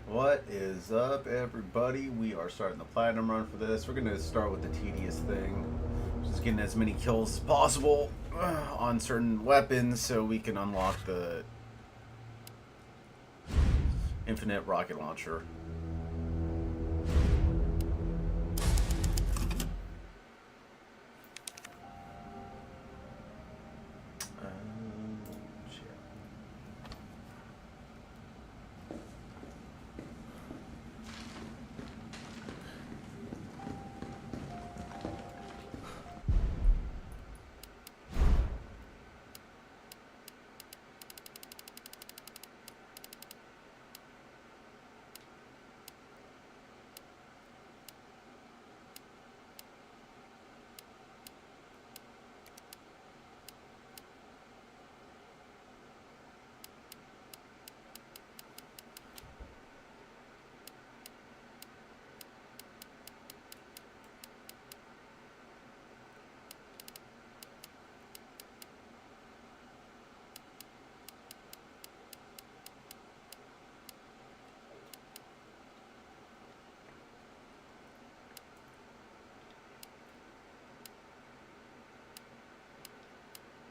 What is up, everybody? We are starting the platinum run for this. We're going to start with the tedious thing, just getting as many kills as possible on certain weapons so we can unlock the infinite rocket launcher.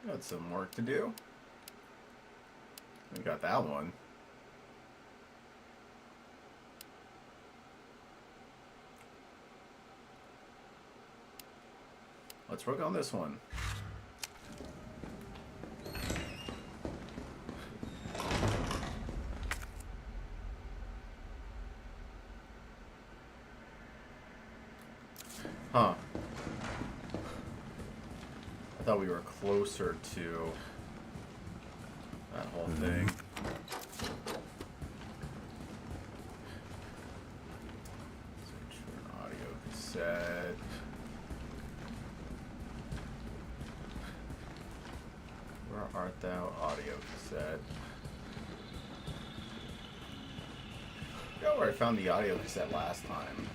Got some work to do. We got that one. Let's work on this one. Huh. I thought we were closer to that whole thing. Search for an audio cassette. Where art thou, audio cassette? I know where I found the audio cassette last time.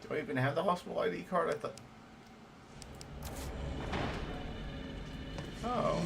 Do I even have the hospital ID card? I thought. Oh.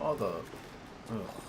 All the... Ugh.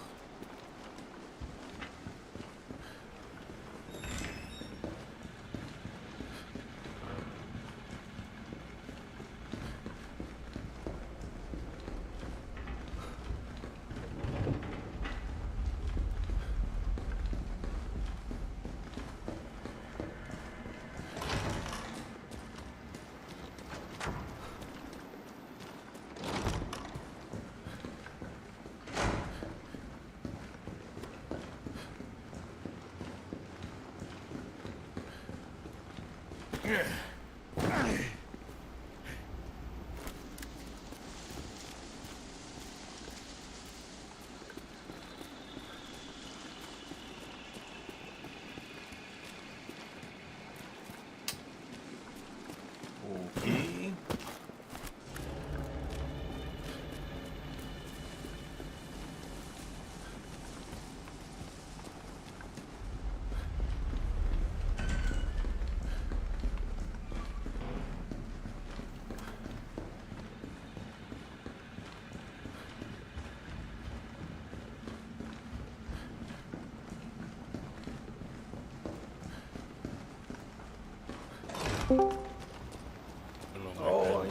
Oh,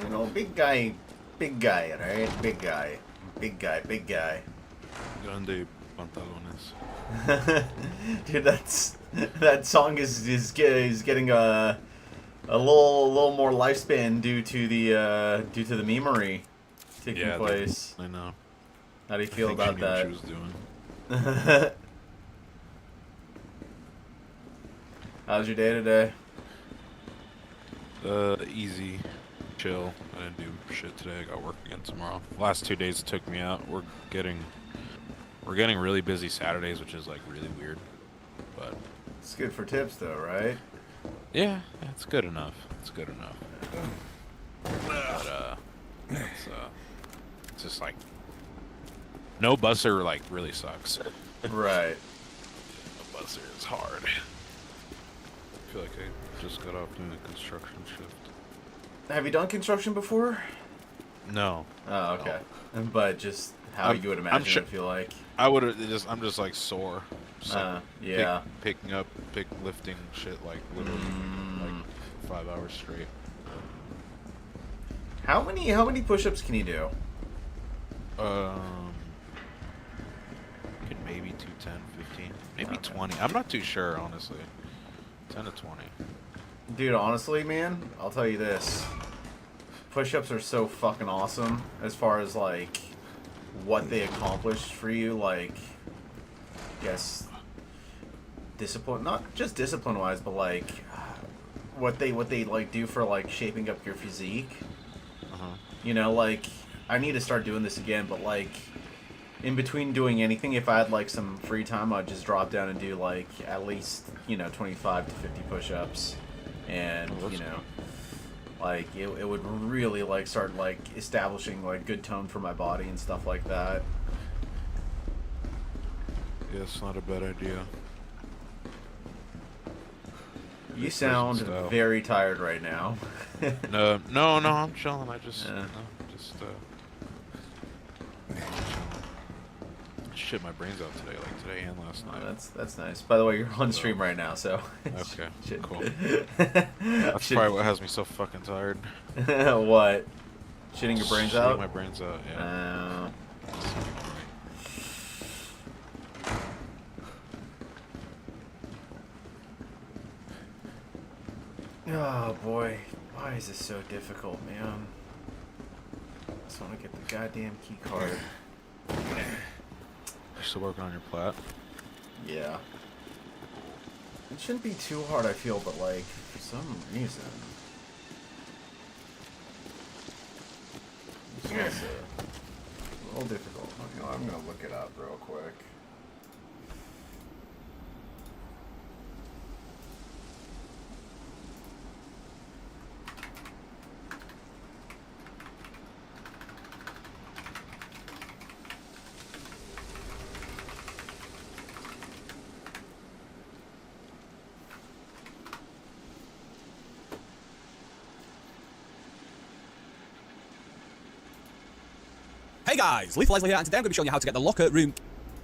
you know, big guy, right? Big guy, big guy, big guy. Grande pantalones. Dude, that song is getting a little more lifespan due to the memery taking place. I know. How do you I feel think about she knew that? what she was doing. How's your day today? Easy, chill. I didn't do shit today. I got work again tomorrow. Last 2 days it took me out. We're getting really busy Saturdays, which is like really weird. But It's good for tips though, right? yeah, it's good enough. It's good enough. But it's just like no busser like really sucks. Right. No busser is hard. I feel like I just got off doing a construction shift. Have you done construction before? No. Oh, okay. But just how you would imagine it feel like. I'm just like sore. Just, like, yeah. lifting shit like literally like for 5 hours straight. How many push-ups can you do? Could maybe 210, 15, maybe 20. I'm not too sure, honestly. 10 to 20. Dude, honestly, man, I'll tell you this. Push-ups are so fucking awesome as far as, like, what they accomplish for you, like, I guess, discipline, not just discipline-wise, but, like, what they, like, do for, like, shaping up your physique. You know, like, I need to start doing this again, but, like, in between doing anything, if I had, like, some free time, I'd just drop down and do, like, at least, 25 to 50 push-ups. And, you know, like, it would really, like, start, like, establishing, like, good tone for my body and stuff like that. Yeah, it's not a bad idea. You sound very tired right now. No, I'm chilling. I just, shit my brains out today, like today and last night. That's nice. By the way, you're on stream right now, so. Okay, Shit. cool. That's probably what has me so fucking tired. What? Shitting your brains out? Shitting my brains out, yeah. Oh boy, why is this so difficult, man? I just want to get the goddamn key card. You're still working on your plat? Yeah. It shouldn't be too hard, I feel, but like, for some reason... It's just a little difficult. You know, I'm gonna look it up real quick. Hey guys, Lethal Leslie here, and today I'm going to be showing you how to get the locker room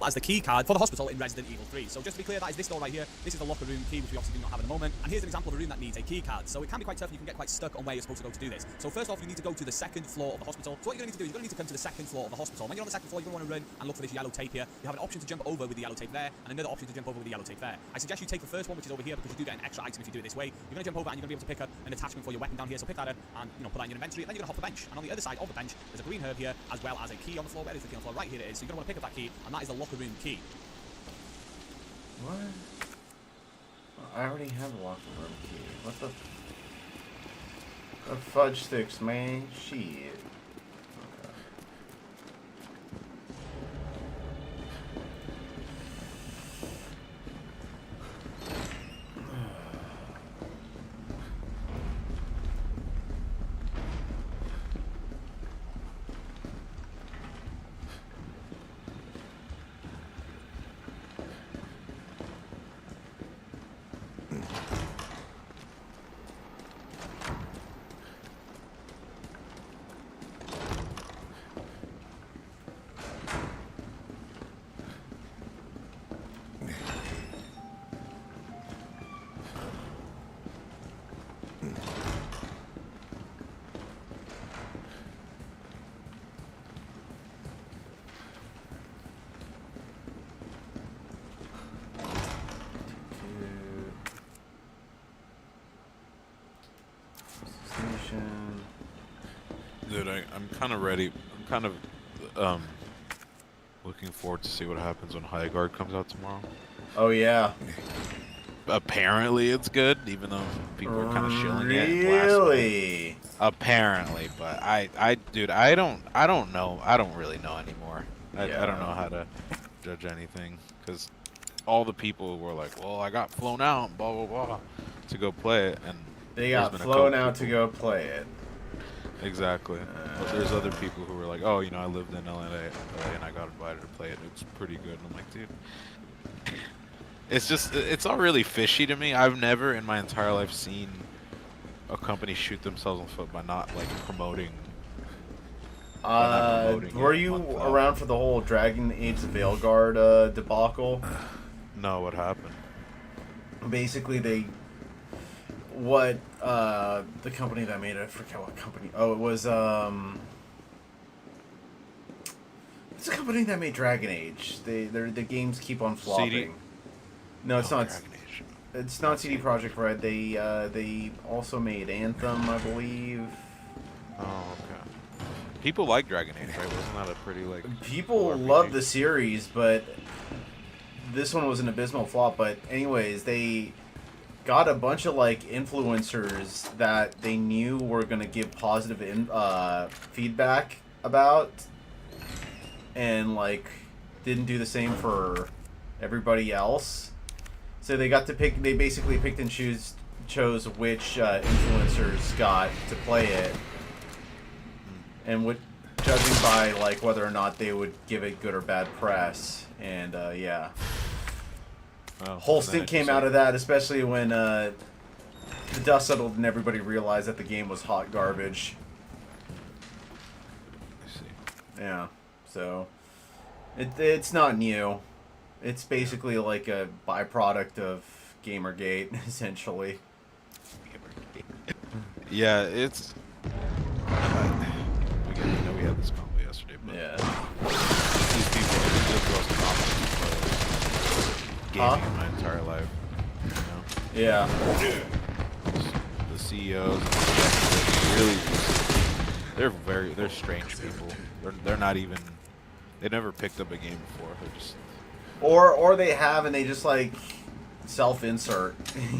as the key card for the hospital in Resident Evil 3. So just to be clear, that is this door right here. This is the locker room key, which we obviously do not have at the moment. And here's an example of a room that needs a key card. So it can be quite tough and you can get quite stuck on where you're supposed to go to do this. So first off, you need to go to the second floor of the hospital. So what you're going to need to do is you're going to need to come to the second floor of the hospital. When you're on the second floor, you're going to want to run and look for this yellow tape here. You have an option to jump over with the yellow tape there, and another option to jump over with the yellow tape there. I suggest you take the first one, which is over here, because you do get an extra item if you do it this way. You're going to jump over and you're going to be able to pick up an attachment for your weapon down here. So pick that up and put that in your inventory, and then you're going to hop the bench. And on the other side of the bench, there's a green herb here, as well as a key on the floor. Where is the key on the floor? Right here it is. So you're going to want to pick up that key, and that is the locker room key. What? I already have a locker room key. What the fudge sticks, man? Shit. Dude, I'm kind of ready. I'm kind of um looking forward to see what happens when High Guard comes out tomorrow. Oh yeah. Apparently it's good, even though people are kind of shilling it and blasting it. Really? Apparently, but dude, I don't know. I don't really know anymore. I don't know how to judge anything because all the people were like, "Well, I got flown out, blah blah blah," to go play it, and They there's got been a flown couple out to people- go play it. Exactly. But there's other people who were like, "Oh, I lived in LA and I got invited to play it. It's pretty good." And I'm like, dude. It's all really fishy to me. I've never in my entire life seen a company shoot themselves in the foot by not like promoting. Were you around for the whole Dragon Age the Veilguard debacle? No, what happened? Basically, the company that made it, I forget what company. Oh, it was it's a company that made Dragon Age. The games keep on flopping. CD? No, it's not. Dragon Age. It's not CD Projekt Red. They also made Anthem, I believe. Oh, okay. People like Dragon Age, right? Wasn't that a pretty like? People cool RPG? love the series, but this one was an abysmal flop. But anyways, they got a bunch of like influencers that they knew were gonna give positive feedback about, and like didn't do the same for everybody else. So they got to pick. They basically picked and chose which influencers got to play it, and would judging by like whether or not they would give it good or bad press. And yeah, Oh, whole and then stink it came just, out like- of that, especially when the dust settled and everybody realized that the game was hot garbage. I see. Yeah, so it's not new. It's basically like a byproduct of Gamergate, essentially. Yeah, it's. We had this convo yesterday, but Yeah. these people are just the most toxic gaming in my entire life. You know, Yeah. the CEOs, really, they're strange people. They're not even. They never picked up a game before. They're just. Or they have and they just like self-insert.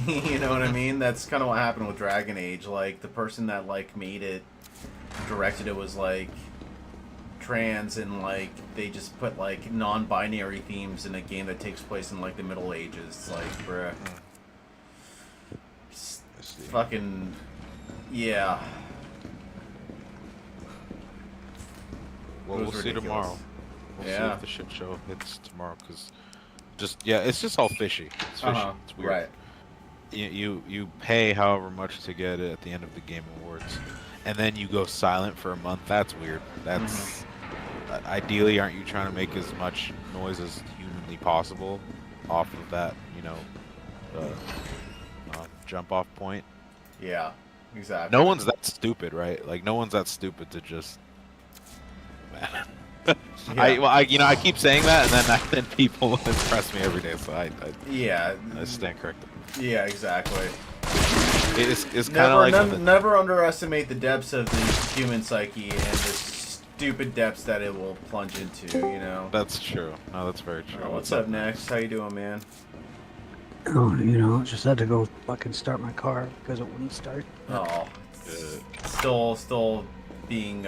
You know what I mean? That's kind of what happened with Dragon Age. Like the person that like made it, directed it was like trans, and like they just put like non-binary themes in a game that takes place in like the Middle Ages. It's like, bruh. I see. Fucking yeah. Well, It was we'll see ridiculous. tomorrow. We'll see Yeah. if the shit show hits tomorrow, because it's just all fishy. It's fishy. It's weird. Right. You pay however much to get it at the end of the Game Awards, and then you go silent for a month. That's weird. That's ideally, aren't you trying to make as much noise as humanly possible off of that, jump off point? Yeah. Exactly. No one's that stupid, right? Like no one's that stupid to just. Man. I keep saying that, and then people impress me every day, so I Yeah. stand corrected. Yeah. Exactly. It's kind of like when the- Never underestimate the depths of the human psyche and the stupid depths that it will plunge into. You know. That's true. No, that's very true. What's up next? How you doing, man? Oh, just had to go fucking start my car because it wouldn't start. Oh, still being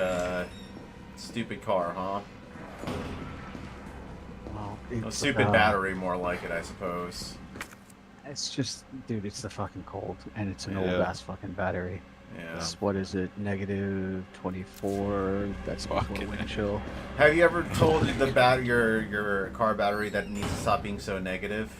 stupid car, huh? Well, A stupid battery, more like it, I suppose. It's just, dude, it's the fucking cold, and it's an Yeah. old ass fucking battery. Yeah. It's, what is it, -24? That's before Fucking wind chill. Have you ever told your car battery that it needs to stop being so negative?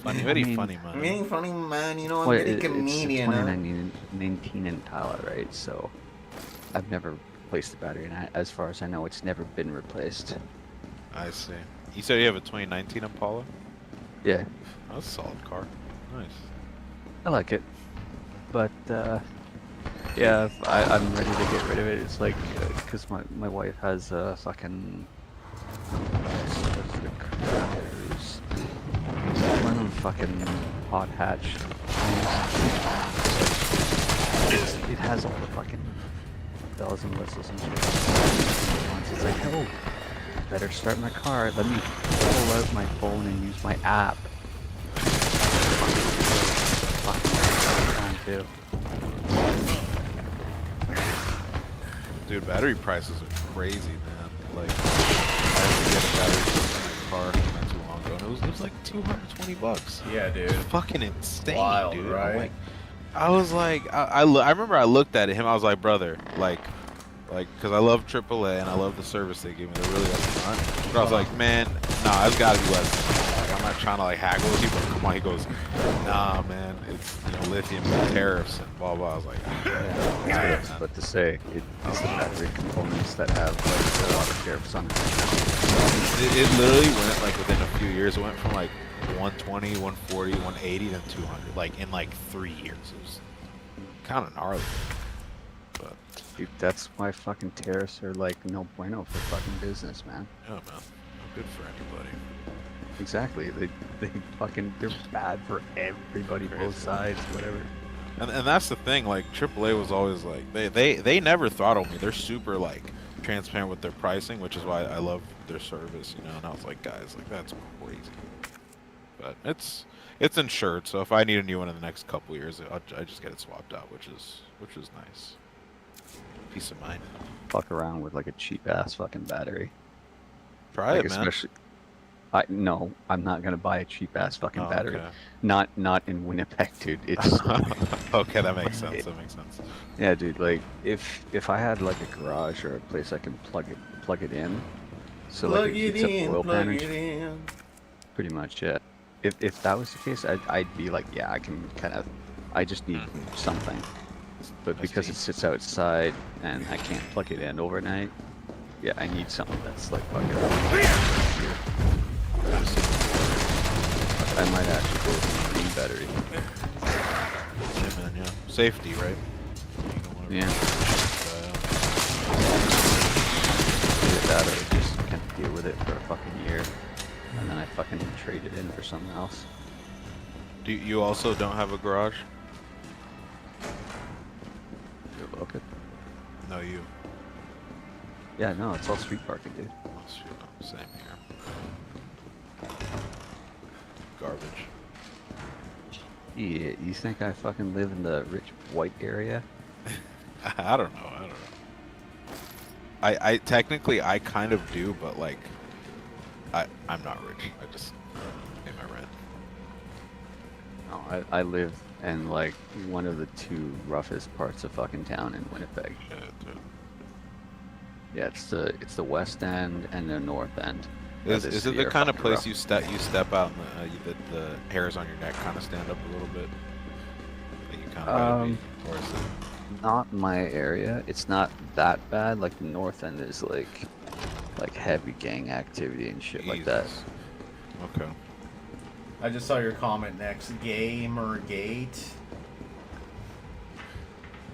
Funny, very I mean- funny, man. Being funny, man. You know, I'm Well, very it's a comedian. Huh? 2019 Impala, right? So I've never replaced the battery, and as far as I know, it's never been replaced. I see. You said you have a 2019 Impala? Yeah, That's a solid car. Nice. I like it, but yeah, I'm ready to get rid of it. It's like because my wife has a fucking what's the cruise? One of them fucking hot hatch things. has all the fucking bells and whistles and shit. It's like, oh, better start my car. Let me pull out my phone and use my app. Fucking too. Dude, battery prices are crazy, man. Like, I had to get a battery for my car not too long ago, and it was like $220. Yeah, dude. It's fucking insane, Wild, dude. right? I was like, I remember I looked at him. I was like, brother, like, because I love AAA and I love the service they give me. They're really upfront. But I was like, man, nah, it's gotta be less than that. Like, I'm not trying to like haggle with you, but come on. He goes, nah, man, it's lithium and tariffs and blah blah. I was like, That's what I was about to say. It's the battery components that have like a lot of tariffs on it. It literally went like within a few years. It went from like 120, 140, 180, then 200. Like in like 3 years. It was kind of gnarly. But Dude, that's why fucking tariffs are like no bueno for fucking business, man. yeah, man, not good for anybody. Exactly. They're bad for everybody, Crazy. both sides, whatever. And that's the thing. Like AAA was always like they never throttled me. They're super like transparent with their pricing, which is why I love their service. You know, and I was like, guys, like that's crazy. But it's insured, so if I need a new one in the next couple years, I just get it swapped out, which is nice. Peace of mind. Fuck around with like a cheap ass fucking battery. Try Like it, man. especially no, I'm not gonna buy a cheap ass fucking Oh, battery. okay. Not in Winnipeg, dude. It's Okay, that makes sense. That makes sense. yeah, dude. Like if I had like a garage or a place I can plug it in, so like it heats up oil panels. in. Pretty much, yeah. If that was the case, I'd be like, yeah, I can kind of, I just need something. But because it sits outside and I can't plug it in overnight, yeah, I need something that's like fucking. I might actually go with a green battery. Yeah, man. Yeah. Safety, right? You don't wanna Yeah. Either that or just kind of deal with it for a fucking year, and then I fucking trade it in for something else. Do you also don't have a garage? You're welcome. No, you. Yeah, no, it's all street parking, dude. Oh, shoot, no, same here. Garbage. Yeah, you think I fucking live in the rich white area? I don't know. I technically I kind of do, but like I'm not rich. I just pay my rent. No, I live in like one of the two roughest parts of fucking town in Winnipeg. Shit, dude. Yeah, it's the west end and the north end. Is this it the year kind of fucking place rough. you step out and the hairs on your neck kind of stand up a little bit? Like you kind of gotta be, or is it? Not my area. It's not that bad. Like the north end is like heavy gang activity and shit like that. Jesus. Okay. I just saw your comment next. Gamergate.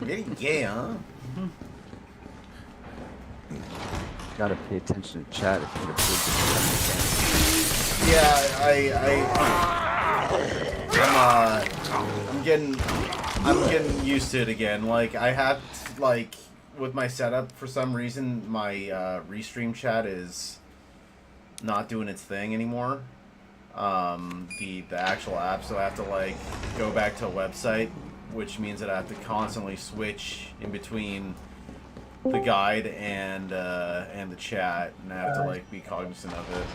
Getting gay, huh? Gotta pay attention to chat if you're Yeah, I'm getting used to it again. Like I have like with my setup for some reason my restream chat is not doing its thing anymore. The actual app, so I have to like go back to a website, which means that I have to constantly switch in between the guide and the chat, and I have to like be cognizant of it.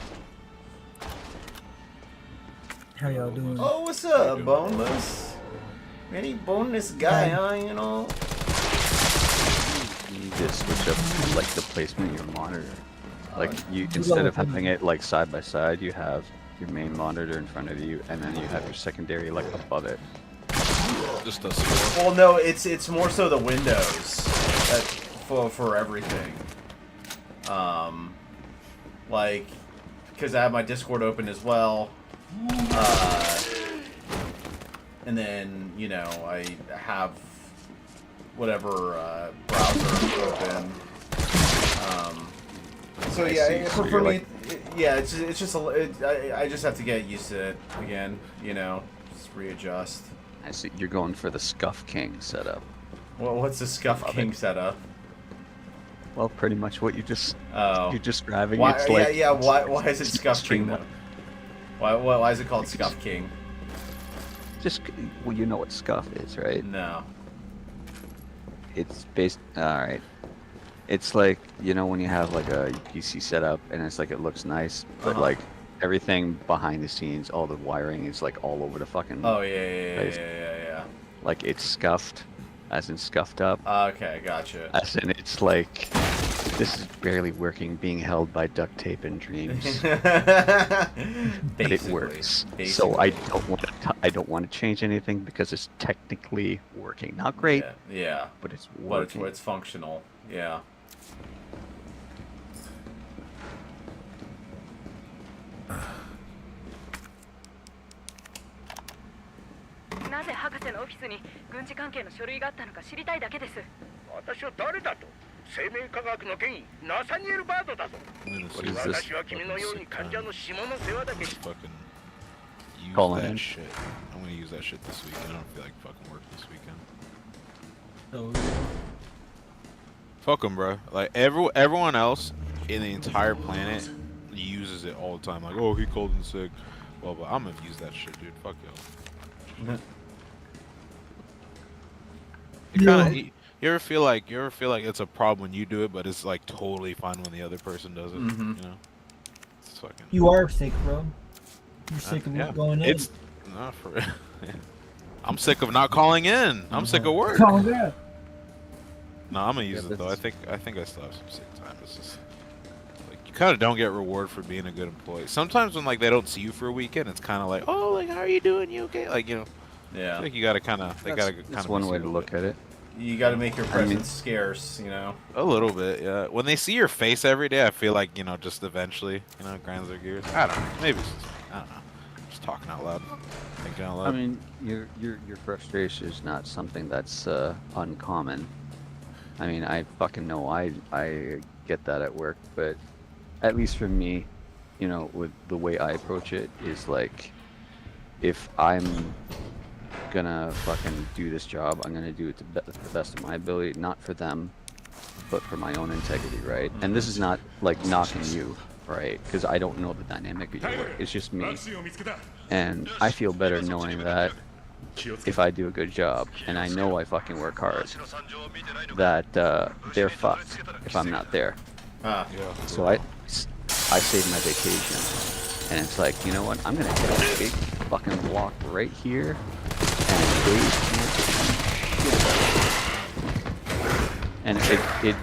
How y'all doing? Oh, what's up, boneless? Any boneless guy, huh? You know. You need to switch up like the placement of your monitor. Like you instead of having it like side by side, you have your main monitor in front of you, and then you have your secondary like above it. Just a score. Well, no, it's more so the windows that for everything. Like, because I have my Discord open as well. And then, you know, I have whatever browser open. So I yeah, see. So for you're me, like- yeah, it's just I just have to get used to it again, you know, just readjust. I see you're going for the Scuff King setup. Well, what's the Scuff Love King it. setup? Well, pretty much what Oh. you're describing. Why, It's yeah, like yeah. Why is it Scuff King streamlined. though? Why is it called Scuff King? Just well, you know what scuff is, right? No. It's based. All right. It's like when you have like a PC setup and it's like it looks nice, but Uh-huh. like everything behind the scenes, all the wiring is like all over the fucking. Oh yeah, yeah, yeah, place. yeah. Like it's scuffed, as in scuffed up. Okay, gotcha. As in it's like this is barely working, being held by duct tape and dreams. But it works. So I don't want to change anything because it's technically working. Not great, Yeah, but it's but working. it's functional. Yeah. I'm gonna What see is if this? I can fucking sit down. Fucking use Calling that in. shit. I'm gonna use that shit this weekend. I don't feel like fucking work this weekend. So, Fuck them, bro. Like everyone else in the entire planet uses it all the time. Like, oh, he called in sick. Well, but I'm gonna use that shit, dude. Fuck y'all. You ever feel like it's a problem when you do it, but it's like totally fine when the other person does it. Mhm. You know, it's fucking. you are sick, bro. You're sick of yeah. going in. It's not for. I'm sick of not calling in. I'm sick of work. Oh, yeah. No, I'm gonna use Yeah, it though. I that's- think I still have some sick time. It's just like you kind of don't get reward for being a good employee. Sometimes when like they don't see you for a weekend, it's kind of like, oh, like how are you doing? You okay? Like I Yeah. think you gotta kind of That's one way to look at it. You got to make your I presence mean- scarce. You know. A little bit, yeah. When they see your face every day, I feel like just eventually, grinds their gears. I don't know. Maybe it's just, I don't know. Just talking out loud, thinking out loud. I mean, your frustration is not something that's uncommon. I mean, I fucking know I get that at work, but at least for me, with the way I approach it is like, if I'm gonna fucking do this job, I'm gonna do it to the best of my ability, not for them, but for my own integrity, right? And this is not like knocking you, right? Because I don't know the dynamic of your work. It's just me, and I feel better knowing that if I do a good job, and I know I fucking work hard, that they're fucked if I'm not there. Ah. yeah. So I save my vacation, and it's like, you know what? I'm gonna hit a big fucking block right here, and and it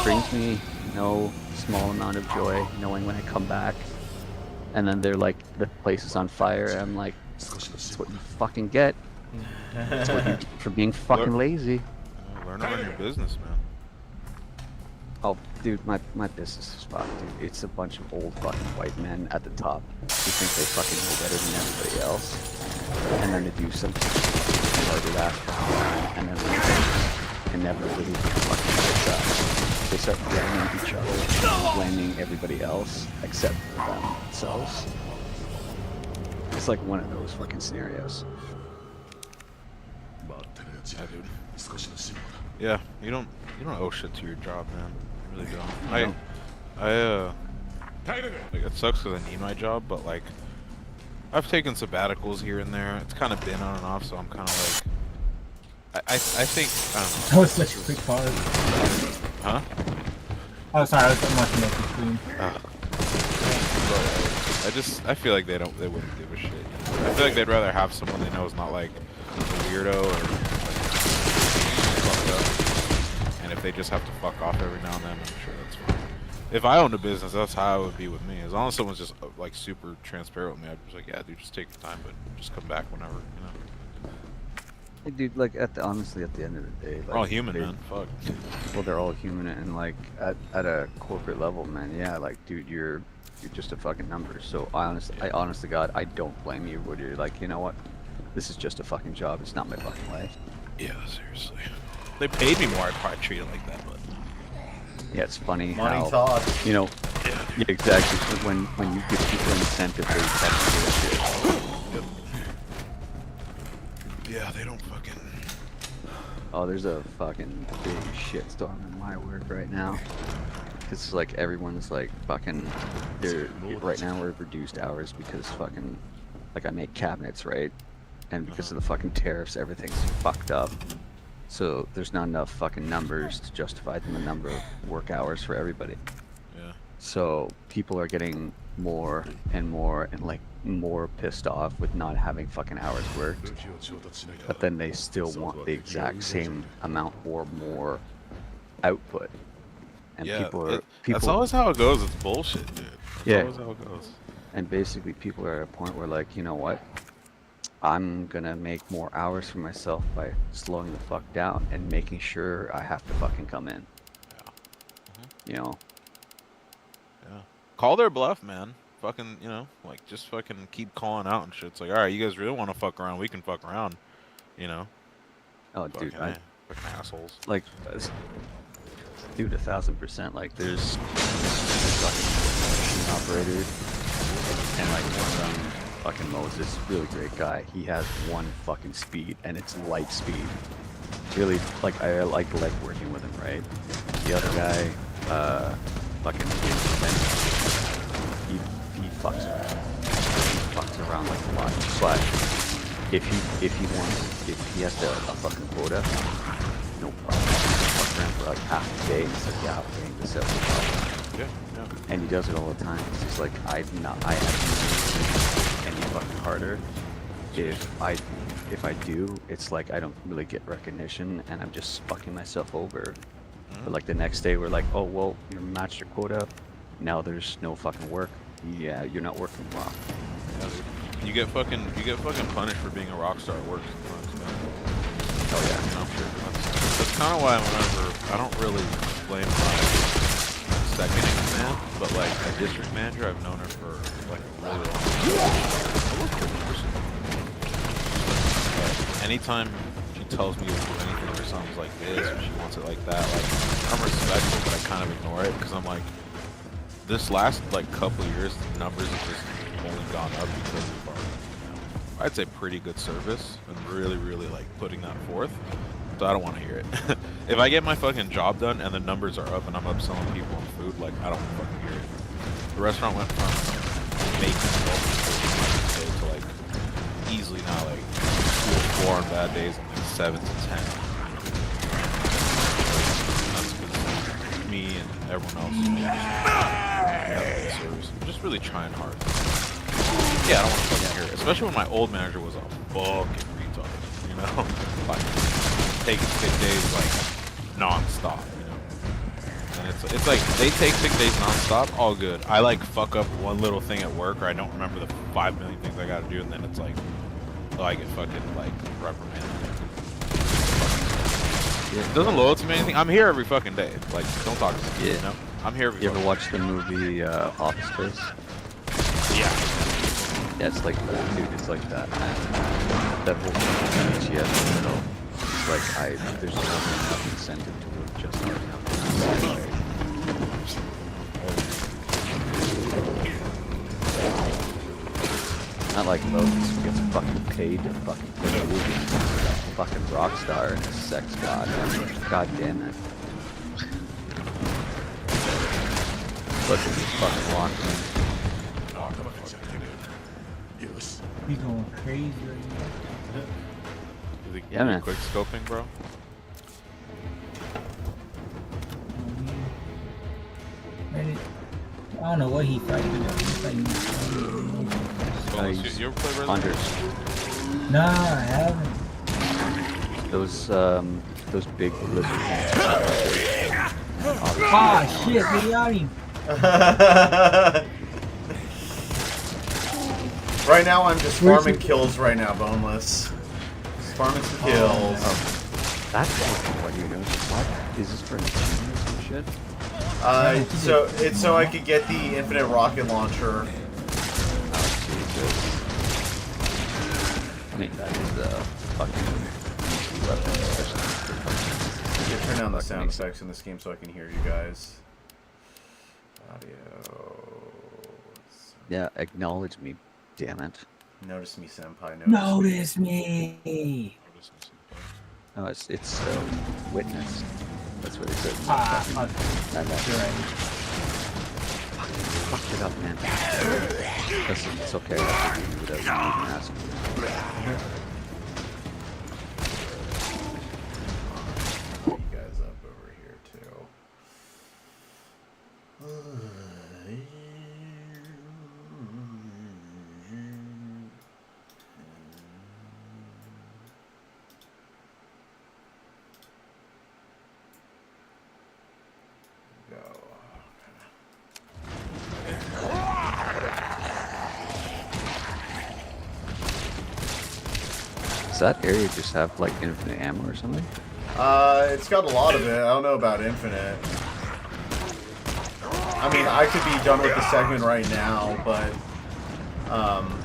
brings me no small amount of joy knowing when I come back, and then they're like, the place is on fire, and I'm like, that's what you fucking get. That's what you get for being fucking lazy. Learn to run your business, man. Oh, dude, my business is fucked, dude. It's a bunch of old fucking white men at the top who think they fucking know better than everybody else, and then they do some retarded ass fucking, and then they inevitably fucking gets up. They start blaming each other, blaming everybody else except for themselves. It's like one of those fucking scenarios. Yeah, dude. Yeah, you don't owe shit to your job, man. You really don't. Like it sucks because I need my job, but like I've taken sabbaticals here and there. It's kind of been on and off, so I'm kind of like I think I don't know. That was such a quick pause. Huh? Oh, sorry, I was watching that stream. I feel like they wouldn't give a shit. I feel like they'd rather have someone they know is not like a weirdo or like fucked up. And if they just have to fuck off every now and then, I'm sure that's fine. If I owned a business, that's how it would be with me. As long as someone's just like super transparent with me, I'd be like, yeah, dude, just take your time, but just come back whenever, Hey, dude, like honestly, at the end of the day, We're all like, human, they- man. Fuck. Well, they're all human, and like at a corporate level, man, yeah, like, dude, you're just a fucking number. So I honest to God, I don't blame you. Where you're like, you know what, this is just a fucking job. It's not my fucking life. Yeah, seriously. If they paid me more, I'd probably treat it like that, but Yeah, it's funny Money how talks. you know, yeah, exactly. When you give people incentive, they fucking do shit. yeah, they don't fucking. Oh, there's a fucking big shitstorm in my work right now. Cause like everyone's like fucking. Right now we're reduced hours because fucking, like I make cabinets, right? And because of the fucking tariffs, everything's fucked up. So there's not enough fucking numbers to justify the number of work hours for everybody. Yeah. So people are getting more and more and like more pissed off with not having fucking hours worked. But then they still want the exact same amount or more output. And Yeah, people that's always how it goes. It's bullshit, dude. That's Yeah. always how it goes. And basically people are at a point where like, you know what? I'm gonna make more hours for myself by slowing the fuck down and making sure I have to fucking come in. Yeah. You know? Yeah. Call their bluff, man. Fucking, you know, like just fucking keep calling out and shit. It's like, all right, you guys really want to fuck around? We can fuck around. You know? Oh, dude, Fucking, fucking assholes. like, dude, 1000%. Like, there's fucking machine operators, and like one of them, fucking Moses, really great guy. He has one fucking speed, and it's light speed. Really, like, I like working with him, right? The other guy, fucking, he fucks around. He fucks around like a lot. But if he has a fucking quota, no problem. Fuck around for like half a day. He's like, yeah, I'm paying this out. Yeah, yeah. And he does it all the time. It's just like I have to make it any fucking harder. If I do, it's like I don't really get recognition, and I'm just fucking myself over. But like the next day, we're like, oh well, you matched your quota. Now there's no fucking work. Yeah, you're not working well. Yeah, dude. You get fucking punished for being a rock star at work sometimes, man. Oh yeah, You know, that's kind of why whenever I don't really blame my second in command, but like a district manager, I've known her for like a really long time. I work with her person. But anytime she tells me to do anything or something's like this, or she wants it like that, like I'm respectful, but I kind of ignore it because I'm like, this last like couple of years, the numbers have just only gone up because of our, you know, I'd say pretty good service and really like putting that forth. So I don't want to hear it. If I get my fucking job done and the numbers are up and I'm upselling people on food, like I don't fucking hear it. The restaurant went from making to like easily now like 2 or 4 on bad days and like 7 to 10. That's because me and everyone else is just really trying hard. Yeah, I don't want to fucking hear it. Especially when my old manager was a fucking retard, you know? Like, taking sick days, like, non-stop, you know? And it's like, they take sick days non-stop, all good. I, like, fuck up one little thing at work, or I don't remember the 5 million things I gotta do, and then it's like, oh, I get fucking, like, reprimanded. It doesn't load to me anything. I'm here every fucking day. Like, don't talk to me, you know? I'm here every you ever fucking watch the movie Office Space? day. Yeah. Yeah, it's like that, dude. It's like that, man. That whole speech he has in the middle. It's like there's enough incentive to work just hard enough. Not like Moses who gets fucking paid to fucking play movies. Fucking rock star and a sex god. God damn it. Look at this fucking Lockman. He's going crazy right You think Yeah, man. quick scoping, bro? now. I don't know what he's fighting. He's fighting. Bonus, he's you ever play Resident Hunters. Nah, I haven't. Those big lizard things. Ah, shit, we got him. Right now, I'm just farming kills right now, Boneless. Just farming some kills. That's what you know. What is this for achievements and shit? So it's so I could get the infinite rocket launcher. Oh, Jesus. I mean, that is a fucking easy weapon, especially for fucking. Yeah, turn down the fucking sound makes it- effects in this game so I can hear you guys. Audio. Yeah, acknowledge me, damn it. Notice me, senpai. Notice me. No, it's witness. That's what it said. Ah, fuck. You're right. Fuck it up, man. It's okay. I can do without you even asking. You guys up over here too. Go. Does that area just have like infinite ammo or something? It's got a lot of it. I don't know about infinite. I mean, I could be done with the segment right now, but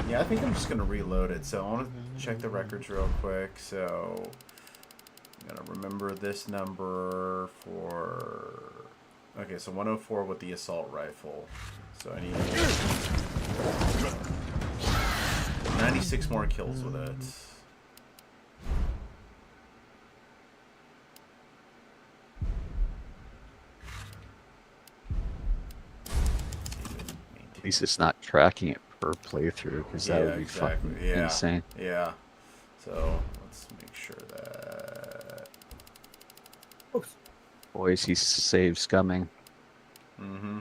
yeah, I think I'm just gonna reload it. So I want to check the records real quick. So I'm gonna remember this number for. Okay, so 104 with the assault rifle. So I need 96 more kills with it. At least it's not tracking it per playthrough, because that Yeah, would be exactly. fucking Yeah. insane. Yeah. So let's make sure that. Oops. Boys, he's saved scumming. Mm-hmm.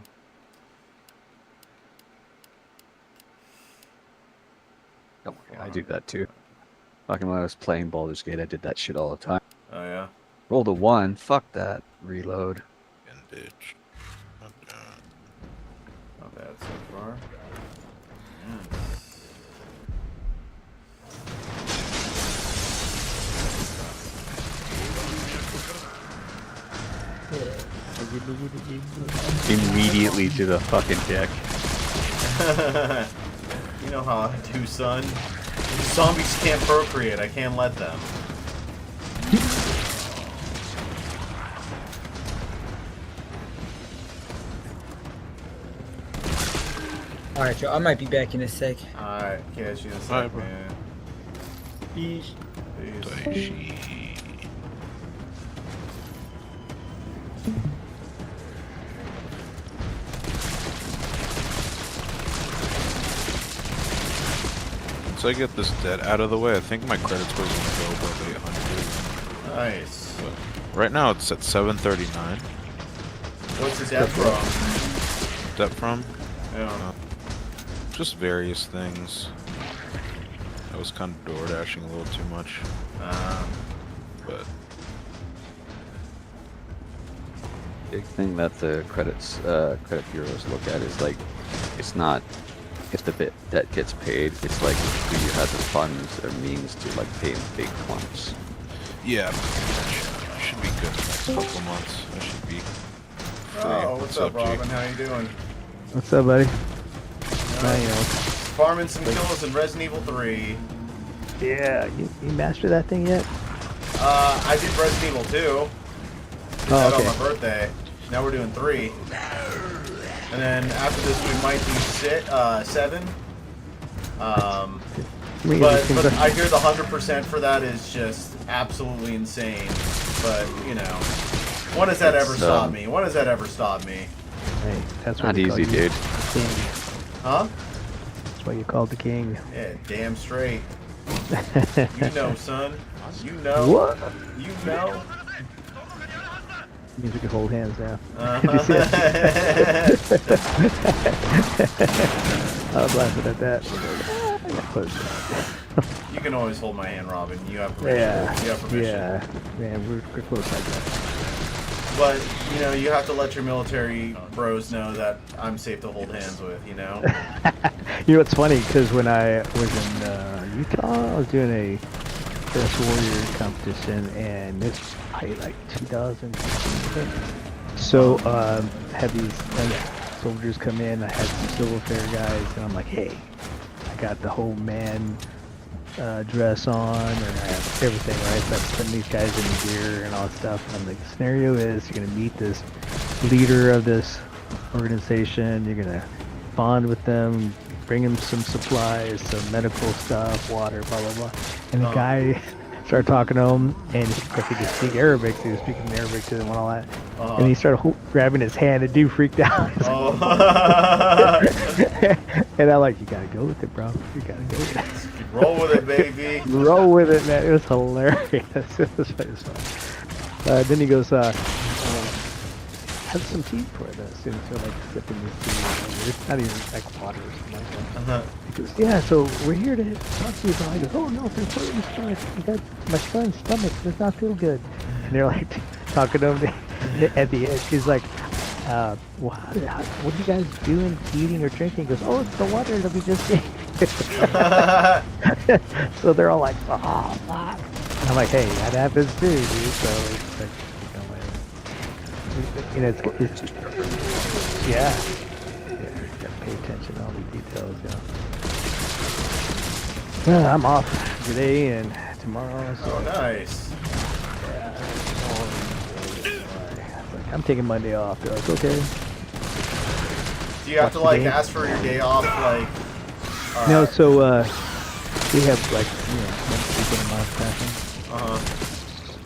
Oh, I do that too. Fucking when I was playing Baldur's Gate, I did that shit all the time. Oh yeah. Rolled a 1, fuck that. Reload. And bitch. Not bad so far. Immediately to the fucking dick. You know how I do, son. Zombies can't procreate. I can't let them. Alright, Joe, I might be back in a sec. Alright, catch you in a Alright, sec, bro. man. Peace. Peace. Daishi. Once I get this debt out of the way, I think my credit score is going to go above 800. Nice. But right now it's at 739. What's the death from? Debt from? Yeah. Just various things. I was kind of door dashing a little too much, but Big thing that the credit bureaus look at is like, it's not if the debt gets paid, it's like, do you have the funds or means to like pay in big clumps? yeah, that should be good the next couple months. I should be free. Oh, what's up, Robin? How you doing? What's up, buddy? Farming some kills in Resident Evil 3. Yeah, you mastered that thing yet? I did Resident Evil 2. Did Oh, that okay. on my birthday. Now we're doing 3. And then after this we might do 7. But I hear the 100% for that is just absolutely insane. But, you know, when does that ever stop me? When does that ever stop me? Hey, that's Not what they call easy, you, dude. the king. Huh? That's why you called the king. Yeah, damn straight. You know, son. You know. What? You know. Means we can hold hands now. I was laughing at that. I got close. You can always hold my hand, Robin. You have permission. Yeah, You have permission. yeah, man, we're close like that. But, you know, you have to let your military bros know that I'm safe to hold hands with, you know? You know what's funny? Because when I was in Utah, I was doing a Best Warrior competition, and this probably like 2016. So had these soldiers come in. I had some Civil Fair guys, and I'm like, hey, I got the whole man dress on, and I have everything, right? So I'm putting these guys in gear and all that stuff. And I'm like, the scenario is you're gonna meet this leader of this organization. You're gonna bond with them, bring them some supplies, some medical stuff, water, blah blah blah. And the guy Started talking to him, and of course he could speak Arabic, so he was speaking Arabic to him and all that. And he started grabbing his hand, and dude freaked out. Oh. And I'm like, you gotta go with it, bro. You gotta go with it. Roll with it, baby. Roll with it, man. It was hilarious. It was fun. Then he goes, have some tea for us. And so like sipping this tea. It's not even like water or something like that. He goes, yeah, so we're here to talk to you about it. I go, oh no, it's important stuff. You got my son's stomach does not feel good. And they're like talking to him at the end. He's like, what are you guys doing, eating or drinking? He goes, oh, it's the water that we just ate. So they're all like, oh, fuck. And I'm like, hey, that happens too, dude. So it's like, you know, it's yeah. You gotta pay attention to all the details, Well, I'm off today and tomorrow. So Oh, nice. I'm taking Monday off. They're like, okay. Do you have to like Today? ask for your day off? Like, No, so we have like one weekend a month kind of thing.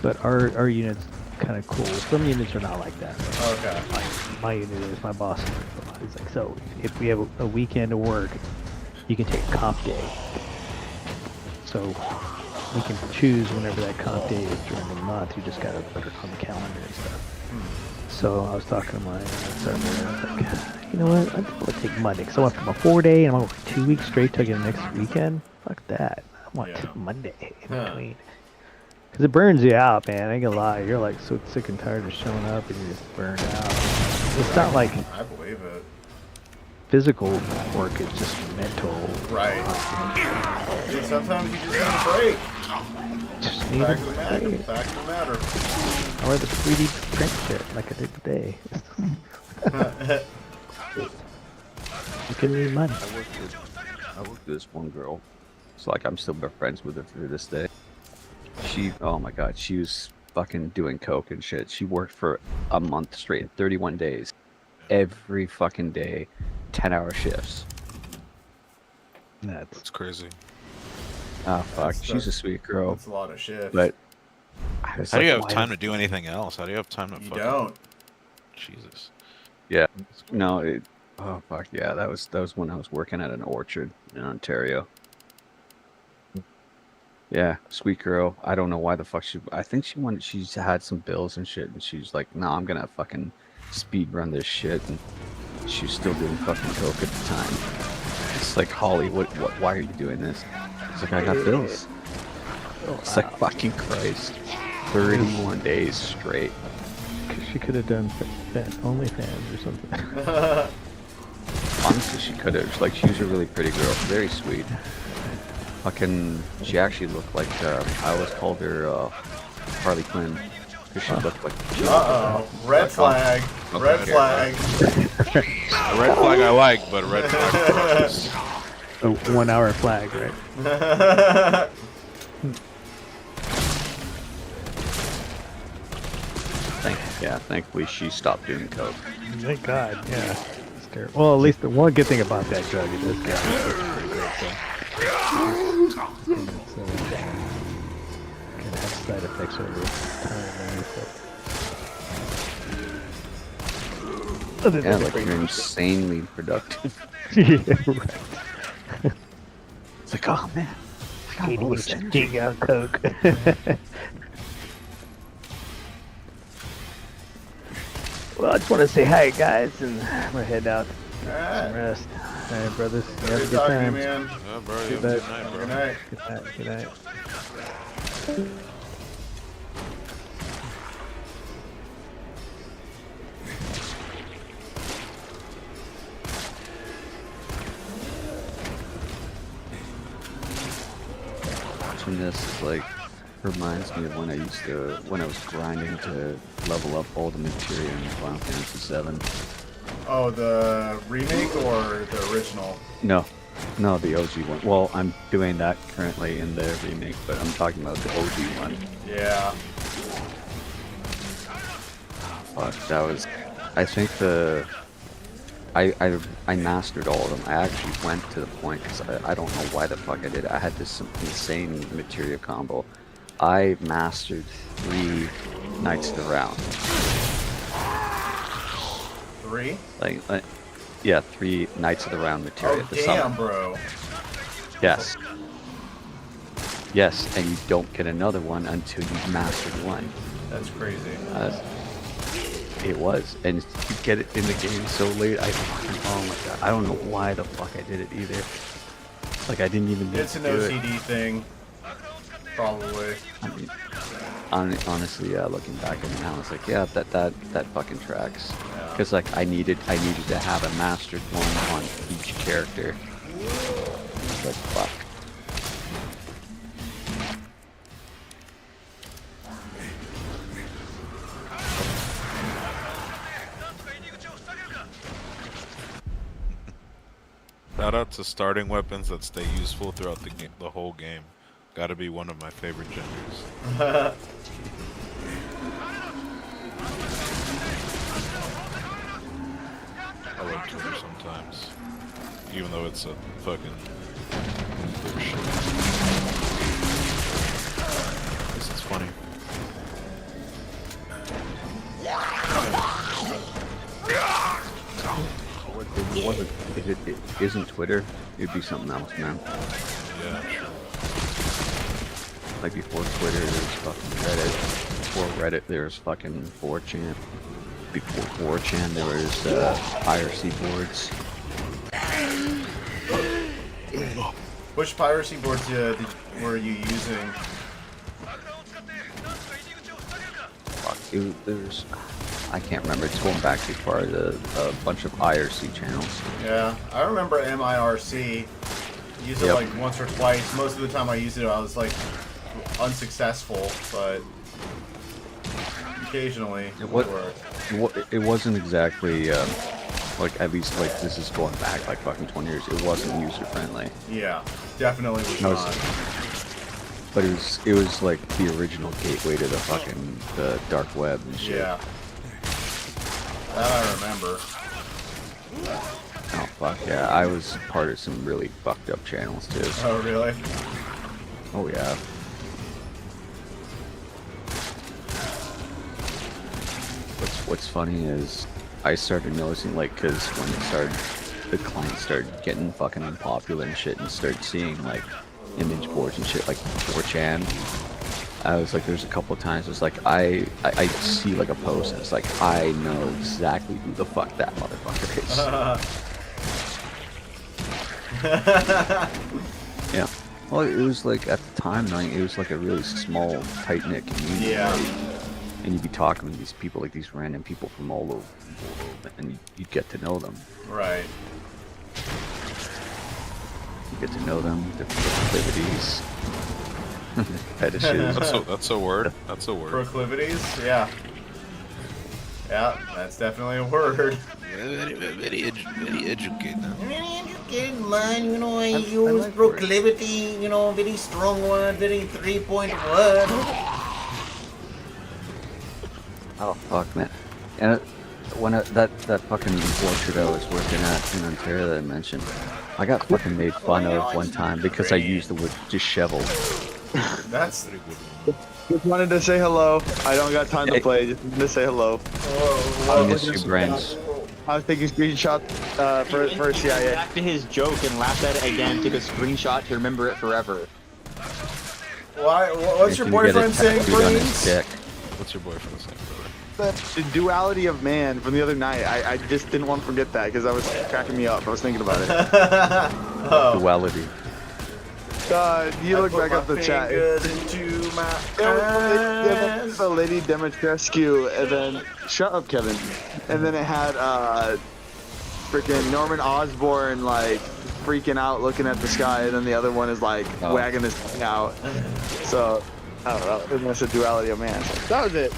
But our unit's kind of cool. Some units are not like that. Okay. My unit is my boss. He's like, so if we have a weekend of work, you can take a comp day. So we can choose whenever that comp day is during the month. You just gotta put it on the calendar and stuff. So I was talking to my server, and I was like, you know what? I'm gonna take Monday. So I went from a 4-day, and I'm gonna work 2 weeks straight till I get the next weekend. Fuck that. I want Monday in between. Because it burns you out, man. I ain't gonna lie. You're like so sick and tired of showing up and you're just burned out. It's not like I believe it. physical work, it's just mental. Right. Dude, sometimes you just need a break. Just need Fact of the a matter. break. Fact of the matter. I wear the 3D print shit like I did today. You can need money. I worked with this one girl. So like I'm still friends with her to this day. She, oh my god, she was fucking doing coke and shit. She worked for a month straight, 31 days. Every fucking day, 10-hour shifts. That's crazy. Ah, fuck. That's- She's a sweet girl. That's a lot of shit. But I was How do you like, have why time the- to do anything else? How do you have time to You fucking... don't. Jesus. Yeah. No, oh fuck yeah, that was when I was working at an orchard in Ontario. Yeah, sweet girl. I don't know why the fuck I think she's had some bills and shit, and she's like, no, I'm gonna fucking speed run this shit, and she's still doing fucking coke at the time. It's like, Holly, why are you doing this? It's like, I got bills. It's like, fucking Christ. 31 days straight. She could have done OnlyFans or something. Honestly, she could have. Like, she was a really pretty girl, very sweet. Fucking, she actually looked like, I always called her, Harley Quinn. Because she looked like... Uh-oh. Red flag. Red flag. A red flag I like, but a red flag crushes. A 1 hour flag, right? Thankfully she stopped doing coke. Thank God, yeah. It's terrible. Well, at least the one good thing about that drug is this guy. It's can have side effects over time. Other Yeah, than like you're insanely productive. yeah, right. It's like, oh man, I got all this energy. Dig out coke. Well, I just want to say hi, guys, and we're heading out. Some Alright. rest. All right, brothers. You have a Good good talking to you, time. man. Yeah, bro, you have a Good good night. night, bro. Good night. Good night. Good night. Watching this is like reminds me of when I was grinding to level up all the materia in Final Fantasy VII. Oh, the remake or the original? No, the OG one. Well, I'm doing that currently in the remake, but I'm talking about the OG one. Yeah. Fuck, that was. I think I mastered all of them. I actually went to the point because I don't know why the fuck I did. I had this insane materia combo I mastered 3 Knights of the Round. 3? Like yeah, 3 Knights of the Round materia. Oh the damn, summon. bro. Yes. Yes, and you don't get another one until you've mastered 1. That's crazy. It was, and you get it in the game so late. Oh my god, I don't know why the fuck I did it either. Like I didn't even. It's an do it. OCD thing. Probably. I mean, honestly, yeah. Looking back at it now, it's like, yeah, that fucking tracks. Yeah. Because like I needed to have a mastered one on each character. But fuck. Shout out to starting weapons that stay useful throughout the whole game. Gotta be one of my favorite genders. I love Twitter sometimes, even though it's a fucking bullshit. This is funny. If it isn't Twitter, it'd be something else, man. Yeah, sure. Like before Twitter, there's fucking Reddit. Before Reddit, there's fucking 4chan. Before 4chan, there was IRC boards. Which piracy boards were you using? Fuck, there's... I can't remember. It's going back too far. A bunch of IRC channels. Yeah, I remember MIRC. Used it like once or twice. Most of the time I used it, I was like unsuccessful, but occasionally it worked. It wasn't exactly like, at least like this is going back like fucking 20 years. It wasn't user friendly. Yeah, definitely was not. But it was like the original gateway to the dark web and shit. Yeah. That I remember. Oh fuck yeah, I was part of some really fucked up channels too. Oh really? Oh yeah. What's funny is I started noticing, like, because when the client started getting fucking unpopular and shit, and started seeing like image boards and shit like 4chan. I was like, there's a couple of times it's like I see like a post and it's like I know exactly who the fuck that motherfucker is. Yeah. Well, it was like at the time, like, it was like a really small, tight-knit community. Yeah. Right? And you'd be talking to these people, like these random people from all over the world, and you'd get to know them. Right. You get to know them, their proclivities, fetishes. That's a word. That's a word. Proclivities? Yeah. Yeah, that's definitely a word. Very educated. Very educated man, you know, I use like proclivity, you know, very strong word, very 3-point word. Oh fuck, man! And when that fucking orchard I was working at in Ontario that I mentioned, I got fucking made fun of one time because I used the word disheveled. That's Just wanted to say hello. I don't got time to play. Just wanted to say hello. I miss you, brains. I was taking screenshots for CIA. Back to his joke and laughed at it again. Took a screenshot to remember it forever. why. What's your boyfriend saying, Brains? What's your boyfriend saying, brother? The duality of man from the other night. I just didn't want to forget that because I was cracking me up. I was thinking about it. Oh. Duality. You look back up the chat. Into my eyes. The Lady Demetrescu, and then shut up, Kevin. And then it had freaking Norman Osborn like freaking out, looking at the sky, and then the other one is like wagging his thing out. So I don't know. And that's the duality of man. That was it.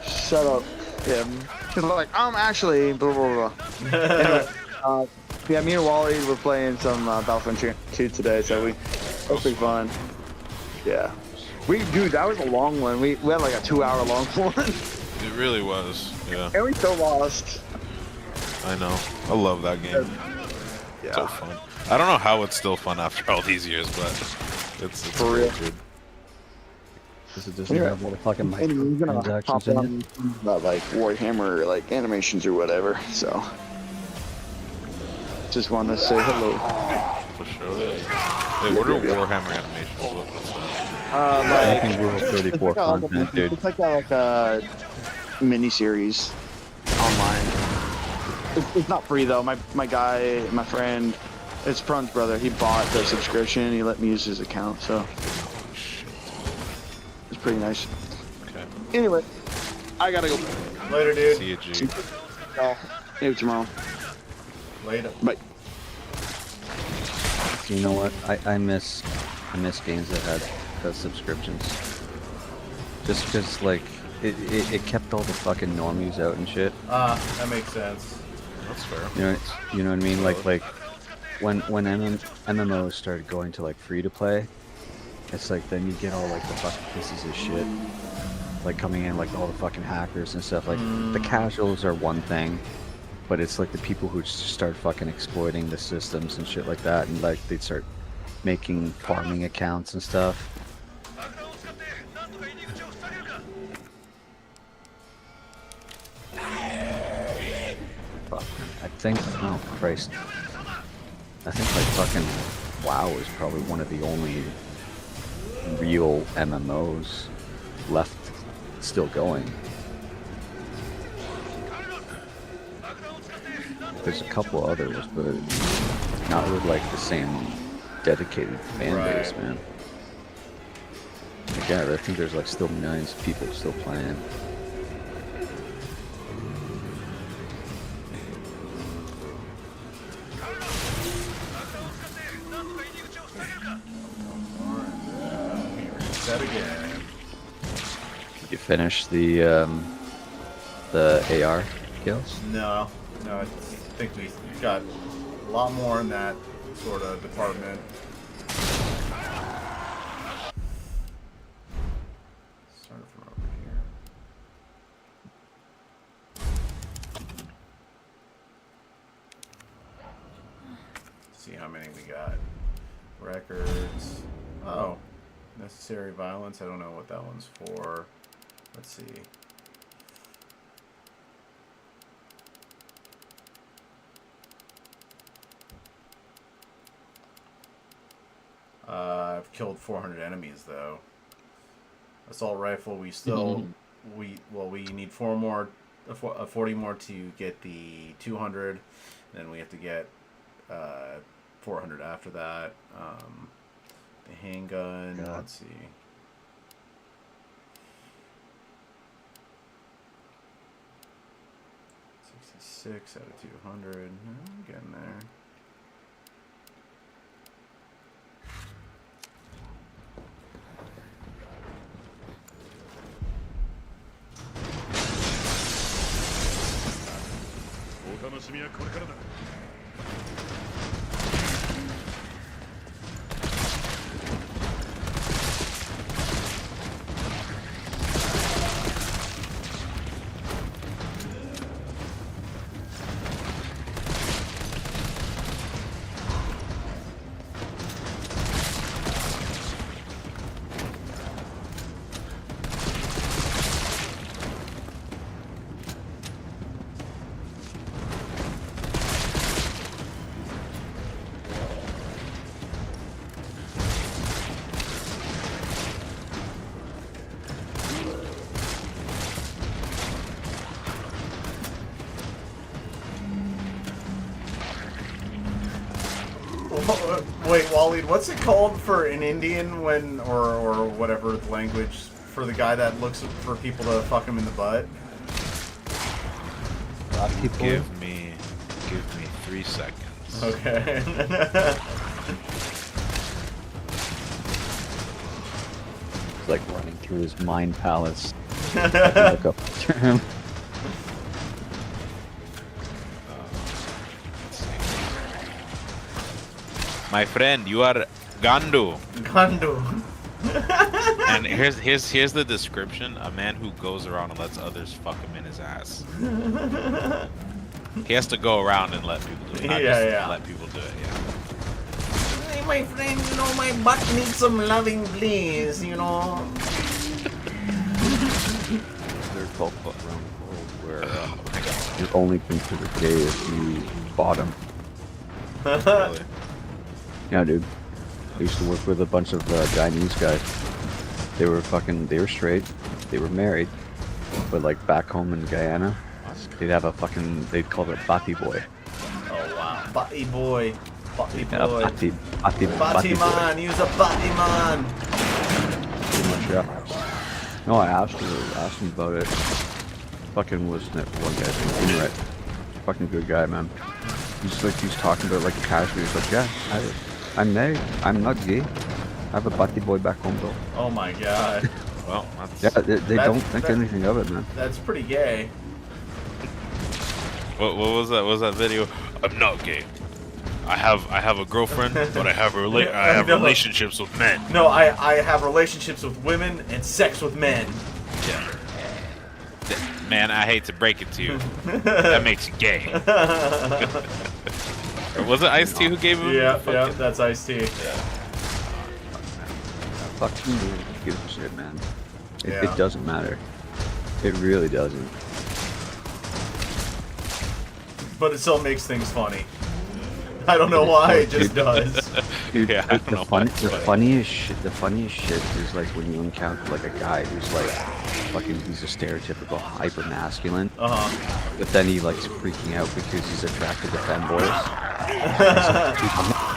Shut up, him. He's like, actually, blah blah blah. Anyway, yeah, me and Wally were playing some Battlefront 2 today, so that was pretty fun. Yeah. Dude, that was a long one. We had like a 2-hour long one. It really was. Yeah. And we still lost. I know. I love that game. Yeah. So fun. I don't know how it's still fun after all these years, but it's For real. good. because it doesn't have all the fucking And you're gonna microtransactions hop in it. on about like Warhammer like animations or whatever. So just want to say hello. For sure. Wait, what are Warhammer animations? What's that? Anything Rule 34 content, dude. It's like a mini-series online. It's not free though. My guy, my friend, it's Prun's brother. He bought the subscription and he let me use his account, so it's pretty nice. Okay. Anyway, I gotta go. Later, dude. See you, G. See you tomorrow. Later. Bye. You know what? I miss games that had subscriptions. Just because like it kept all the fucking normies out and shit. That makes sense. That's fair. You know what I mean? Like when MMOs started going to like free to play, it's like then you get all like the fucking pieces of shit like coming in, like all the fucking hackers and stuff. Like the casuals are one thing, but it's like the people who just start fucking exploiting the systems and shit like that, and like they'd start making farming accounts and stuff. Fuck. I think, oh Christ, I think like fucking WoW is probably one of the only real MMOs left still going. There's a couple others, but not with like the same dedicated fan base, man. Like, yeah, I think there's like still millions of people still playing. Reset again. You finish the AR kills? No, I think we got a lot more in that sort of department. Start from over here. See how many we got. Records. Oh, necessary violence. I don't know what that one's for. Let's see. I've killed 400 enemies though. Assault rifle. We still we need 40 more to get the 200. Then we have to get 400 after that. The handgun. God. Let's see. 66 out of 200. Getting there. Wait, Waleed, what's it called for an Indian when, or whatever the language, for the guy that looks for people to fuck him in the butt? Give me 3 seconds. Okay. It's like running through his mind palace. Look up the term. My friend, you are Gandu. Gandu. And here's the description: a man who goes around and lets others fuck him in his ass. He has to go around and let people do it. Not just let people do it. Yeah. Hey, my friend, my butt needs some loving, please, 12-foot round world where you're only considered gay if you bottom. Really. Yeah, dude. I used to work with a bunch of Chinese guys. They were straight. They were married. But like back home in Guyana, they'd have they'd call it Bati boy. Oh wow, Bati boy. Bati Yeah, boy. Bati Bati boy. man, use a Bati man. Pretty much, yeah. No, I asked him about it. Fucking was one guy named Inuit. Fucking good guy, man. He's talking about like casually. He's like, yeah, I'm married. I'm not gay. I have a Bati boy back home though. Oh my god. Well, that's, Yeah, they don't think anything of it, man. That's pretty gay. what was that? What was that video? I'm not gay. I have a girlfriend, but I have No. relationships with men. No, I have relationships with women and sex with men. Yeah. Man, I hate to break it to you. That makes you gay. Or was it Ice-T who gave him? Yeah, the yeah, fucking- that's Ice-T. Fuck you, dude. Give a shit, man. Yeah. It doesn't matter. It really doesn't. But it still makes things funny. I don't know why, it just does. Dude, Yeah, I don't know why it's funny. the funniest shit is like when you encounter like a guy who's like fucking, he's a stereotypical hyper masculine, Uh-huh. but then he likes freaking out because he's attracted to femboys.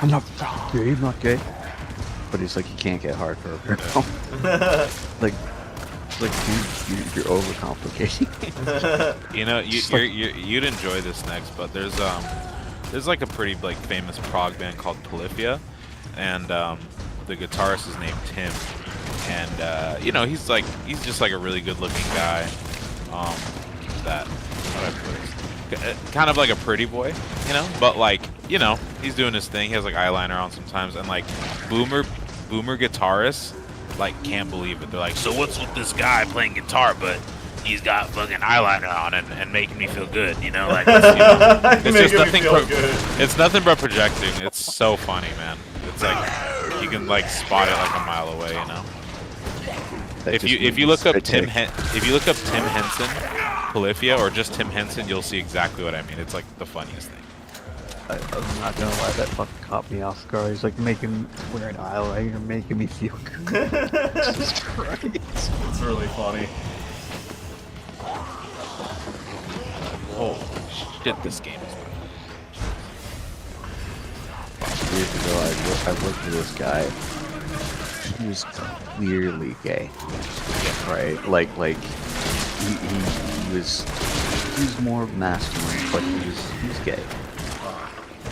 I'm not fucking gay, I'm not gay. But he's like, he can't get hard for a girl. like, dude, you're overcomplicating. You know, you'd enjoy this next, but there's like a pretty like famous prog band called Polyphia, and the guitarist is named Tim, and you know, he's just like a really good looking guy, that how do I put it? Kind of like a pretty boy, you know, but like, you know, he's doing his thing. He has like eyeliner on sometimes, and like boomer guitarists like can't believe it. They're like, so what's with this guy playing guitar, but he's got fucking eyeliner on and making me feel good, you know? Like, it's, you know, it's just Making me nothing. feel good. It's nothing but projecting. It's so funny, man. It's like you can like spot it like a mile away, you know. If you look up Tim Henson, Polyphia, or just Tim Henson, you'll see exactly what I mean. It's like the funniest thing. I'm not gonna lie, that fucking caught me off guard. He's like wearing eyeliner, making me feel good. Jesus Christ. It's really funny. Oh shit, this game is Years ago, I worked with this guy. He was clearly gay, right? Like he was more masculine, but he was gay.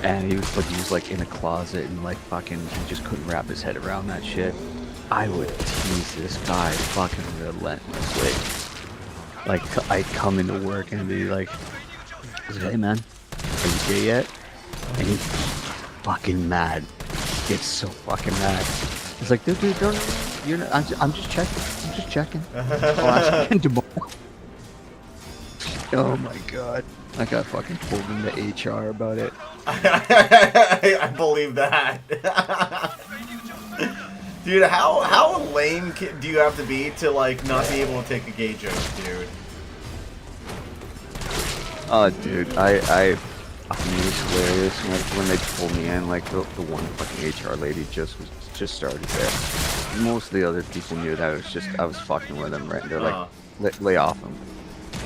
And he was like in a closet and like fucking, he just couldn't wrap his head around that shit. I would tease this guy fucking relentlessly. Like, I'd come into work and be like, hey man, are you gay yet? And he's fucking mad. Gets so fucking mad. He's like, dude, don't, you're not, I'm just checking. I'll ask you again tomorrow. Oh my god. I got fucking pulled into HR about it. I believe that. Dude, how lame do you have to be to like not be able to take a gay joke, dude? Oh, dude, I mean, it's hilarious when they pulled me in. Like the one fucking HR lady just started there. Most of the other people knew that I was fucking with them, right? And they're like, lay off him.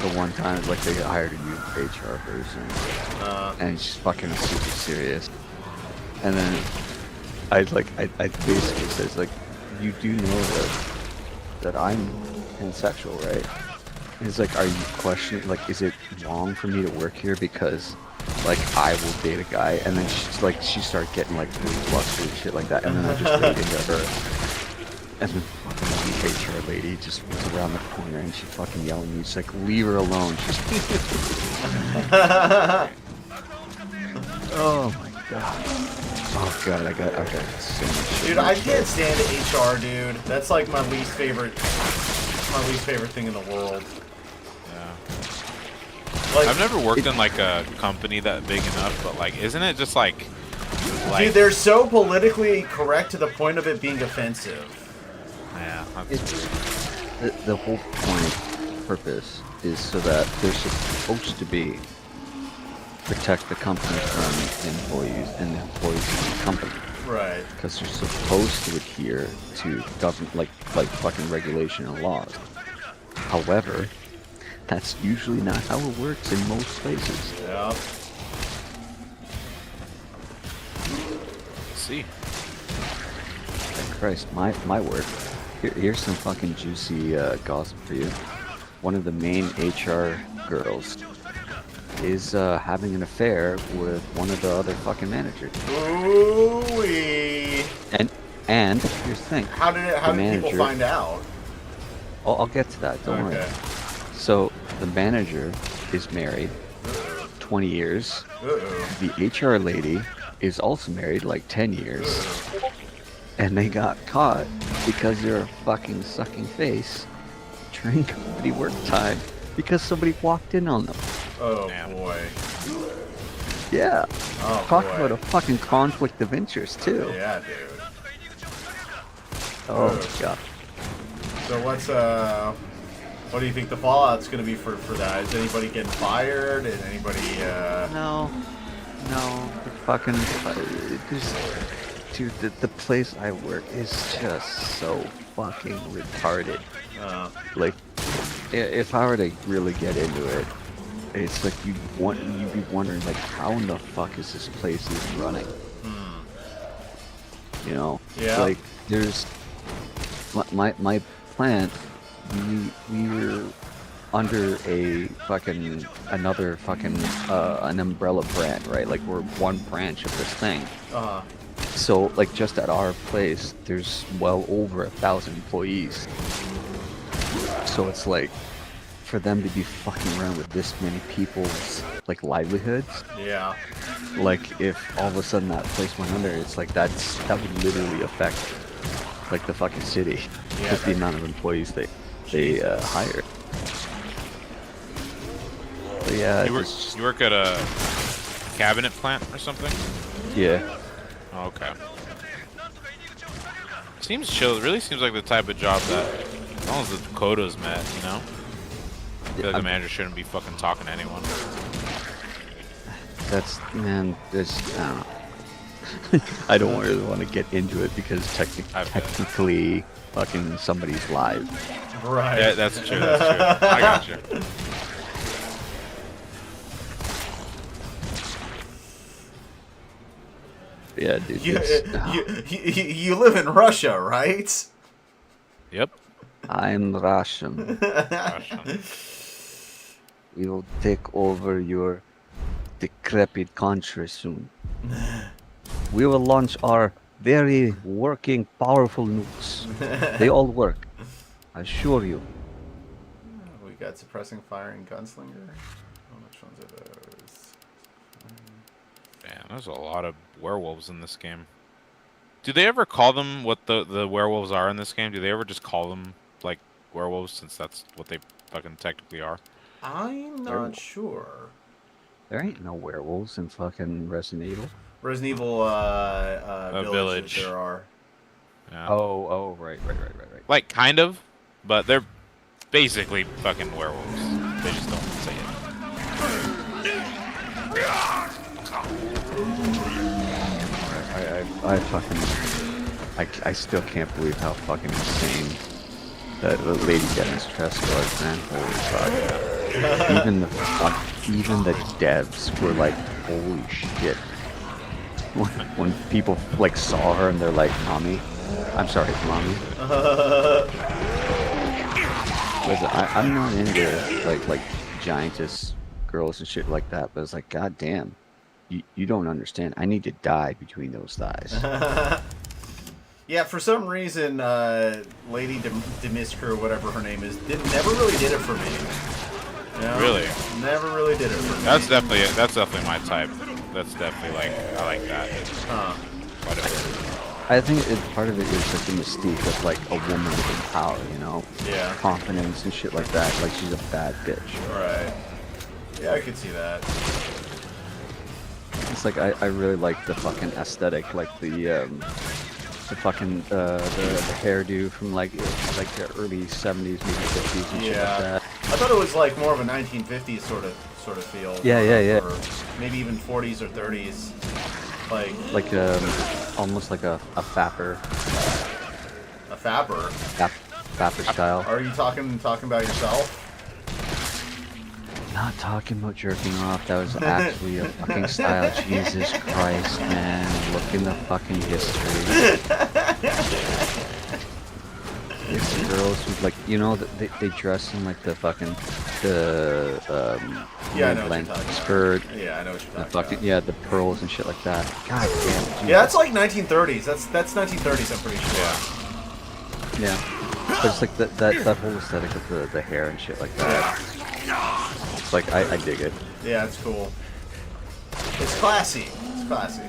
The one time, like, they hired a new HR person, and she's fucking super serious. And then I basically says, like, you do know that I'm pansexual, right? And he's like, are you questioning, like, is it wrong for me to work here because, like, I will date a guy? And then she started getting, like, really flustered and shit like that, and then I just laid into her. And then fucking the HR lady just was around the corner and she fucking yelled at me. She's like, leave her alone. She's oh my god. Oh god, I got so much shit. Dude, I can't stand HR, dude. That's like my least favorite thing in the world. Yeah. Like, I've never worked in like a company that big enough, but like, isn't it just like dude, they're so politically correct to the point of it being offensive. yeah, The whole point purpose is so that they're supposed to be protect the company from employees and the employees from the company. Right. Because they're supposed to adhere to government like fucking regulation and laws. However, that's usually not how it works in most places. Yeah. See. And Christ, my word. Here's some fucking juicy gossip for you. One of the main HR girls is having an affair with one of the other fucking managers. Ooh-wee. And here's the thing. How did people find out? I'll get to that. Don't worry. So the manager is married, 20 years. The HR lady is also married, like 10 years. And they got caught because they're a fucking sucking face during company work time because somebody walked in on them. Oh Damn. boy. Yeah. Oh, Talk boy. about a fucking conflict of interest too. Yeah, dude. Oh Ugh. my god. So what do you think the fallout's gonna be for that? Is anybody getting fired? Is anybody No. The fucking dude, the place I work is just so fucking retarded. Like, if I were to really get into it, it's like you'd be wondering like how in the fuck is this place even running? You know? Yeah. Like there's my plant. We were under a fucking another fucking an umbrella brand, right? Like we're one branch of this thing. So like just at our place, there's well over 1,000 employees. So it's like for them to be fucking around with this many people's like livelihoods. Yeah. Like if all of a sudden that place went under, it's like that would literally affect like the fucking city. Yeah, Just the amount of employees they hire. But yeah, You work at a cabinet plant or something? yeah. Oh, okay. Seems chill. It really seems like the type of job that, as long as the quota's met, you know? I feel like the manager shouldn't be fucking talking to anyone. That's I don't know. I don't really want to get into it because technically fucking somebody's live. Right. Yeah, that's true. That's true. I got you. Yeah, dude. You live in Russia, right? Yep. I'm Russian. We will take over your decrepit country soon. We will launch our very working, powerful nukes. They all work. I assure you. We got suppressing fire and gunslinger. Which ones are those? Man, there's a lot of werewolves in this game. Do they ever call them what the werewolves are in this game? Do they ever just call them like werewolves since that's what they fucking technically are? I'm not sure. There ain't no werewolves in fucking Resident Evil. Resident Evil Village. There are. Yeah. Oh, right. Like, kind of, but they're basically fucking werewolves. They just don't say it. I still can't believe how fucking insane that Lady Dimitrescu was, man. Holy fuck. Even the devs were like, holy shit. When people like saw her and they're like, mommy. Listen, I'm not into like giantess girls and shit like that, but it's like, god damn, you don't understand. I need to die between those thighs. Yeah, for some reason, Lady Dimitrescu, whatever her name is, never really did it for me. You know? Really? Never really did it for me. That's definitely my type. That's definitely like, I like that. Whatever. I think part of it is like the mystique of like a woman with power, you know? Yeah. Confidence and shit like that. Like she's a bad bitch. Right. Yeah, I could see that. It's like I really like the fucking aesthetic, like the fucking the hairdo from like the early 70s, maybe 50s and shit like that. I thought it was like more of a 1950s sort of feel. Yeah. Or maybe even 40s or 30s. Like almost like a fapper. A fapper. Fapper style. Are you talking about yourself? Not talking about jerking off. That was actually a fucking style. Jesus Christ, man! Look in the fucking history. It's the girls who like, you know, they dress in like the fucking Yeah, I know what you're length talking skirt. Yeah, I know what you're The talking fucking about. yeah, the pearls and shit like that. God damn. Jesus. Yeah, that's like 1930s. That's 1930s. I'm pretty sure. Yeah. But it's like that whole aesthetic of the hair and shit like that. It's like I dig it. Yeah, it's cool. It's classy. It's classy.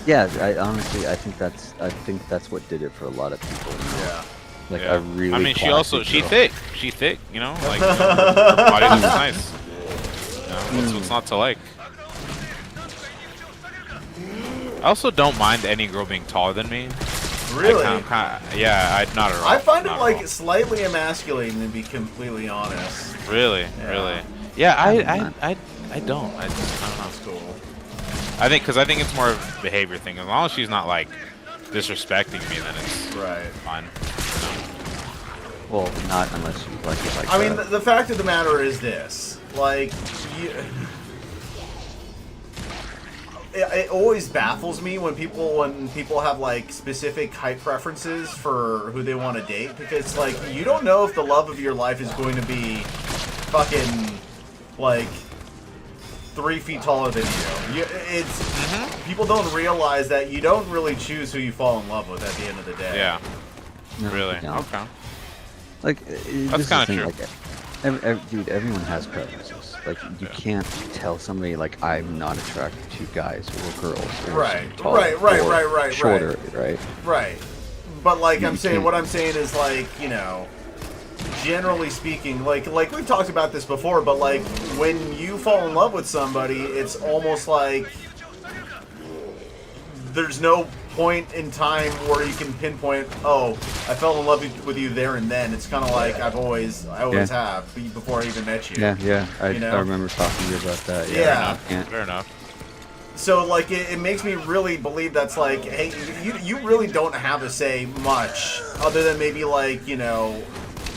Yeah, I honestly I think that's what did it for a lot of people. Yeah. Like Yeah. a really. I mean, she classy girl. thick. She's thick, you know? Like, her body looks nice. You know, what's not to like? I also don't mind any girl being taller than me. Really? Yeah, not at all. I find it Not at like all. slightly emasculating to be completely honest. Really, Yeah. really. Yeah, I don't. I just, I don't know. That's cool. I think it's more of a behavior thing. As long as she's not like disrespecting me, then it's Right. fine. Well, not unless you like it like I mean, that. the fact of the matter is this: like, it always baffles me when people have like specific height preferences for who they want to date, because like you don't know if the love of your life is going to be fucking like 3 feet taller than you. People don't realize that you don't really choose who you fall in love with at the end of the day. Yeah. No, Really? no. Okay. Like, That's this is the kinda thing, true. like, dude, everyone has preferences. Like, you can't tell somebody, like, I'm not attracted to guys or girls. Or Right, taller right, shorter, right? Right. But like You I'm saying, can't- what I'm saying is like, you know, generally speaking, like we've talked about this before, but like when you fall in love with somebody, it's almost like there's no point in time where you can pinpoint, oh, I fell in love with you there and then. It's kind of like I always have before I even met you. Yeah, I You know? I remember talking to you about that. Yeah. Yeah. Fair enough. So like it makes me really believe that's like, hey, you really don't have to say much other than maybe like, you know,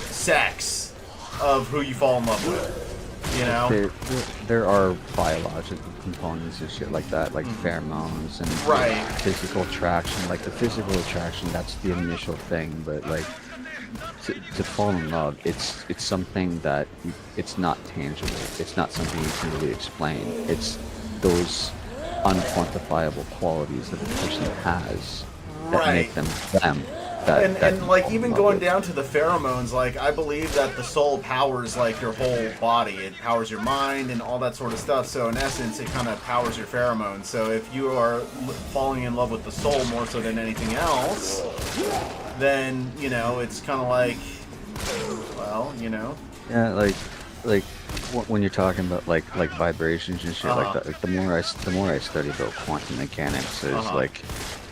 sex of who you fall in love with. You know? There are biological components and shit like that, like pheromones and Right. physical attraction. Like the physical attraction, that's the initial thing, but like to fall in love, it's something that it's not tangible. It's not something you can really explain. It's those unquantifiable qualities that the person has that Right. make them them. And like even going down to the pheromones, like I believe that the soul powers like your whole body. It powers your mind and all that sort of stuff. So in essence, it kind of powers your pheromones. So if you are falling in love with the soul more so than anything else, then you know it's kind of like, well, you know. Yeah, like when you're talking about like vibrations and shit like that. Like the more I study about quantum mechanics, there's like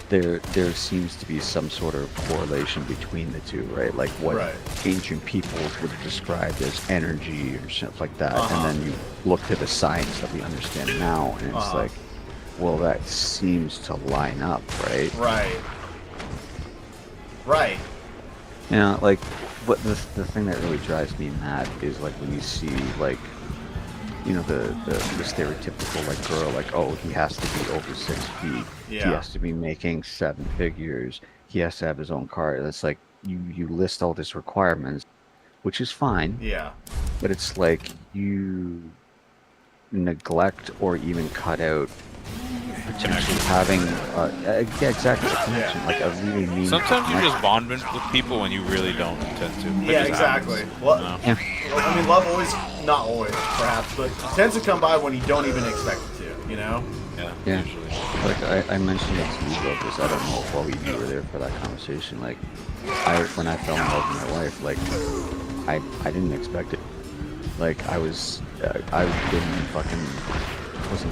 there seems to be some sort of correlation between the two, right? Like what ancient peoples would have described as energy or stuff like that, and then you look to the science that we understand now, and it's like, well, that seems to line up, right? Right. Yeah, like, but the thing that really drives me mad is like when you see like, you know, the stereotypical like girl, like, oh, he has to be over 6 feet, he has to be making 7 figures, he has to have his own car. That's like you list all these requirements, which is fine. Yeah. But it's like you neglect or even cut out potentially having yeah, exactly, a connection, like a really meaningful Sometimes you connection. just bond with people when you really don't intend to. It Yeah, just exactly. happens, Well, you know? I mean, love always, not always, perhaps, but tends to come by when you don't even expect it to, you know? Yeah, Usually. like I mentioned it to you about this. I don't know if while you were there for that conversation. Like, when I fell in love with my wife, like, I didn't expect it. Like, I wasn't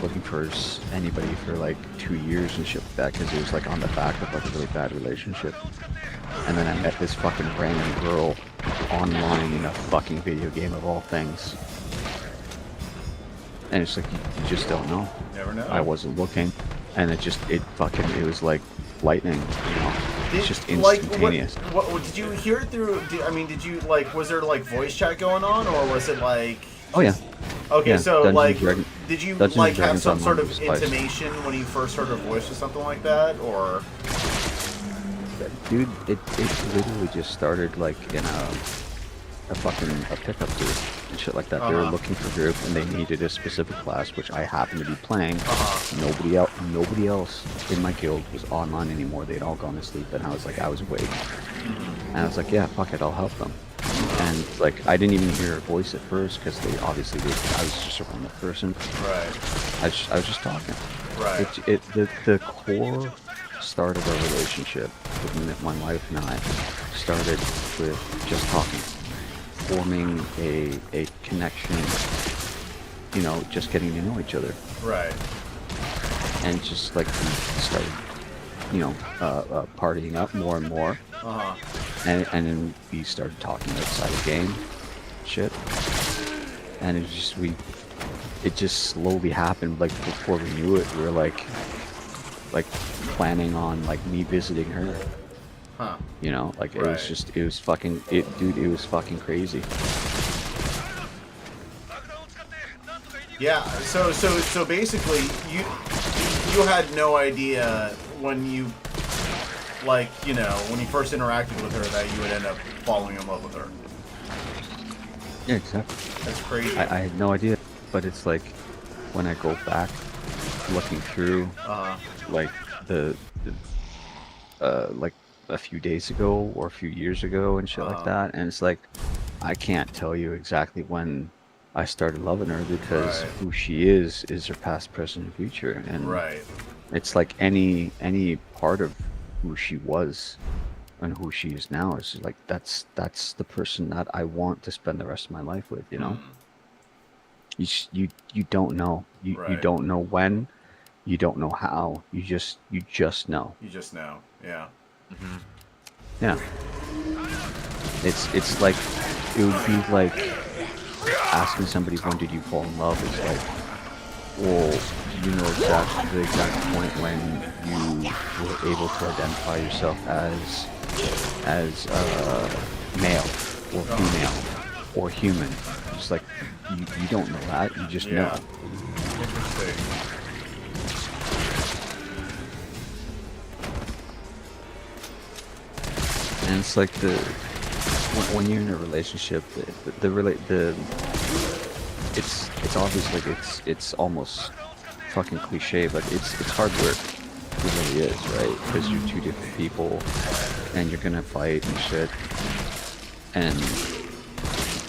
looking for anybody for like 2 years and shit like that, because it was like on the back of like a really bad relationship. And then I met this fucking random girl online in a fucking video game of all things. And it's like, you just don't know. Never know. I wasn't looking, and it was like lightning, you know? It's just instantaneous. What did you hear it through? Did you, like, was there, like, voice chat going on, or was it, like... Oh, yeah. Okay, Yeah, so, did you, Dungeons like, and have Dragons some sort Online of was spicy. intimation when you first heard her voice or something like that, or... Dude, it literally just started like in a pickup group and shit like that. They were looking for a group and they needed a specific class, which I happened to be playing. Nobody else in my guild was online anymore. They'd all gone to sleep, and I was awake. And I was like, yeah, fuck it, I'll help them. And like, I didn't even hear her voice at first because I was just a random person. Right. I was just talking. Right. The core start of our relationship with my wife and I started with just talking, forming a connection, you know, just getting to know each other. Right. And just like we started, you know, partying up more and more. And then we started talking outside the game, shit. And it just slowly happened. Like before we knew it, we were like planning on like me visiting her. Huh. You know, like it was fucking crazy. Yeah, so basically, you had no idea when you, like, you know, when you first interacted with her that you would end up falling in love with her. Yeah, exactly. That's crazy. I had no idea, but it's like when I go back looking through, like like a few days ago or a few years ago and shit like that, and it's like I can't tell you exactly when I started loving her because who she is her past, present, and future, and it's like any part of who she was and who she is now is like that's the person that I want to spend the rest of my life with, you know. You don't know. You don't know when, you don't know how, you just know. You just know. Yeah. Yeah. It's like, it would be like asking somebody when did you fall in love. It's like, well, you know the exact point when you were able to identify yourself as male or female or human. It's like you don't know that, you just know. Interesting. And it's like when you're in a relationship, it's obviously it's almost fucking cliche, but it's hard work. It really is, right? Because you're two different people, and you're gonna fight and shit. And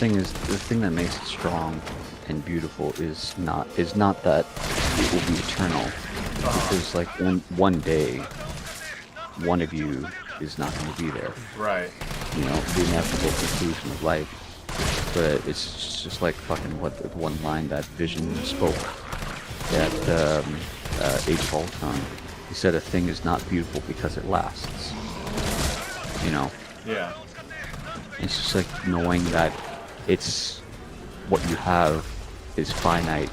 the thing that makes it strong and beautiful is not that it will be eternal. Because like one day, one of you is not going to be there. Right. You know, the inevitable conclusion of life. But it's just like fucking what the one line that Vision spoke at Age of Ultron. He said a thing is not beautiful because it lasts. You know? Yeah. It's just like knowing that it's what you have is finite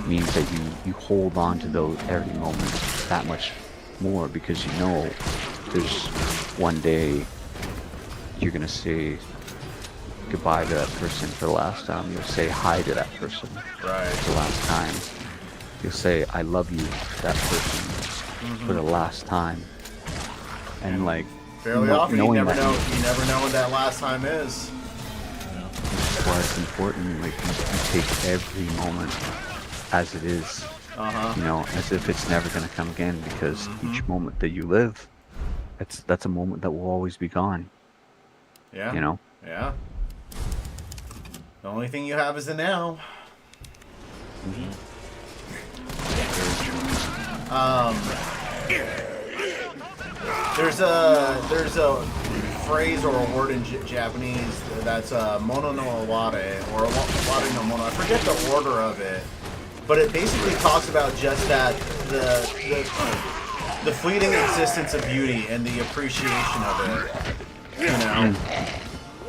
means that you hold on to those every moment that much more, because you know there's one day you're gonna say goodbye to that person for the last time. You'll say hi to that person for the last time. You'll say I love you to that person for the last time. And like fairly often you never know when that last time is. That's why it's important, like you take every moment as it is. You know, as if it's never gonna come again, because each moment that you live, that's a moment that will always be gone. Yeah. You know? Yeah. The only thing you have is the now. There's a phrase or a word in Japanese that's mono no aware, or aware no mono. I forget the order of it, but it basically talks about just that the fleeting existence of beauty and the appreciation of it. You know,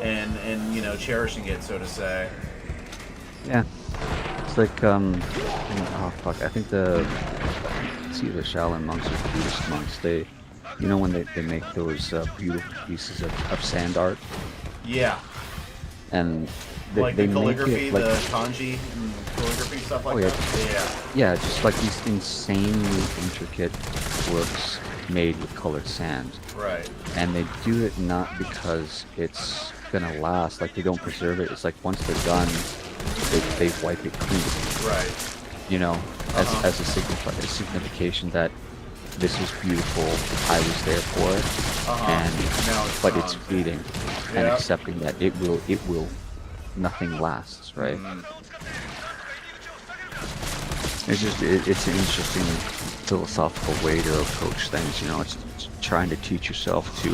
and you know, cherishing it, so to say. Yeah. It's like, oh fuck, I think it's either Shaolin monks or Buddhist monks, they, you know when they make those beautiful pieces of sand art? Yeah. And Like they the make calligraphy, it, like, the kanji and calligraphy, stuff like oh, yeah. that? Yeah, just like these insanely intricate works made with colored sand. Yeah. Right. And they do it not because it's gonna last, like they don't preserve it, it's like once they're done, they wipe it clean. Right. You know, as a signification that this was beautiful, I was there for it, and Now it's but gone. it's fleeting, and Yeah. accepting that it will, nothing lasts, right? It's just it's an interesting philosophical way to approach things. You know, it's trying to teach yourself to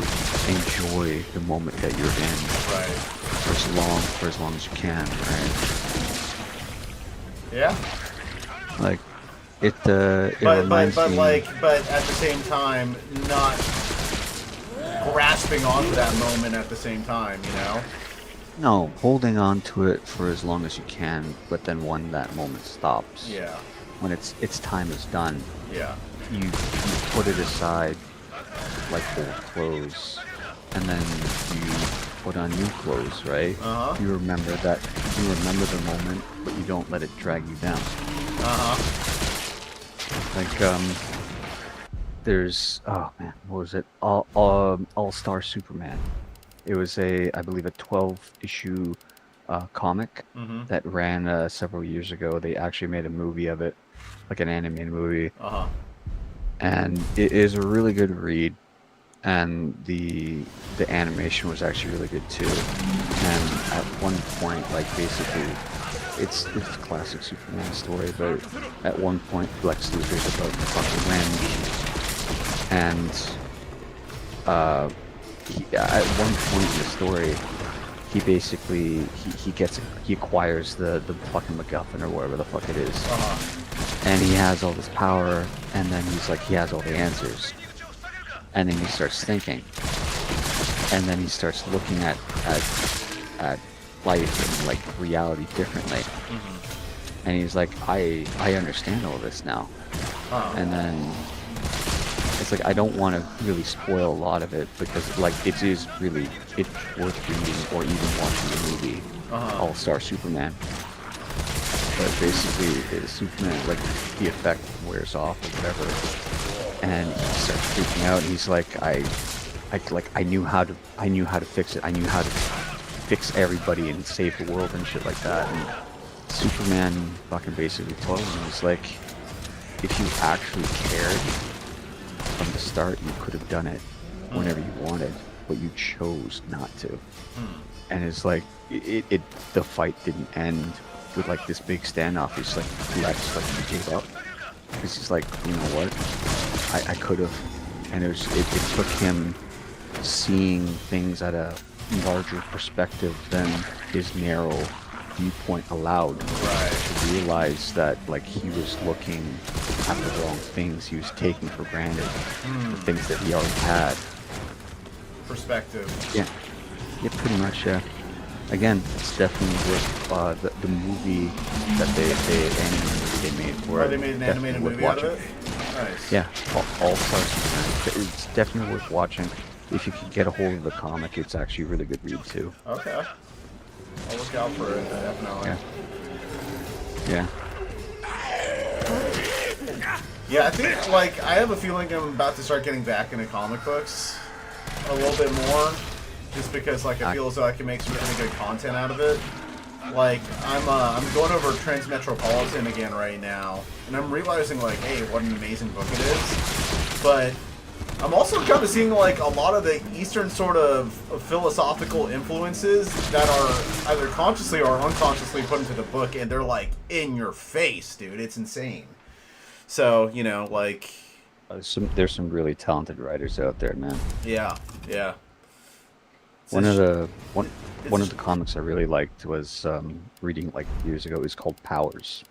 enjoy the moment that you're in Right. for as long as you can, right? Yeah. Like it reminds me. But at the same time, not grasping onto that moment at the same time, you know? No, holding on to it for as long as you can, but then when that moment stops, Yeah. when its time is done, Yeah. you put it aside like old clothes, and then you put on new clothes, right? Uh-huh. You remember the moment, but you don't let it drag you down. Like there's, oh man, what was it? All-Star Superman. It was I believe a 12-issue comic that ran several years ago. They actually made a movie of it, like an animated movie. And it is a really good read, and the animation was actually really good too. And at one point, like basically, it's a classic Superman story, but at one point Lex Luthor's about to fucking win, and at one point in the story, he basically he acquires the fucking MacGuffin or whatever the fuck it is, and he has all this power, and then he's like he has all the answers, and then he starts thinking, and then he starts looking at life and like reality differently, and he's like I understand all this now, and then. It's like I don't want to really spoil a lot of it because like it's worth reading or even watching the movie All-Star Superman. But basically Superman, like the effect wears off or whatever, and he starts freaking out, and he's like I knew how to fix it. I knew how to fix everybody and save the world and shit like that. And Superman fucking basically told him, he's like, if you actually cared from the start, you could have done it whenever you wanted, but you chose not to. And it's like the fight didn't end with like this big standoff. It's like Lex like he gave up because he's like, you know what, I could have. And it took him seeing things at a larger perspective than his narrow viewpoint allowed, to realize that like he was looking at the wrong things. He was taking for granted the things that he already had. Perspective. Yeah, pretty much. Yeah. Again, it's definitely worth the movie that they made for it. They made an animated movie out of it? Nice. Yeah, All-Star Superman. It's definitely worth watching. If you could get a hold of the comic, it's actually a really good read too. Okay. I'll look out for it, definitely. Yeah. Yeah, I think, like, I have a feeling I'm about to start getting back into comic books a little bit more, just because, like, I feel as though I can make some really good content out of it. Like, I'm going over Transmetropolitan again right now, and I'm realizing, like, hey, what an amazing book it is. But I'm also kind of seeing, like, a lot of the Eastern sort of philosophical influences that are either consciously or unconsciously put into the book, and they're, like, in your face, dude. It's insane. So, you know, like... There's some really talented writers out there, man. Yeah. One of the comics I really liked was reading like years ago. It was called Powers.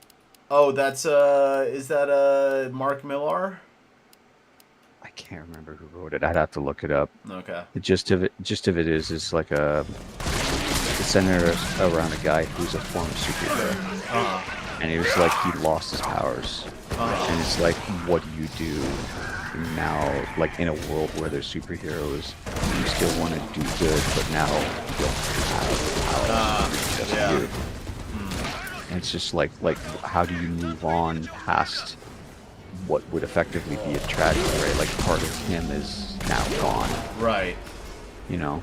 Oh, that's is that Mark Millar? I can't remember who wrote it. I'd have to look it up. Okay. The gist of it is like a centered around a guy who's a former superhero. And he was like, he lost his powers. And it's like, what do you do now, like in a world where there's superheroes, you still want to do good, but now you don't have powers. Just you. And it's just like how do you move on past what would effectively be a tragedy, right? Like part of him is now gone. Right. You know?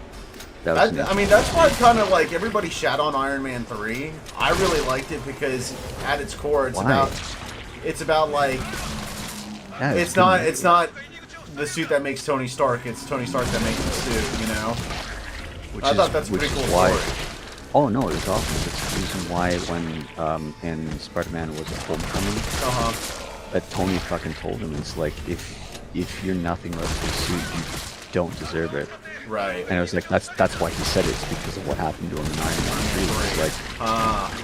That was I mean, that's why kind of like everybody shat on Iron Man 3. I really liked it because at its core, it's about like, yeah, it's not the suit that makes Tony Stark. It's Tony Stark that makes the suit. You know. I thought that's a pretty cool story. Oh no, it was awesome. That's the reason why when in Spider-Man was a Homecoming, that Tony fucking told him, it's like, if you're nothing but the suit, you don't deserve it. Right. And I was like, that's why he said it. It's because of what happened to him in Iron Man 3.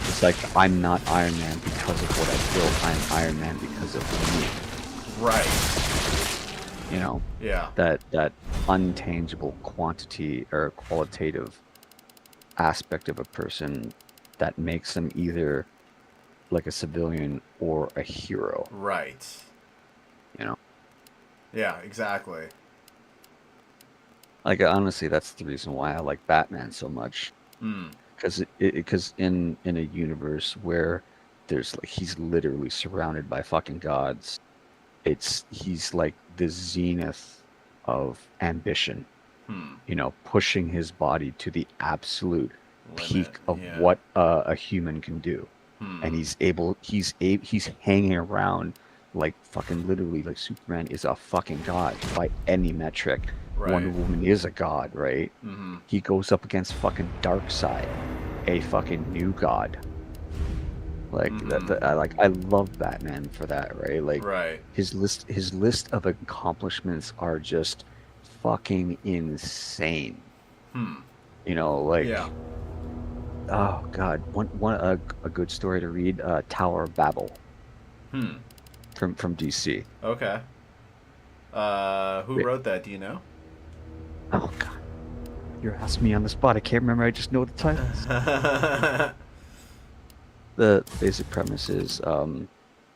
It's like I'm not Iron Man because of what I built. I'm Iron Man because of me. Right. You know. Yeah. That untangible quantity or qualitative aspect of a person that makes them either like a civilian or a hero. Right. You know. Yeah. Exactly. Like honestly, that's the reason why I like Batman so much. Because in a universe where there's like he's literally surrounded by fucking gods, he's like the zenith of ambition. You know, pushing his body to the absolute peak of what a human can do, and he's hanging around like fucking literally like Superman is a fucking god by any metric. Right. Wonder Woman is a god, right? He goes up against fucking Darkseid, a fucking new god. Like I love Batman for that, right? Like his list of accomplishments are just fucking insane. You know, like oh god, a good story to read, Tower of Babel. From DC. Okay. Who wrote that? Do you know? Oh god, you're asking me on the spot. I can't remember. I just know the titles. The basic premise is,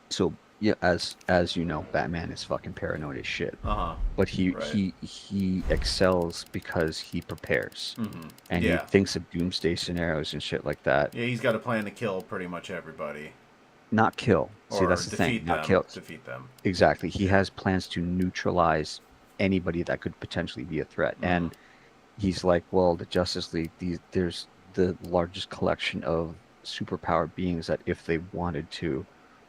so yeah, as you know, Batman is fucking paranoid as shit. But he excels because he prepares, and he thinks of doomsday scenarios and shit like that. Yeah, he's got a plan to kill pretty much everybody. Not kill. See, that's the thing. Not kill. Defeat them. Exactly. He has plans to neutralize anybody that could potentially be a threat. And he's like, well, the Justice League, there's the largest collection of superpowered beings that if they wanted to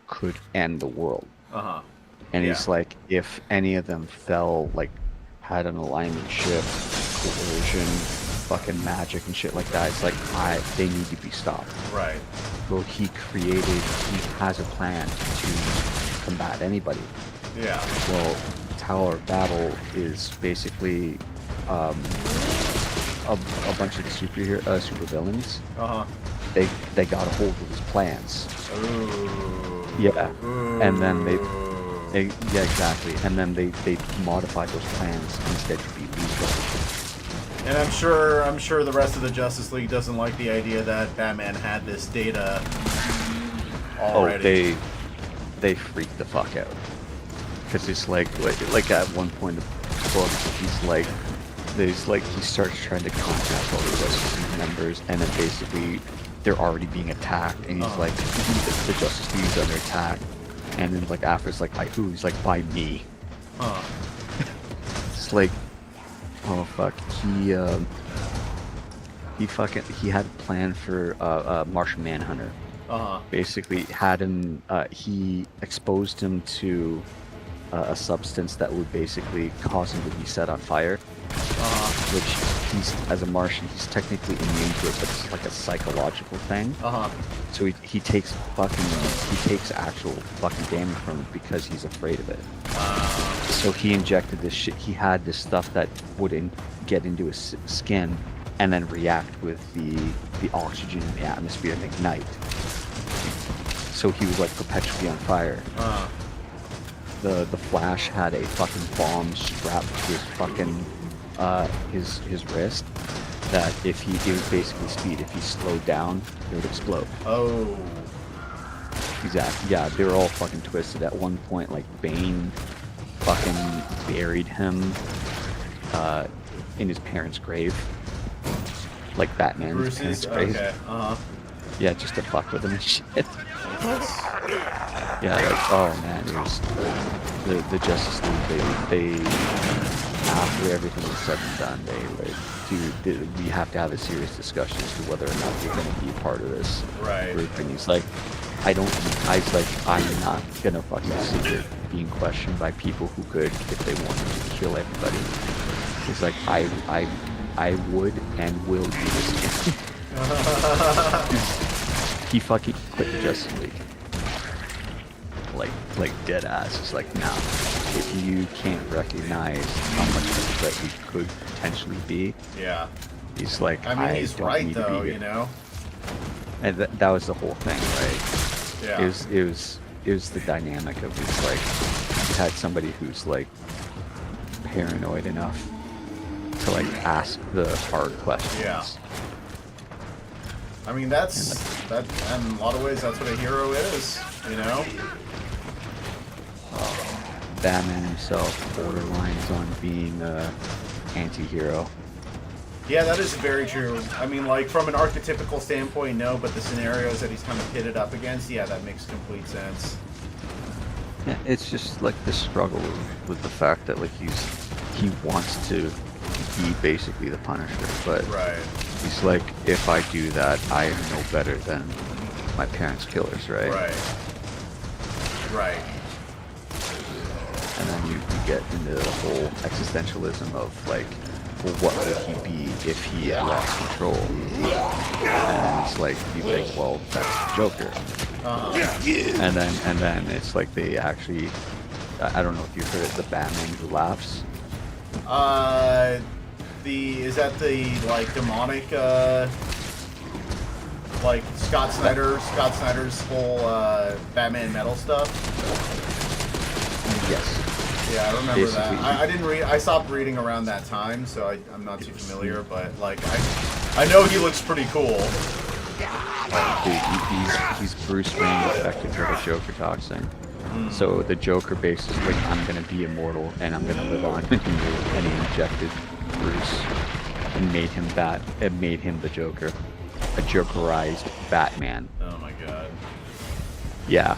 could end the world. And he's like, if any of them fell, like had an alignment shift, coercion, fucking magic and shit like that, it's like they need to be stopped. Right. So he has a plan to combat anybody. Yeah. Well, Tower of Babel is basically a bunch of the super villains. They got a hold of his plans. Ooh. Yeah. Ooh. And then yeah, exactly. And then they modified those plans instead to be lethal. And I'm sure the rest of the Justice League doesn't like the idea that Batman had this data already. Oh, they freak the fuck out. Because it's like at one point in the book, he starts trying to contact all the Justice League members, and then basically they're already being attacked, and he's like, the Justice League's under attack, and then like after it's like, by who? He's like, by me. It's like, oh fuck, he had a plan for Martian Manhunter. Basically had him, he exposed him to a substance that would basically cause him to be set on fire. Which as a Martian, he's technically immune to it, but it's like a psychological thing. So he takes actual fucking damage from it because he's afraid of it. So he injected this shit. He had this stuff that would get into his skin and then react with the oxygen in the atmosphere and ignite. So he was like perpetually on fire. The Flash had a fucking bomb strapped to his fucking his wrist, that if he, it was basically speed. If he slowed down, it would explode. Oh. Exactly. Yeah, they were all fucking twisted. At one point, like Bane fucking buried him in his parents' grave, like Batman's parents' Bruce's? grave. Okay. Uh-huh. Yeah, just to fuck with him and shit. Yeah, like, oh man, it was the Justice League. They after everything was said and done, they like, dude, we have to have a serious discussion as to whether or not you're going to be a part of this Right. group. And he's like, I was like, I'm not gonna fucking sit here being questioned by people who could, if they wanted to, kill everybody. He's like, I would and will do this. He fucking quit the Justice League. Like dead ass. It's like, nah, if you can't recognize how much of a threat we could potentially be, Yeah. he's like, I mean, he's don't right need to be though, here. you know. And that was the whole thing, right? Yeah. It was the dynamic of it's like you had somebody who's like paranoid enough to like ask the hard questions. Yeah. I mean, that. In a lot of ways, that's what a hero is, you know. Batman himself borderlines on being a anti-hero. Yeah, that is very true. I mean, like, from an archetypical standpoint, no, but the scenarios that he's kind of pitted up against, yeah, that makes complete sense. Yeah, it's just like the struggle with the fact that like he wants to be basically the Punisher, but Right. he's like, if I do that, I am no better than my parents' killers, right? Right. Right. And then you get into the whole existentialism of like, well, what would he be if he had lost control? And it's like, you think, well, that's the Joker. And then it's like they actually, I don't know if you've heard it, the Batman Who Laughs. Is that the like demonic like Scott Snyder's whole Batman Metal stuff? Yes. Yeah, I remember that. Basically. I didn't read. I stopped reading around that time, so I'm not too familiar. But like, I know he looks pretty cool. Dude, he's Bruce Wayne affected by the Joker toxin. So the Joker basically like, I'm gonna be immortal and I'm gonna live on in you, and he injected Bruce and made him the Joker, a Jokerized Batman. Oh my god. Yeah.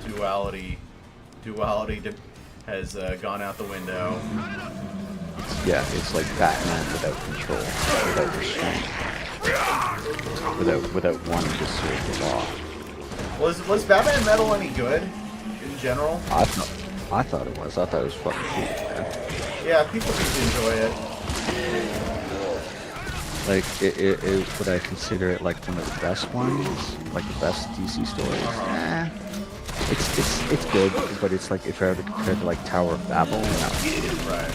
Duality has gone out the window. Yeah, it's like Batman without control, without restraint, without wanting to serve the law. Was Batman Metal any good in general? I thought it was. I thought it was fucking cool, man. Yeah, people seem to enjoy it. Like it would I consider it like one of the best ones, like the best DC stories? It's good, but it's like if I were to compare it to like Tower of Babel, no. Right.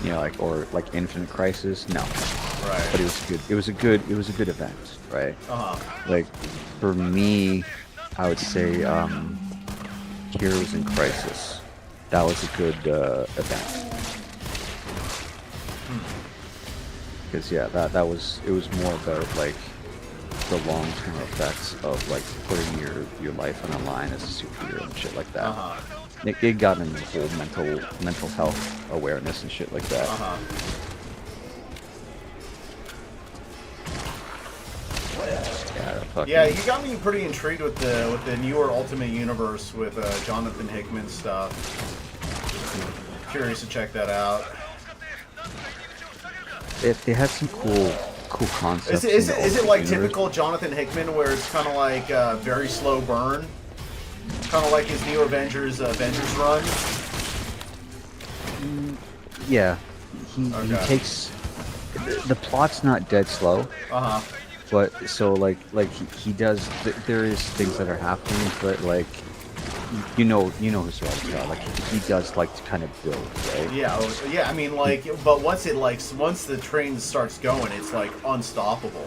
You know, like or like Infinite Crisis, no. Right. But it was good. It was a good event, right? Like for me, I would say Heroes in Crisis. That was a good event. Because yeah, it was more about like the long-term effects of like putting your life on the line as a superhero and shit like that. It got into the whole mental health awareness and shit like that. Yeah, you got me pretty intrigued with the newer Ultimate Universe with Jonathan Hickman stuff. Curious to check that out. They had some cool concepts. Is it like typical Jonathan Hickman, where it's kind of like very slow burn, kind of like his New Avengers run? Yeah, he takes the plot's not dead slow. But so like he does. There is things that are happening, but like you know his right. Like he does like to kind of build, right? Yeah. I mean, like, but once the train starts going, it's like unstoppable.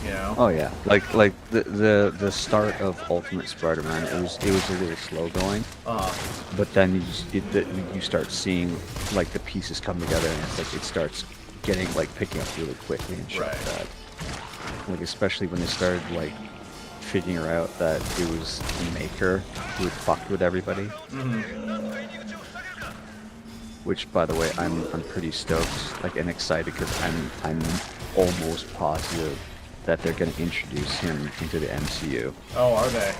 You know? Oh yeah. Like the start of Ultimate Spider-Man, it was a little slow going. But then you start seeing like the pieces come together, and it's like it starts picking up really quickly and shit like Right. that. Like especially when they started like figuring out that it was the maker who had fucked with everybody. Which, by the way, I'm pretty stoked, like, and excited because I'm almost positive that they're gonna introduce him into the MCU. Oh, are they?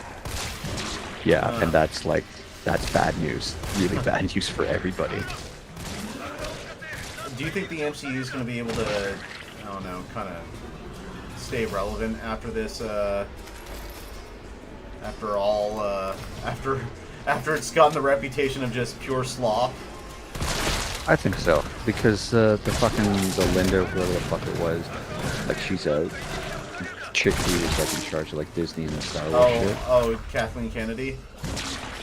Yeah, and that's bad news, really bad news for everybody. Do you think the MCU is going to be able to, I don't know, kind of stay relevant after this? After it's gotten the reputation of just pure slop. I think so, because the Linda, whoever the fuck it was, like she's a chick who was like in charge of like Disney and the Star Wars shit. Oh, Kathleen Kennedy.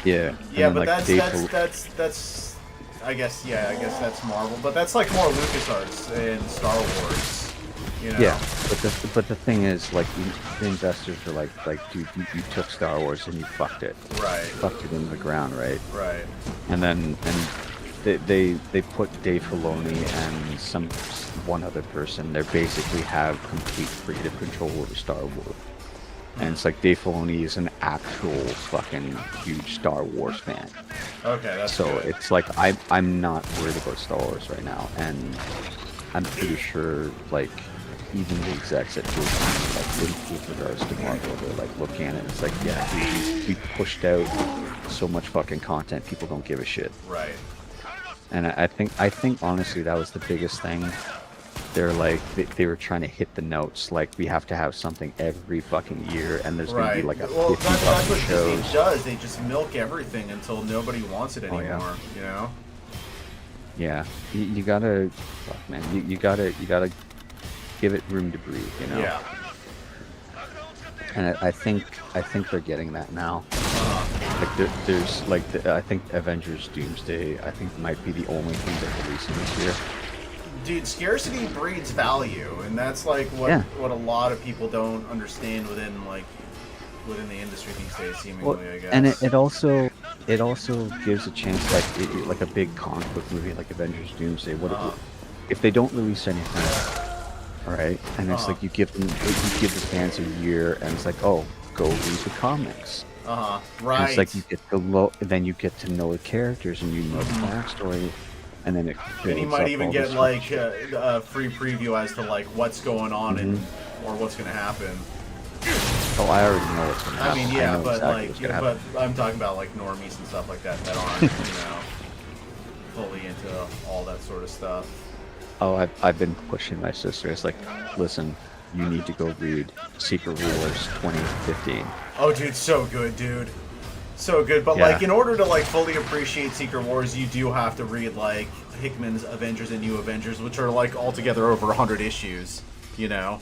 Yeah. Yeah, and but then, like, that's I guess that's Marvel, but that's like more LucasArts and Star Wars. You know? Yeah, but the thing is, like, the investors are like, dude, you took Star Wars and you fucked it. Right. Fucked it in the ground, right? Right. And they put Dave Filoni and one other person. They basically have complete creative control over Star Wars. And it's like Dave Filoni is an actual fucking huge Star Wars fan. Okay, that's so good. it's like I'm not worried about Star Wars right now, and I'm pretty sure like even the execs at Disney, like with regards to Marvel, they're like looking at it. It's like, yeah, we pushed out so much fucking content, people don't give a shit. Right. And I think honestly that was the biggest thing. They're like they were trying to hit the notes, like we have to have something every fucking year, and there's gonna be like a 50 Well, that's fucking what shows. Disney does. They just milk everything until nobody wants it anymore. yeah. You know. Yeah, you gotta, fuck man, you gotta give it room to breathe, you know. Yeah. And I think they're getting that now. Like there's like I think Avengers Doomsday I think might be the only thing they're releasing this year. Dude, scarcity breeds value, and that's like what a lot of people don't understand within the industry these days, seemingly. Well, I guess. and it also gives a chance, like a big comic book movie like Avengers Doomsday. If they don't release anything, all right, and it's like you give the fans a year, and it's like, oh, go read the comics. Right. And it's like you get then you get to know the characters and you know the backstory, and then it. And you might even get like a free preview as to like what's going on and or what's going to happen. Oh, I already know what's going to happen. I mean, yeah, I know but exactly like, what's gonna happen. but I'm talking about like normies and stuff like that aren't, fully into all that sort of stuff. Oh, I've been pushing my sister. It's like, listen, you need to go read Secret Wars 2015. Oh, dude, so good, dude. So good. But, like, in order to, like, fully appreciate Secret Wars, you do have to read, like, Hickman's Avengers and New Avengers, which are, like, altogether over 100 issues, you know?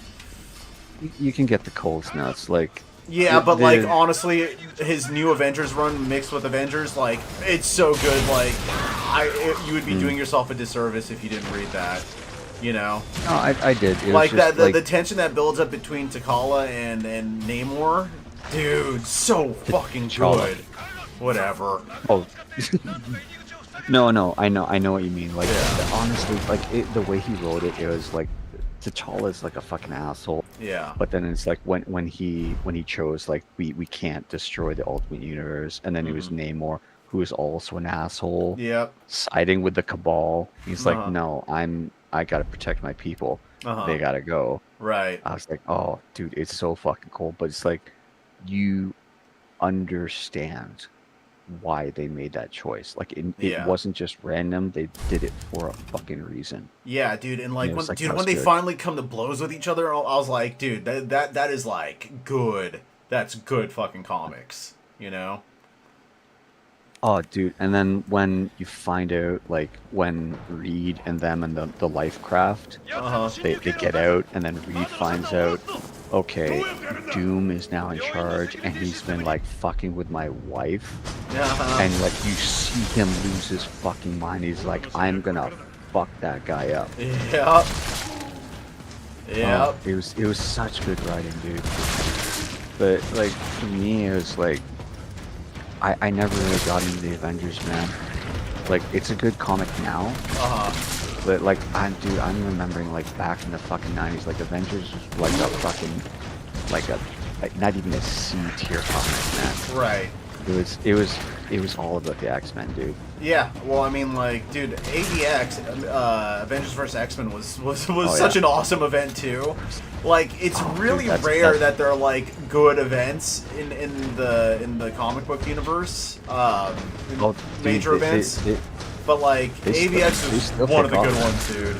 You can get the Coles nuts, like... Yeah, but, like, honestly, his New Avengers run mixed with Avengers, like, it's so good, like, you would be doing yourself a disservice if you didn't read that, you know? No, I did. It like, was just, the tension that builds up between T'Challa and Namor, dude, so fucking good. Whatever. Oh. No, I know what you mean. Like, honestly, like, the way he wrote it, it was like, T'Challa's like a fucking asshole. Yeah. But then it's like when he chose like we can't destroy the Ultimate Universe, and then it was Namor who is also an asshole. Yep. Siding with the Cabal. He's like, no, I gotta protect my people. They gotta go. Right. I was like, oh, dude, it's so fucking cool. But it's like, you understand why they made that choice. Like, it wasn't just random. They did it for a fucking reason. Yeah, dude, and like, and when they finally come to blows with each other, I was like, dude, that is like good. That's good fucking comics, you know? Oh, dude, and then when you find out, like, when Reed and them and the Lifecraft, they get out, and then Reed finds out, okay, Doom is now in charge, and he's been, like, fucking with my wife, and, like, you see him lose his fucking mind. He's like, I'm gonna fuck that guy up. Yep. Yep. It was such good writing, dude. But, like, for me, it was, like, I never really got into the Avengers, man. Like, it's a good comic now, But like, I'm remembering like back in the fucking 90s, like Avengers was like a fucking, like not even a C tier comic, man. Right. It was all about the X-Men, dude. Yeah, well, I mean, like, dude, AVX, Avengers vs. X-Men was such yeah. an awesome event too. Like, it's really dude, rare that they're like good events in the comic book universe, major events. But like, AVX is one of the good ones, dude.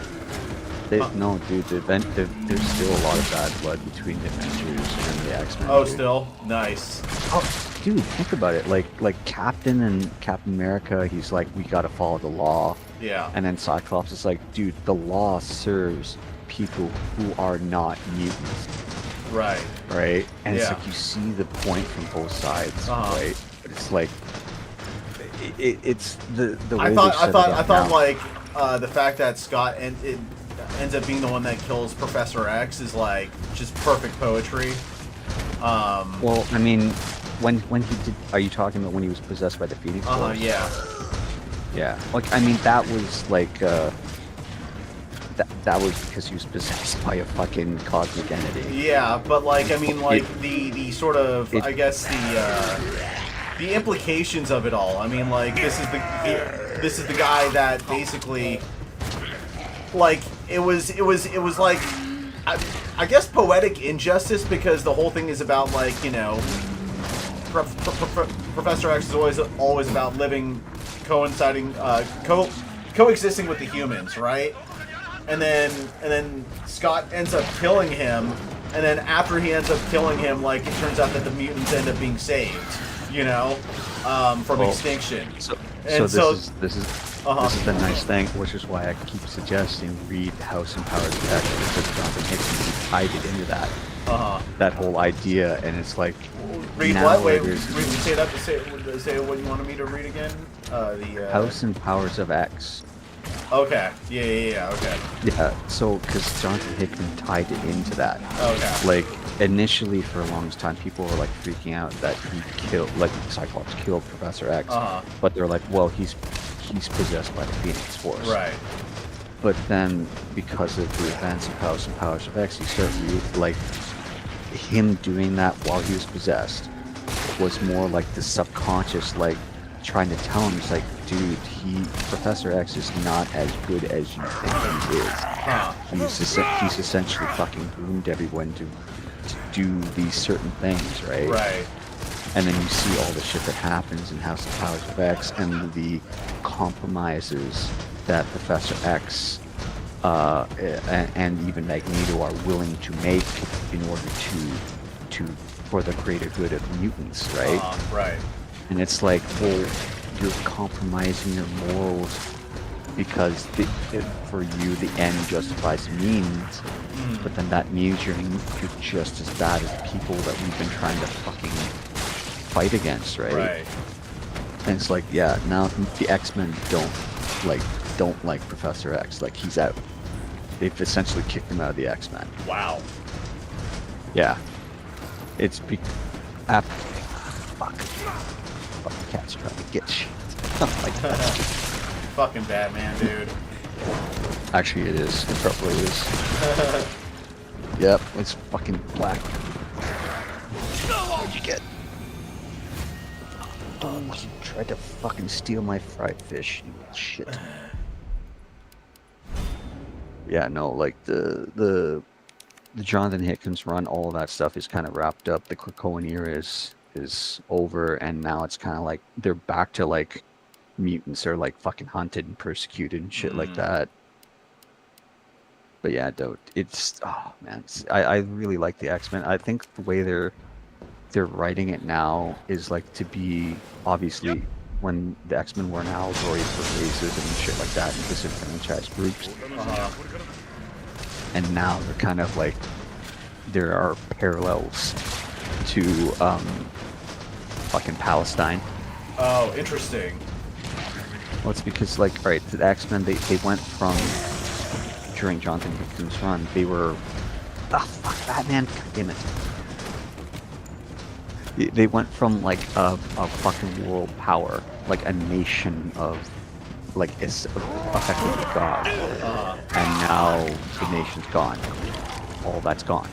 No, dude, there's still a lot of bad blood between the Avengers and the X-Men. Oh, dude. still nice. Oh, dude, think about it. Like Captain and Captain America, he's like, we gotta follow the law. Yeah. And then Cyclops is like, dude, the law serves people who are not mutants. Right. Right? And it's Yeah. like you see the point from both sides, Uh-huh. right? But it's like it's the way I they thought set it up now. like the fact that Scott ends up being the one that kills Professor X is like just perfect poetry. Well, I mean, when he did, are you talking about when he was possessed by the Phoenix Force? Yeah. Yeah. Like, I mean, that was like that was because he was possessed by a fucking cosmic entity. Yeah, but like I mean, like the sort of I guess the implications of it all. I mean, like this is the guy that basically like it was like I guess poetic injustice because the whole thing is about like, you know, Professor X is always about living coexisting with the humans, right? And then Scott ends up killing him, and then after he ends up killing him, like it turns out that the mutants end up being saved, you know, from extinction. So And this is the nice thing, which is why I keep suggesting read House and Powers of X, because Jonathan Hickman tied it into that whole idea, and it's like Read now what? Wait, there's say what you wanted me to read again? House and Powers of X. Okay. Yeah. Okay. Yeah. So because Jonathan Hickman tied it into that. Okay. Like initially, for a long time, people were like freaking out that he killed, like Cyclops killed Professor X, but they're like, well, he's possessed by the Phoenix Force. Right. But then, because of the events of House and Powers of X, you start like him doing that while he was possessed was more like the subconscious, like trying to tell him, it's like, dude, Professor X is not as good as you think he is. He's essentially fucking groomed everyone to do these certain things, right? Right. And then you see all the shit that happens in House of Powers of X and the compromises that Professor X and even Magneto are willing to make in order to for the greater good of mutants, right? Right. And it's like, well, you're compromising your morals because for you the end justifies the means, but then that means you're just as bad as the people that we've been trying to fucking fight against, right? Right. And it's like, yeah, now the X-Men don't like Professor X. Like, he's out. They've essentially kicked him out of the X-Men. Wow. Yeah. It's fuck. Fucking cat's trying to get shit. Like, that's just... Fucking Batman, dude. Actually, it is. It probably is. Yep, it's fucking black. What'd you get? Oh, you tried to fucking steal my fried fish, you shit. Yeah, no, like the Jonathan Hickman's run, all of that stuff is kind of wrapped up. The Krakoan era is over, and now it's kind of like they're back to like mutants are like fucking hunted and persecuted and shit like that. But yeah, dude, it's oh man, I really like the X-Men. I think the way they're writing it now is like to be obviously when the X-Men were an allegory for racism and shit like that and disenfranchised groups. And now they're kind of like there are parallels to fucking Palestine. Oh, interesting. Well, it's because like right, the X-Men they went from during Jonathan Hickman's run, they were fuck Batman, God damn it. They went from like a fucking world power, like a nation of like it's effectively God, and now the nation's gone. All that's gone.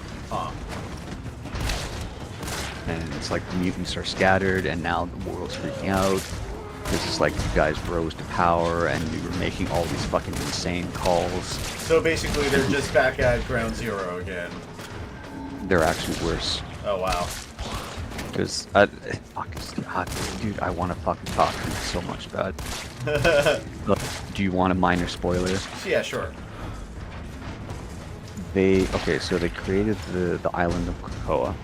And it's like the mutants are scattered, and now the world's freaking out. This is like you guys rose to power, and you were making all these fucking insane calls. So basically, they're just back at ground zero again. They're actually worse. Oh wow. Because, dude, I want to fucking talk to you so much, bad. Look, do you want a minor spoiler? Yeah, sure. So they created the island of Krakoa.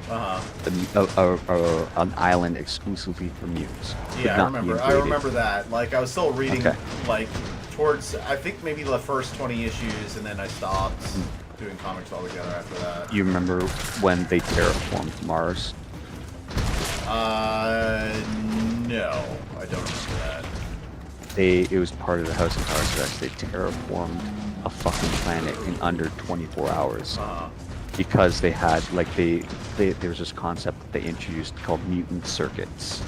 An island exclusively for mutants. Yeah, I remember that. Like, I was still reading, Okay. like, towards, I think maybe the first 20 issues, and then I stopped doing comics altogether after that. You remember when they terraformed Mars? No, I don't remember that. It was part of the House of Cards that they terraformed a fucking planet in under 24 hours. Because they had, like, there was this concept that they introduced called mutant circuits.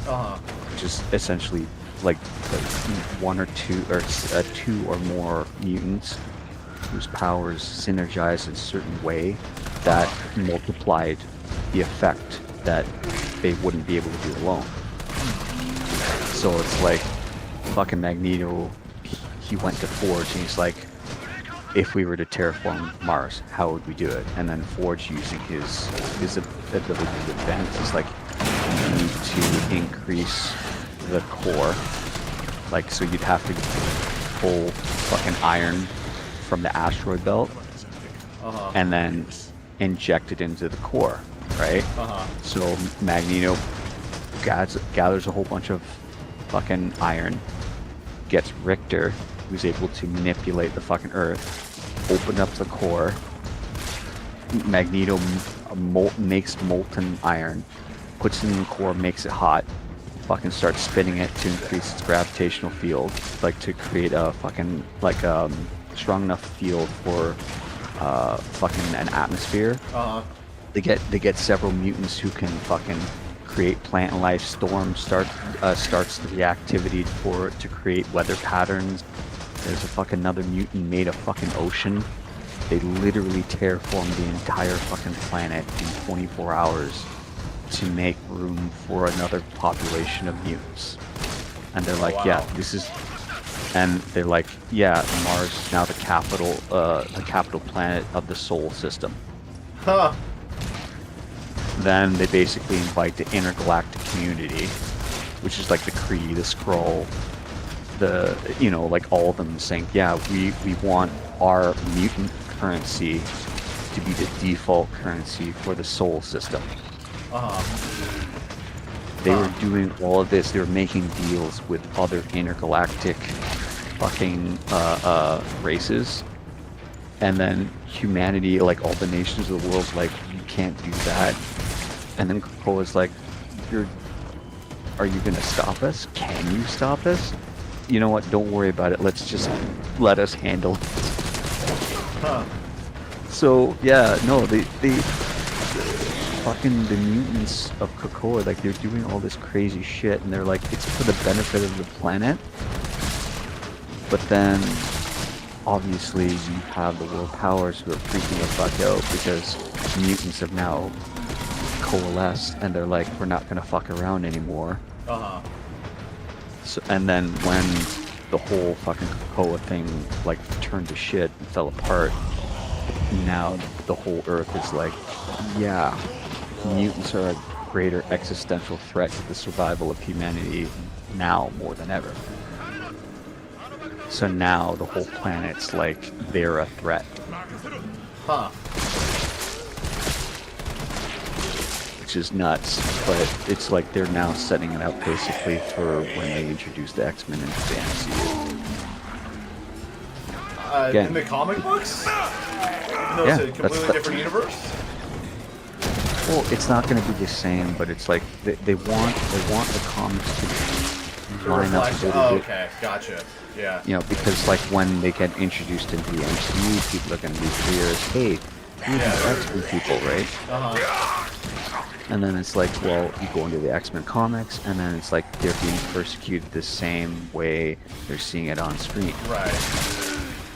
Which is essentially like one or two, or two or more mutants whose powers synergize in a certain way that multiplied the effect that they wouldn't be able to do alone. So it's like fucking Magneto, he went to Forge and he's like, if we were to terraform Mars, how would we do it? And then Forge, using his ability to advance, is like, you need to increase the core. Like, so you'd have to pull fucking iron from the asteroid belt and then inject it into the core, right? So Magneto gathers a whole bunch of fucking iron, gets Richter, who's able to manipulate the fucking Earth, open up the core. Magneto makes molten iron, puts it in the core, makes it hot, fucking starts spinning it to increase its gravitational field, like to create a fucking, like, strong enough field for fucking an atmosphere. They get several mutants who can fucking create plant life. Storm starts the reactivity to create weather patterns. There's another mutant made a fucking ocean. They literally terraformed the entire fucking planet in 24 hours to make room for another population of mutants. And they're like, yeah, this is, and they're like, yeah, Mars is now the capital planet of the Sol system. Then they basically invite the intergalactic community, which is like the Kree, the Skrull, like all of them saying, yeah, we want our mutant currency to be the default currency for the Sol system. They were doing all of this. They were making deals with other intergalactic fucking races, and then humanity, like all the nations of the world, like, you can't do that. And then Krakoa's like, are you gonna stop us? Can you stop us? You know what? Don't worry about it. Let's just let us handle it. So yeah, no, the fucking the mutants of Krakoa, like, they're doing all this crazy shit, and they're like, it's for the benefit of the planet. But then, obviously, you have the world powers who are freaking the fuck out because mutants have now coalesced, and they're like, we're not gonna fuck around anymore. So, and then when the whole fucking Krakoa thing, like, turned to shit and fell apart, now the whole Earth is like, yeah, mutants are a greater existential threat to the survival of humanity now more than ever. So now the whole planet's like, they're a threat. Which is nuts, but it's like they're now setting it up basically for when they introduce the X-Men into the MCU. In the comic books? No, Yeah, it's a completely different universe? Well, it's not going to be the same, but it's like they want the comics to line up a little bit. Okay, gotcha. Yeah. You know, because like when they get introduced into the MCU, people are going to be clear as, hey, these are X-Men people, right? And then it's like, well, you go into the X-Men comics, and then it's like they're being persecuted the same way they're seeing it on screen. Right.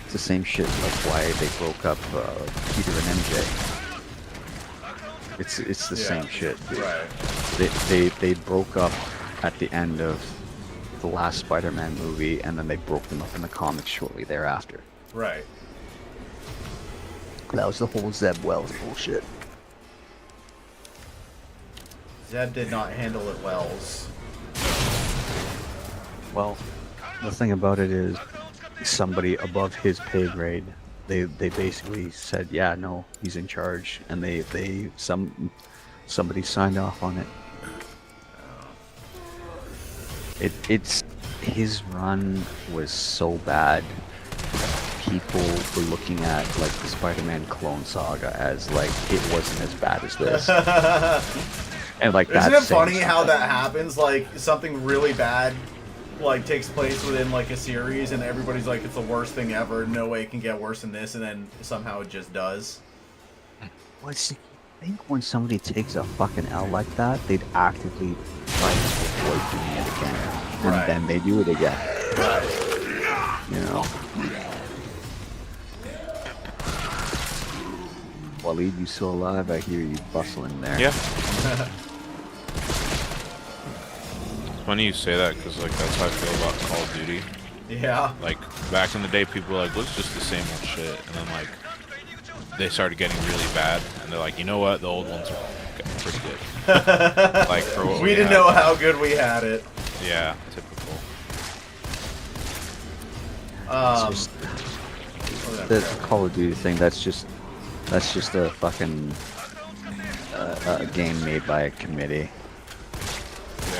It's the same shit like why they broke up Peter and MJ. It's the same shit, dude. Right. They broke up at the end of the last Spider-Man movie, and then they broke them up in the comics shortly thereafter. Right. That was the whole Zeb Wells bullshit. Zeb did not handle it wells. Well, the thing about it is, somebody above his pay grade, they basically said, yeah, no, he's in charge, and somebody signed off on it. It's his run was so bad. People were looking at like the Spider-Man Clone Saga as like it wasn't as bad as this. And like Isn't that's it funny how that happens? Like something really bad like takes place within like a series and everybody's like it's the worst thing ever, no way it can get worse than this, and then somehow it just does. Well, see, I think when somebody takes a fucking L like that, they'd actively try to avoid doing it again. And Right. then they do it again. Right. You know? Waleed, you still alive? I hear you bustling there. Yeah. Funny you say that, because like that's how I feel about Call of Duty. Yeah. Like back in the day, people were like, "Looks just the same old shit," and then like they started getting really bad, and they're like, "You know what? The old ones are pretty good." Like for what We didn't had. know how good we had it. Yeah, typical. The Call of Duty thing, that's just a fucking a game made by a committee.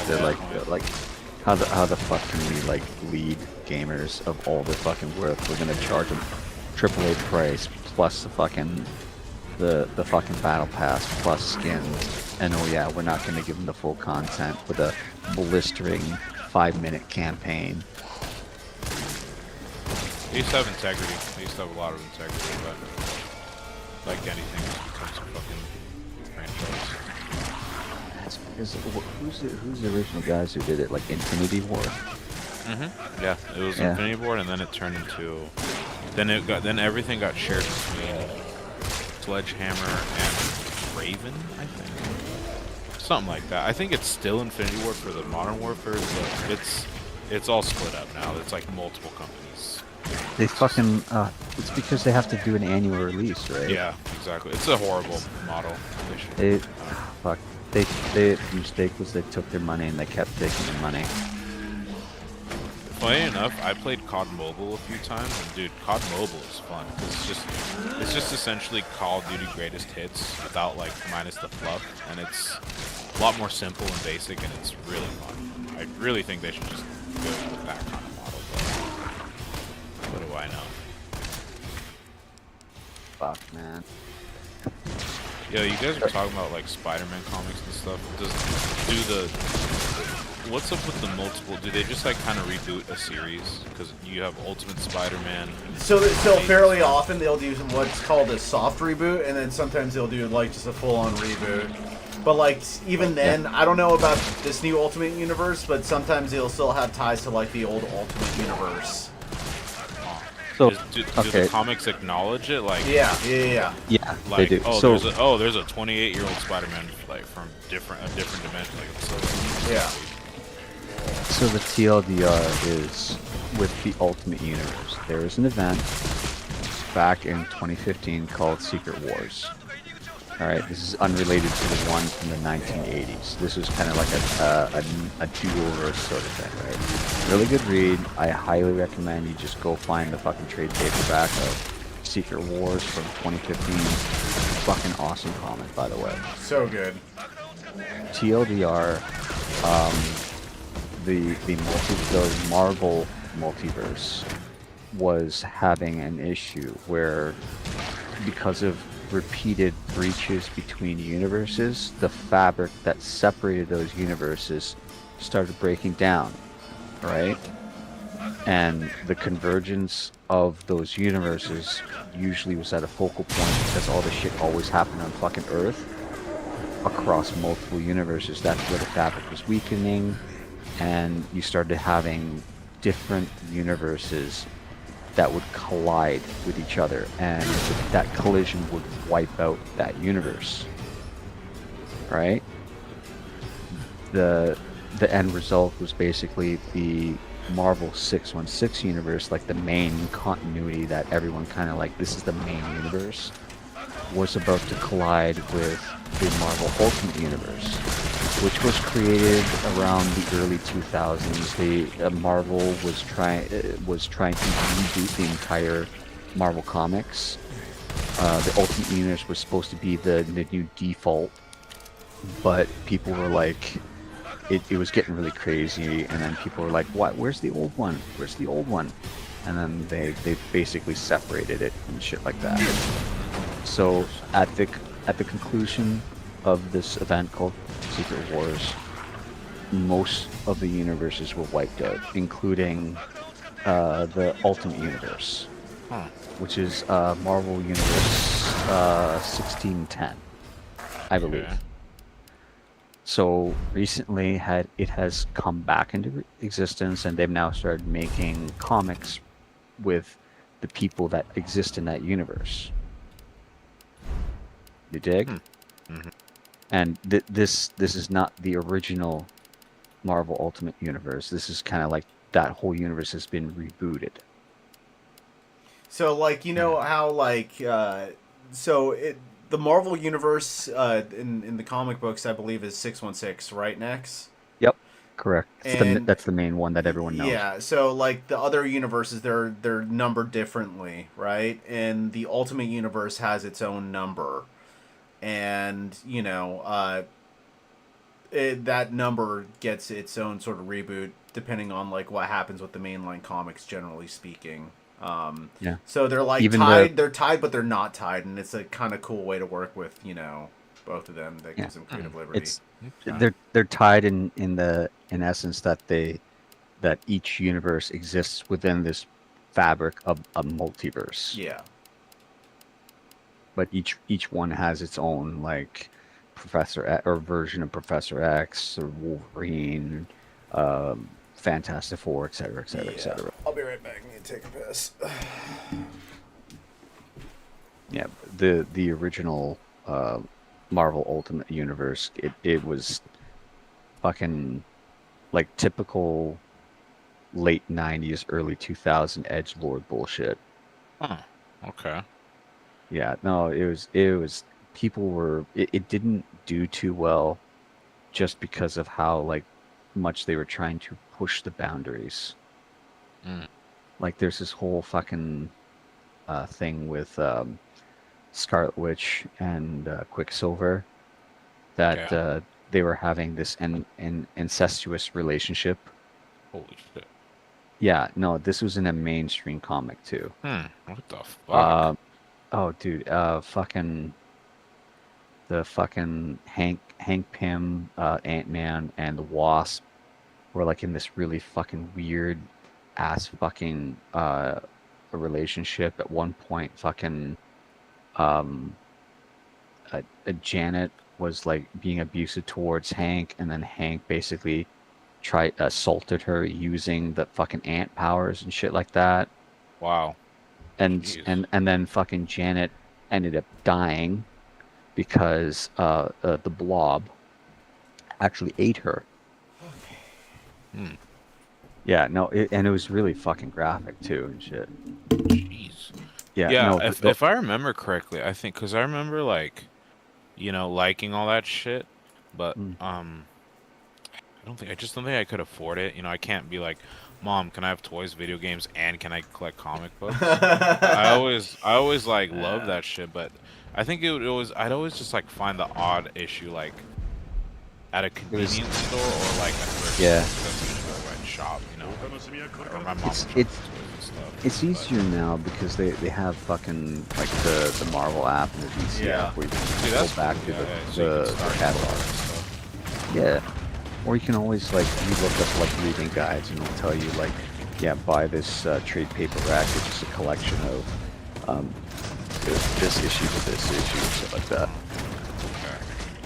They're like how the fuck can we like lead gamers of all their fucking worth? We're gonna charge them AAA price plus the fucking battle pass plus skins, and oh yeah, we're not gonna give them the full content with a blistering 5-minute campaign. They used to have integrity. They used to have a lot of integrity, but like anything, it becomes a fucking franchise. That's because who's the original guys who did it? Like Infinity War. Yeah, it was Yeah. Infinity Ward, and then it turned into, then everything got shared between Sledgehammer and Raven, I think, something like that. I think it's still Infinity Ward for the Modern Warfare, but it's all split up now. It's like multiple companies. They fucking it's because they have to do an annual release, right? Yeah, exactly. It's a horrible model. They The mistake was they took their money and they kept taking their money. Funny enough, I played COD Mobile a few times, and dude, COD Mobile is fun. It's just essentially Call of Duty Greatest Hits without like minus the fluff, and it's a lot more simple and basic, and it's really fun. I really think they should just go with that kind of model, but what do I know? Fuck, man. Yo, you guys are talking about like Spider-Man comics and stuff. What's up with the multiple? Do they just like kind of reboot a series? Because you have Ultimate Spider-Man. So fairly often they'll do what's called a soft reboot, and then sometimes they'll do like just a full-on reboot. But like even then, I don't know about this new Ultimate Universe, but sometimes they'll still have ties to like the old Ultimate Universe. So Do the comics acknowledge it? Like Yeah, Yeah, like they do. oh, So there's a 28-year-old Spider-Man like from a different dimension. Like it's so yeah. So the TLDR is with the Ultimate Universe. There is an event back in 2015 called Secret Wars. Alright, this is unrelated to the one from the 1980s. This was kind of like a do-over sort of thing, right? Really good read. I highly recommend you just go find the fucking trade paperback of Secret Wars from 2015. Fucking awesome comic, by the way. So good. TLDR, the Marvel multiverse was having an issue where, because of repeated breaches between universes, the fabric that separated those universes started breaking down, right? And the convergence of those universes usually was at a focal point because all the shit always happened on fucking Earth. across multiple universes. That's where the fabric was weakening, and you started having different universes that would collide with each other, and that collision would wipe out that universe. Right? The end result was basically the Marvel 616 universe, like the main continuity that everyone kind of like, this is the main universe, was about to collide with the Marvel Ultimate Universe, which was created around the early 2000s. Marvel was trying to reboot the entire Marvel Comics. The Ultimate Universe was supposed to be the new default, but people were like, it was getting really crazy, and then people were like, what? Where's the old one? Where's the old one? And then they basically separated it and shit like that. So at the conclusion of this event called Secret Wars, most of the universes were wiped out, including the Ultimate Universe, which is Marvel Universe 1610, I believe. Okay. So recently it has come back into existence, and they've now started making comics with the people that exist in that universe. You dig? Mm-hmm. And this is not the original Marvel Ultimate Universe. This is kind of like that whole universe has been rebooted. So, like, you know how, like, the Marvel Universe in the comic books, I believe, is 616, right, Nex? Yep, correct. And That's the main one that everyone knows. yeah, so, like, the other universes, they're numbered differently, right? And the Ultimate Universe has its own number. And, you know, that number gets its own sort of reboot depending on, like, what happens with the mainline comics, generally speaking. Yeah. So they're like Even tied. They're tied, but they're not tied, and it's a kind of cool way to work with, you know, both of them. That gives them creative liberty. It's they're tied in essence that each universe exists within this fabric of a multiverse. Yeah. But each one has its own, like, Professor X, or version of Professor X, or Wolverine, Fantastic Four, etc., etc., etc. I'll be right back. I need to take a piss. Yeah, the original Marvel Ultimate Universe, it was fucking like typical late 90s, early 2000 edgelord bullshit. Huh. Okay. Yeah, no, it was people were it didn't do too well just because of how, like, much they were trying to push the boundaries. Like, there's this whole fucking thing with Scarlet Witch and Quicksilver that they were having this incestuous relationship. Holy shit. Yeah, no, this was in a mainstream comic too. What the fuck? Oh, dude, fucking Hank Pym, Ant-Man, and the Wasp were, like, in this really fucking weird ass fucking a relationship. At one point, fucking Janet was, like, being abusive towards Hank, and then Hank basically assaulted her using the fucking ant powers and shit like that. Wow. And Jeez. and then fucking Janet ended up dying because the Blob actually ate her. Yeah, no, and it was really fucking graphic too and shit. Jeez. Yeah, Yeah, no, if I remember correctly, I think, because I remember, like, you know, liking all that shit, but I just don't think I could afford it. You know, I can't be like, Mom, can I have toys, video games, and can I collect comic books? I always like love that shit, but I think I'd always just, like, find the odd issue, like, at a convenience store or, like, a thrift shop, you know, or my mom. It's easier now because they have fucking, like, the Marvel app and the DC app where you can go back to the catalog. Yeah. Or you can always, like, you look up, like, reading guides, and it'll tell you, like, yeah, buy this trade paperback, which is a collection of this issue to this issue, and stuff like that.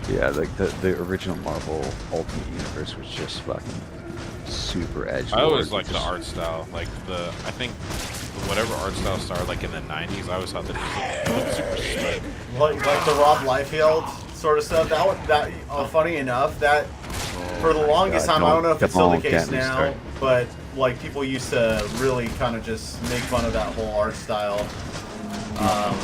Yeah, like the original Marvel Ultimate Universe was just fucking super edgelord. I always liked the just- art style. Like I think whatever art style started like in the 90s, I always thought that it looked super slick. Like the Rob Liefeld sort of stuff. Funny enough, that for the longest God, time, I don't know if it's still the don't case get me now, started. but like people used to really kind of just make fun of that whole art style.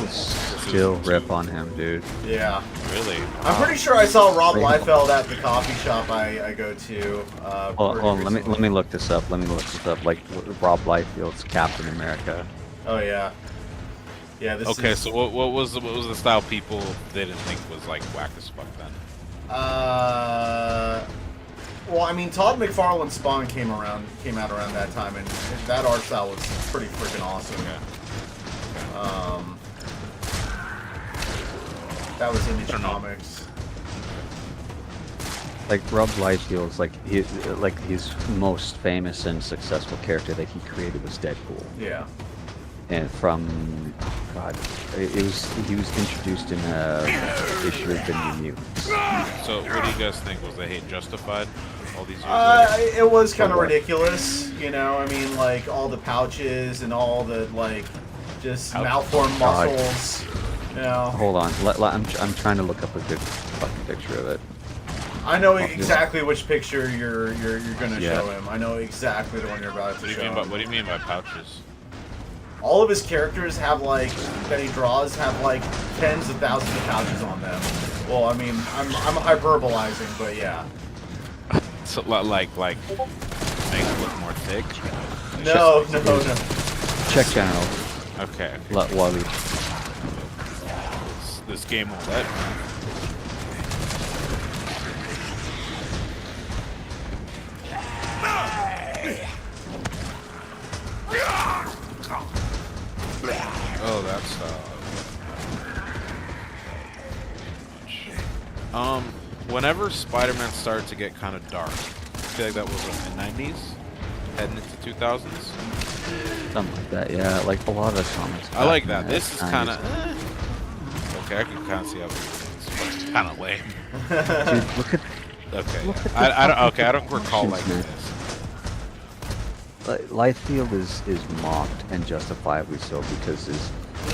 Still rip on him, dude. Yeah. Really? I'm pretty sure I saw Rob Liefeld at the coffee shop I go to. Hold pretty on, let recently. me look this up. Like Rob Liefeld's Captain America. Oh yeah. Yeah. This Okay, is, so what was the style people didn't think was like whack as fuck then? Well, I mean, Todd McFarlane's Spawn came out around that time, and that art style was pretty freaking awesome. That was Image Comics. Like Rob Liefeld's like his most famous and successful character that he created was Deadpool. Yeah. And from God, he was introduced in a issue of the New Mutants. So what do you guys think? Was the hate justified all these years later? It was kind of what? ridiculous, you know. I mean, like all the pouches and all the like, just Ouch. malformed God. muscles. You know. Hold on, I'm trying to look up a good fucking picture of it. I know exactly which picture you're gonna Yeah. show him. I know exactly the one you're about to show him. What do you mean by pouches? All of his characters have like that he draws have like tens of thousands of pouches on them. Well, I mean, I'm hyperbolizing, but yeah. So make it look more thick. No. Check general. Okay. Let Wally. This game will let me. Oh, that's whenever Spider-Man started to get kind of dark, I feel like that was in the 90s, heading into 2000s. Something like that, yeah. Like a lot of the comics. I like back in that. the This is 90s. kind of okay. I can kind of see how it's kind of lame. Dude, look at Okay, Look at I don't. the Okay, I don't recall like man. this. Liefeld is mocked and justifiably so because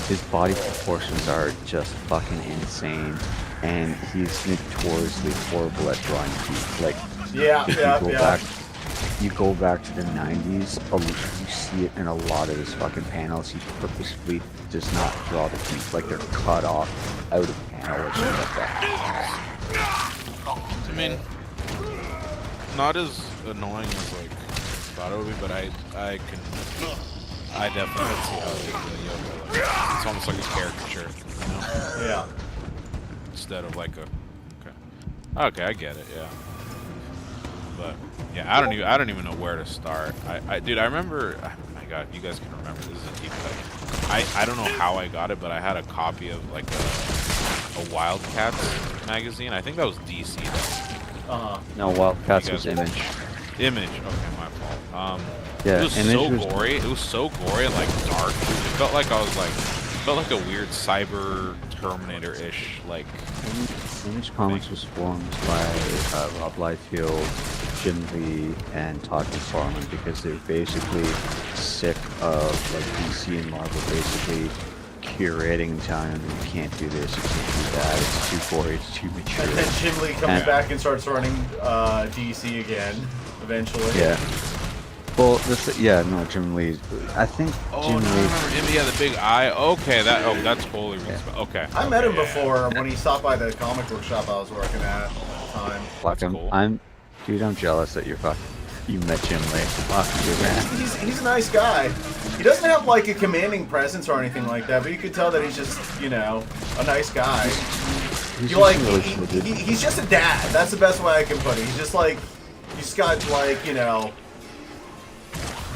his body proportions are just fucking insane, and he's notoriously horrible at drawing teeth. Like, Yeah, if yeah, you go yeah. back, you go back to the 90s, you see it in a lot of his fucking panels. He purposefully does not draw the teeth, like they're cut off out of the panel or something like that. I mean, not as annoying as like I thought it would be, but I definitely see how they do it. It's almost like a caricature, you know? Yeah. Instead of like a okay, I get it, yeah. But yeah, I don't even know where to start. Dude, I remember. Oh my God, you guys can remember. This is a deep cut. I don't know how I got it, but I had a copy of like a Wildcats magazine. I think that was DC though. No, Wildcats You guys- was Image. Image. Okay, my fault. Yeah, it was Image so was- gory. It was so gory and like dark. It felt like I was like, felt like a weird cyber Terminator-ish like. Image Comics was formed by Rob Liefeld, Jim Lee, and Todd McFarlane because they're basically sick of like DC and Marvel basically curating and telling them you can't do this, you can't do that, it's too gory, it's too mature. And then Jim Lee comes And- back and starts running DC again, eventually. Yeah. Well, Jim Lee. I think Oh, Jim no, I Lee. remember him. He had the big eye. Okay, that's totally rings a bell. Okay. I met him Okay, yeah, before when he stopped by the comic book shop I was working at the time. Fuck him. cool. I'm jealous that you met Jim Lee. Fuck you, man. He's a nice guy. He doesn't have like a commanding presence or anything like that, but you could tell that he's just, a nice guy. He's You like just really cool, dude. he's just a dad. That's the best way I can put it. He's just like he's got like,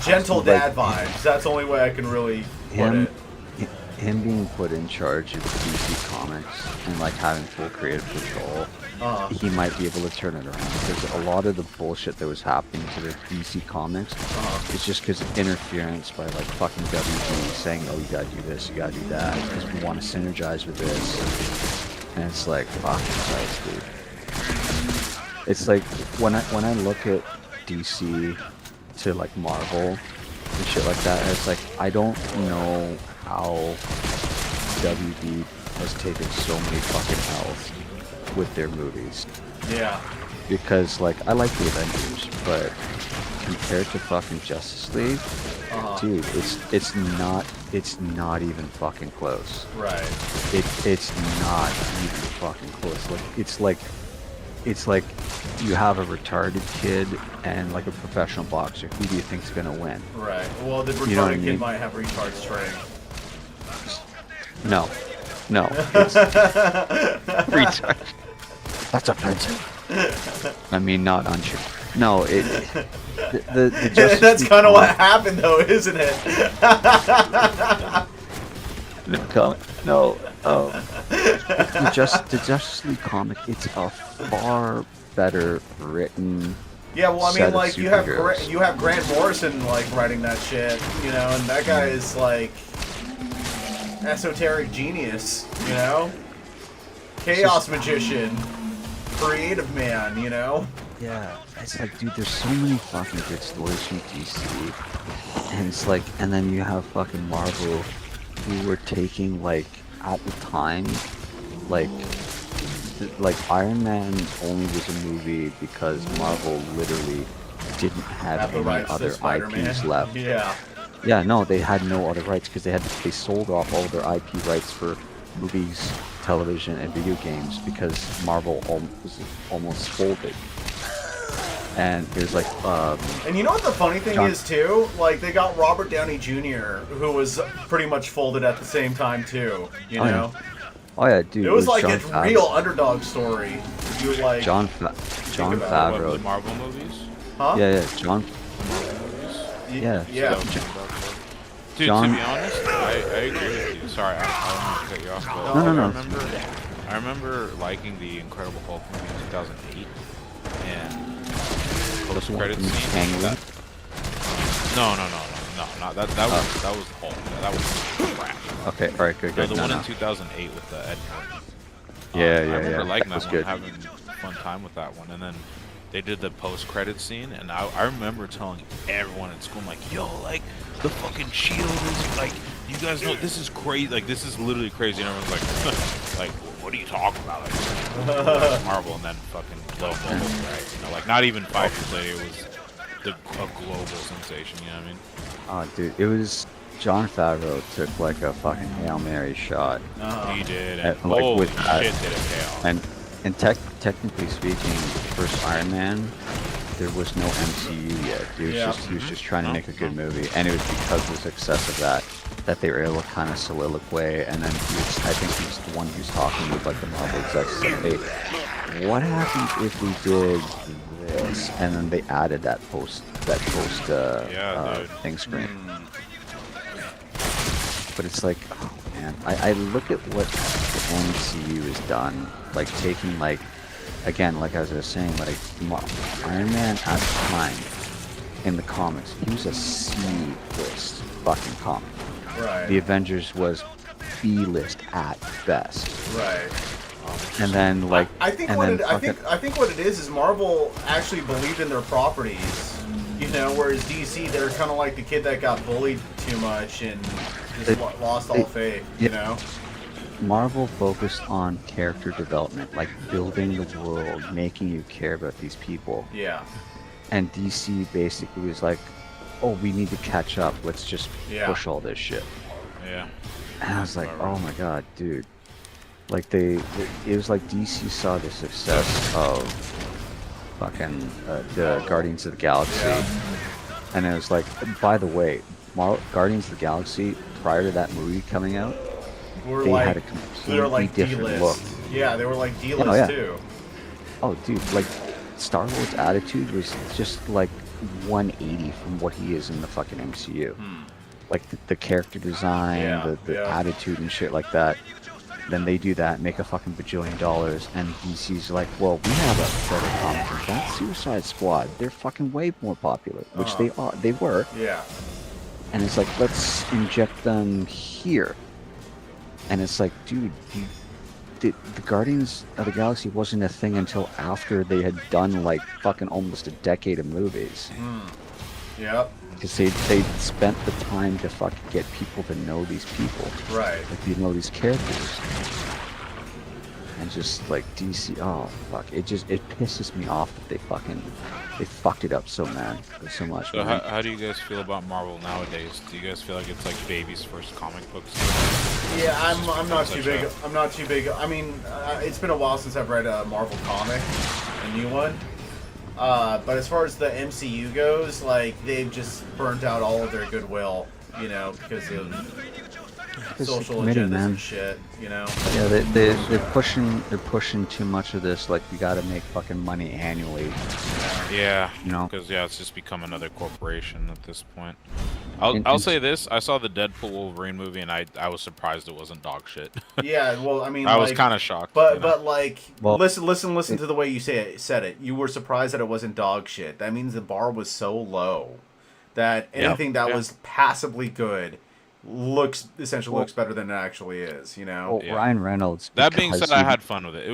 gentle dad vibes. That's the only way I can really put it. Him being put in charge of DC Comics and like having full creative control, he might be able to turn it around because a lot of the bullshit that was happening to the DC Comics is just because of interference by like fucking WB saying, oh, you gotta do this, you gotta do that, because we want to synergize with this, and it's like, fucking Christ, dude. it's like when I look at DC to like Marvel and shit like that, it's like I don't know how WB has taken so many fucking L's with their movies. Yeah. Because like I like the Avengers, but compared to fucking Justice League, dude, it's not even fucking close. Right. It's not even fucking close. Like it's like you have a retarded kid and like a professional boxer. Who do you think's gonna win? Right. Well, the retarded You know what I kid mean? might have retard strength. No, it's retard. That's offensive. I mean, not untrue. No, the Justice That's League kind of what comic- happened, though, isn't it? No. The Justice League comic, it's a far better written. Yeah, well, I set mean, of like you have superheroes. Grant Morrison like writing that shit, you know, and that guy is like esoteric genius, you know, chaos magician, creative man, you know. Yeah, it's like, dude, there's so many fucking good stories from DC, and it's like, and then you have fucking Marvel, who were taking like at the time, like Iron Man only was a movie because Marvel literally didn't have the any rights to other Spider-Man. IPs left. Yeah. Yeah, no, they had no other rights because they sold off all their IP rights for movies, television, and video games because Marvel almost folded. And it was like, And you know what the funny thing is too? Like they got Robert Downey Jr., who was pretty much folded at the same time too. You know, oh yeah, dude, it was like Jon a Favreau. real underdog story. You like John about it. Favreau. What, the Marvel movies? Huh? Yeah, John. Yeah. Yeah. Dude, John- to be honest, I agree with you. Sorry, I don't mean to cut you off, but No. I remember liking the Incredible Hulk movie in 2008, and post-credit one from scene. Ang Lee? No, not that. That was Hulk. That was crap. Okay, all right, good. No, the No, one no. in 2008 with Ed Norton. Yeah, I remember liking that was that one, good. having a fun time with that one, and then they did the post-credit scene, and I remember telling everyone in school, I'm like, yo, like, the fucking Shield is, like, you guys know, this is crazy, like, this is literally crazy, and everyone's like, like, what are you talking about? Like, Marvel, and then fucking blow up, right? You know, like, not even 5 years later, it was a global sensation, you know what I mean? Oh, dude, it was John Favreau took like a fucking Hail Mary shot, He did, and, and like, holy with that- shit, did it pay off. and technically speaking, first Iron Man, there was no MCU yet. He was just trying to make a good movie, and it was because of the success of that they were able to kind of soliloquy. And then I think he was the one who was talking with like the Marvel execs, like, hey, what happens if we did this? And then they added that post thing screen. But it's like, oh man, I look at what the MCU has done, like taking like, again, like as I was saying, like Iron Man at the time in the comics, he was a C-list fucking comic. Right. The Avengers was B-list at best. Right. And then like, I think what it is Marvel actually believed in their properties. You know, whereas DC, they're kind of like the kid that got bullied too much and just lost all faith. You know. Marvel focused on character development, like building the world, making you care about these people. Yeah. And DC basically was like, oh, we need to catch up. Let's just push all this shit. Yeah. And I was like, oh my god, dude. Like it was like DC saw the success of fucking the Guardians of the Galaxy. And it was like, by the way, Guardians of the Galaxy, prior to that movie coming out, they had a completely different look. Yeah, they were like D-list too. Oh, dude, like Star-Lord's attitude was just like 180 from what he is in the fucking MCU. Like the character design, the attitude and shit like that. Then they do that, make a fucking bajillion dollars, and DC's like, well, we have a better comic than that. Suicide Squad, they're fucking way more popular, which they were. Yeah. And it's like, let's inject them here. And it's like, dude, the Guardians of the Galaxy wasn't a thing until after they had done like fucking almost a decade of movies. Yep. Because they spent the time to fucking get people to know these people. Right. Like, you know these characters. And just like DC, oh fuck, it pisses me off that they fucked it up so much. So Man. how do you guys feel about Marvel nowadays? Do you guys feel like it's like baby's first comic books? Yeah, I'm not too such big. a- I'm not too big. I mean, it's been a while since I've read a Marvel comic, a new one. But as far as the MCU goes, like they've just burnt out all of their goodwill, you know, because of social committee, agendas man. and shit, you know. Yeah, they're pushing too much of this. Like, we gotta make fucking money annually. Yeah, You know? because it's just become another corporation at this point. And- I'll and- say this: I saw the Deadpool Wolverine movie, and I was surprised it wasn't dog shit. Yeah, well, I mean, I was like, kind of shocked. But you know? but like, Well, listen to the way you said it. You were surprised that it wasn't dog shit. That means the bar was so low that anything that was passably good looks better than it actually is. You know. Well, Yeah. Ryan Reynolds. That being because said, I he- had fun with it.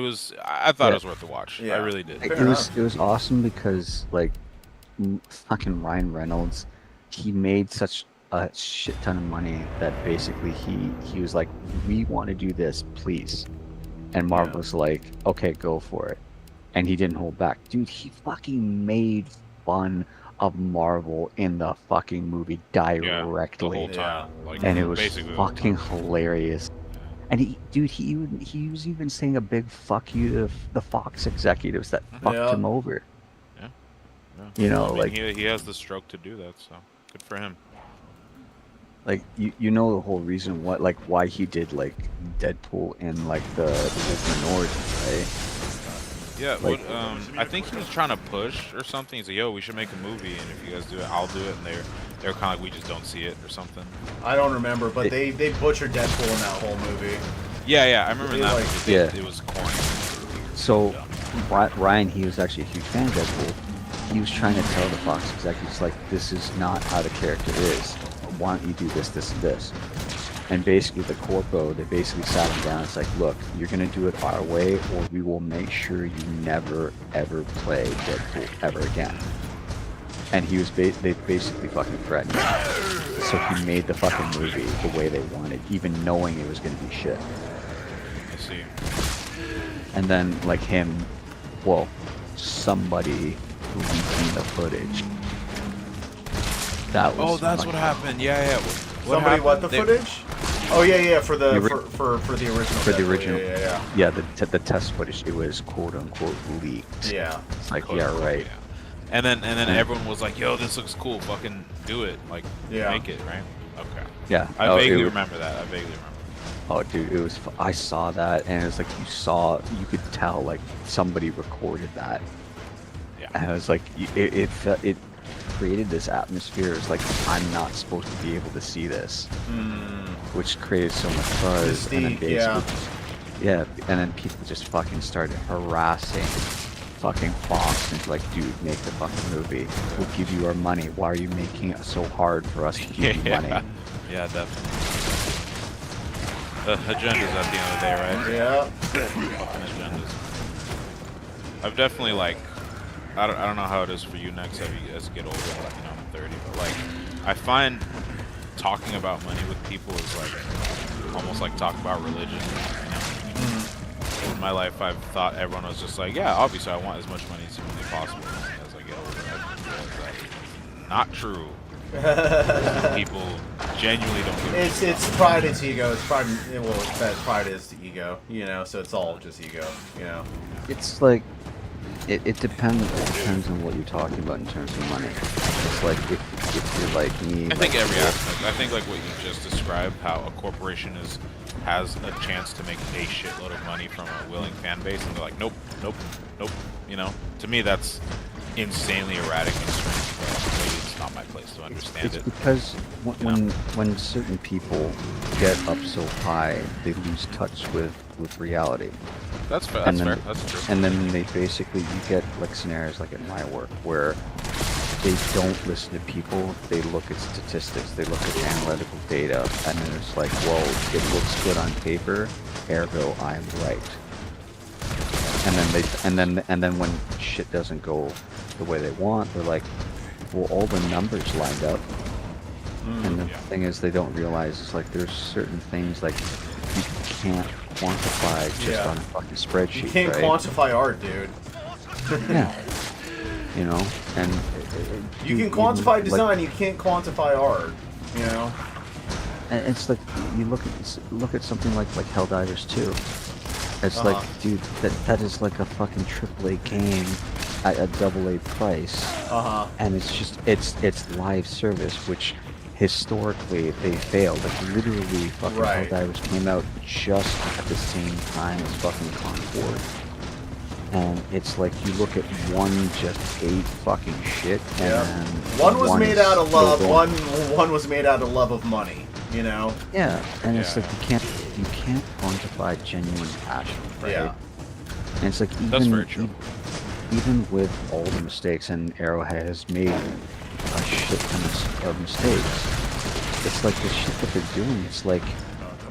I thought Yeah. it was worth the watch. Yeah. I really did. Fair it was awesome because like fucking Ryan Reynolds, he made such a shit ton of money that basically he was like, we want to do this, please, and Marvel was like, okay, go for it, and he didn't hold back, dude. He fucking made fun of Marvel in the fucking movie The directly, whole time, like, and it was basically the whole fucking time. hilarious. And he was even saying a big fuck you to the Fox executives that fucked Yeah. him over. Yeah. You know, I mean, like he has the stroke to do that, so good for him. like you know the whole reason why he did like Deadpool in like the Disney origin, right? Yeah, Like- I think he was trying to push or something. He's like, "Yo, we should make a movie, and if you guys do it, I'll do it." And they're kind of like, "We just don't see it" or something. I don't remember, but It- they butchered Deadpool in that whole movie. Yeah, I remember They, that. like- movie. Yeah. It was corny. So Ryan, he was actually a huge fan of Deadpool. He was trying to tell the Fox executives like, this is not how the character is. Why don't you do this, this, and this? And basically the corpo, they basically sat him down. It's like, look, you're gonna do it our way, or we will make sure you never ever play Deadpool ever again. And he was they basically fucking threatened him. So he made the fucking movie the way they wanted, even knowing it was gonna be shit. I see. And then like him, well, somebody leaking the footage. That was Oh, that's fucking- what happened. Yeah. Somebody what the They- footage? Oh yeah, for the The ori- for the original. For the Deadpool, original. Yeah. Yeah, the test footage, it was quote unquote leaked. Yeah. It's like, Quote, yeah, unquote, right. yeah. And then everyone was like, "Yo, this looks cool. Fucking do it. Like, Yeah. make it, right?" Okay. Yeah. I oh, it vaguely was- remember that. I vaguely remember. Oh, dude, it was. I saw that, and it was like you could tell like somebody recorded that, Yeah. and I was like, it created this atmosphere. It's like I'm not supposed to be able to see this, which created so much buzz. And then Mystique, yeah. yeah, and then people just fucking started harassing fucking Fox and it's like, dude, make the fucking movie. We'll give you our money. Why are you making it so hard for us to give you money? Yeah, definitely. Agendas at the end of the day, right? Yeah. Fucking agendas. I've definitely like, I don't know how it is for you next as you get older. Like, you know, I'm 30, but like, I find talking about money with people is like almost like talking about religion. You know? In my life, I've thought everyone was just like, yeah, obviously I want as much money as humanly possible. As I get older, I realize that is not true. People genuinely don't give a shit It's pride, it's ego. It's pride. Well, that pride is the ego. You know, so it's all just ego. You know. It's like it depends. It depends on what you're talking about in terms of money. It's like if you're like me. I think every aspect. I think like what you just described, how a corporation has a chance to make a shitload of money from a willing fan base, and they're like, nope. You know, to me that's insanely erratic and strange. But maybe it's not my place to understand It's it. because when certain people get up so high, they lose touch with reality. That's fair. and That's then- fair. That's true. And then they basically, you get like scenarios like at my work where they don't listen to people. They look at statistics. They look at analytical data, and then it's like, well, it looks good on paper, ergo I'm right. And then when shit doesn't go the way they want, they're like, well, all the numbers lined up. And the thing is, they don't realize it's like there's certain things like you can't quantify just on a fucking spreadsheet. You can't right? quantify art, dude. Yeah. You know, and you can quantify design, you can't quantify art. You know. And it's like you look at something like Helldivers 2. It's like, dude, that is like a fucking AAA game at a AA price. And it's just it's live service, which historically they failed. Like literally, fucking Helldivers came out just at the same time as fucking Concord. And it's like you look at one just ate fucking shit, and one was made out of love. going. One was made out of love of money. You know. Yeah, and it's like you can't quantify genuine passion, right? Yeah. And it's like even with all the mistakes, and Arrowhead has made a shit ton of mistakes. It's like the shit that they're doing. It's like,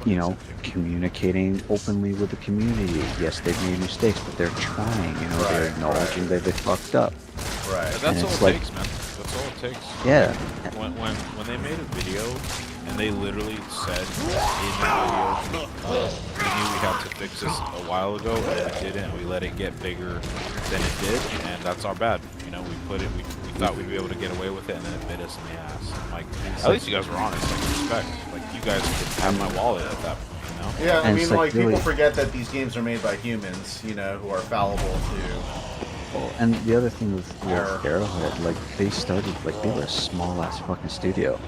you know, communicating openly with the community. Yes, they've made mistakes, but they're trying. You know, they're acknowledging that they fucked up. Right. That's all it takes, man. That's all it takes. Yeah. When they made a video, and they literally said in the video, we knew we had to fix this a while ago, and we didn't. We let it get bigger than it did, and that's our bad. You know, we thought we'd be able to get away with it, and then it bit us in the ass. Like, at least you guys were honest. Like, respect. Like, you guys could have my wallet at that point, you know? Yeah, I And mean, it's like really, people forget that these games are made by humans, you know, who are fallible too. and the other thing with Arrowhead, like they started, like they were a small ass fucking studio,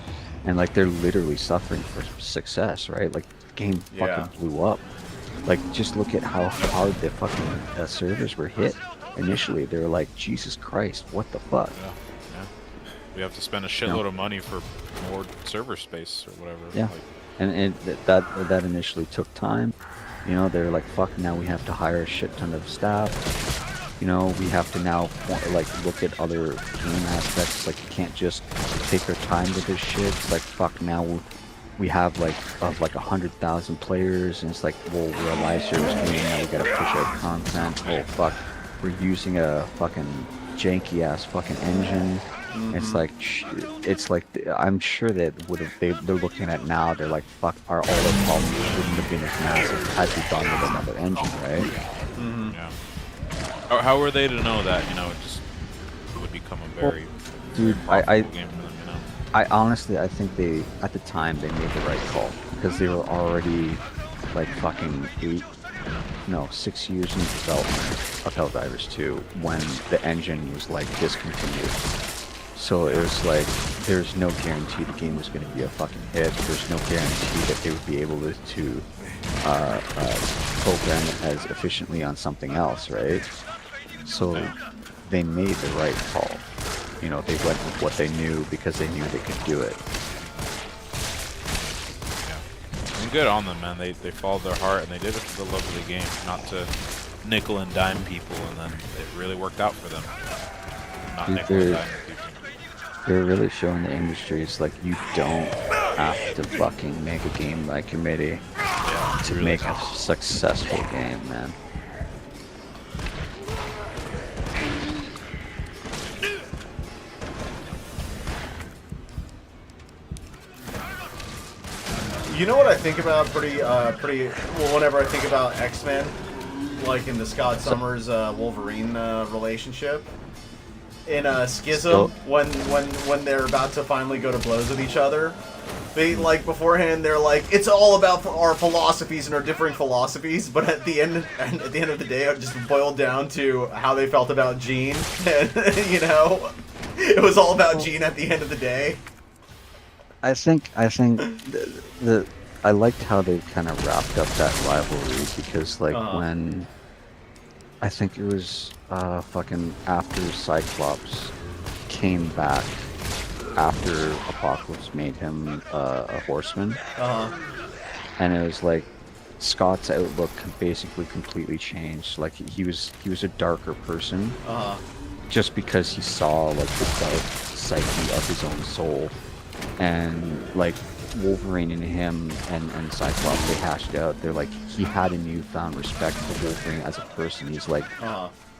and like they're literally suffering for success, right? Like the game fucking blew up. Like just look at how hard the fucking servers were hit initially. They were like, Jesus Christ, what the fuck? Yeah. We have to spend a shitload of money for more server space or whatever. Yeah. Like, And that initially took time. You know, they're like, fuck, now we have to hire a shit ton of staff. You know, we have to now like look at other game aspects. Like, you can't just take our time with this shit. It's like, fuck, now we have like 100,000 players, and it's like, well, we're a live service game, now we gotta push out content. Oh fuck, we're using a fucking janky ass fucking engine. It's like I'm sure that they're looking at now. They're like, fuck, all our problems wouldn't have been as massive had we gone with another engine, right? Yeah. How were they to know that? You know, it just would become a very dude, very game for them. You know. I honestly, I think they at the time they made the right call, because they were already like fucking 6 years in development of Helldivers 2 when the engine was like discontinued. So it was like, there's no guarantee the game was going to be a fucking hit. There's no guarantee that they would be able to program it as efficiently on something else, right? So they made the right call. You know, they went with what they knew because they knew they could do it. Yeah. And good on them, man. They followed their heart, and they did it for the love of the game, not to nickel and dime people, and then it really worked out for them. Not nickel and dime people. They're really showing the industry it's like, you don't have to fucking make a game by committee to really make a successful game, man. You know what I think about pretty well whenever I think about X-Men, like in the Scott Summers Wolverine relationship. In Schism, when they're about to finally go to blows with each other, they like beforehand they're like, it's all about our philosophies and our differing philosophies, but at the end of the day, it just boiled down to how they felt about Jean, and you know, it was all about Jean at the end of the day. I think I liked how they kind of wrapped up that rivalry, because like when I think it was fucking after Cyclops came back after Apocalypse made him a horseman, and it was like Scott's outlook basically completely changed. Like he was a darker person, just because he saw like the dark psyche of his own soul, and like Wolverine and him and Cyclops, they hashed it out. They're like, he had a newfound respect for Wolverine as a person. He's like,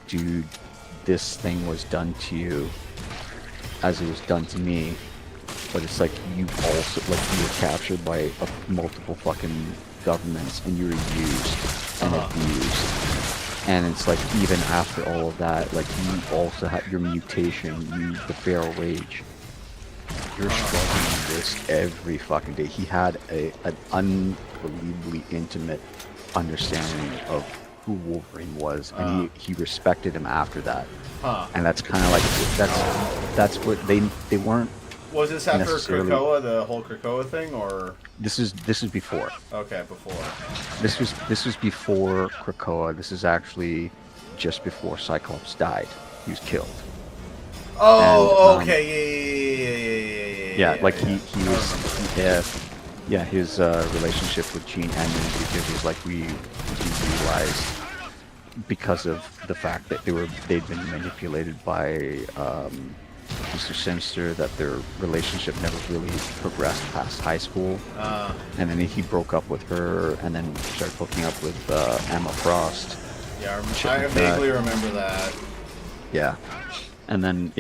dude, this thing was done to you as it was done to me, but it's like you also, like, you were captured by multiple fucking governments and you were used and abused. And it's like, even after all of that, like, you also had your mutation, the feral rage. You're struggling with this every fucking day. He had an unbelievably intimate understanding of who Wolverine was, and he respected him after that. And that's kind of like, that's what they weren't. Was this after necessarily... Krakoa, the whole Krakoa thing, or? This is before. Okay, before. This was before Krakoa. This is actually just before Cyclops died. He was killed. Oh, and, okay, yeah, like he was, his relationship with Jean ended because he was like, he realized, because of the fact that they'd been manipulated by Mr. Sinister, that their relationship never really progressed past high school. And then he broke up with her, and then started hooking up with Emma Frost. Yeah, I vaguely remember that. Yeah. And then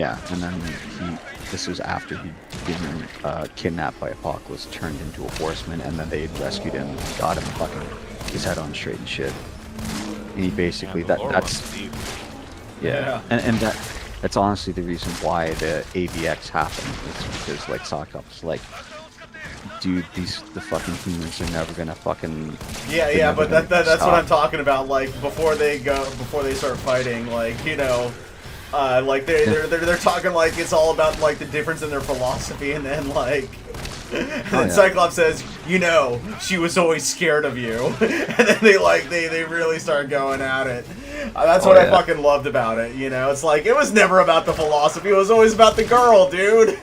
this was after he'd been kidnapped by Apocalypse, turned into a horseman, and then they rescued him, got him fucking his head on straight and shit. And he basically, and that's honestly the reason why the AVX happened. It's because, like, Cyclops, like, dude, the fucking humans are never gonna fucking... Yeah, but that's what I'm talking about. Like, before they start fighting, like, you know, like they're talking like it's all about like the difference in their philosophy, and then like, and Cyclops says, you know, she was always scared of you, and then they really start going at it. That's what I fucking loved about it. You know, it's like it was never about the philosophy; it was always about the girl, dude.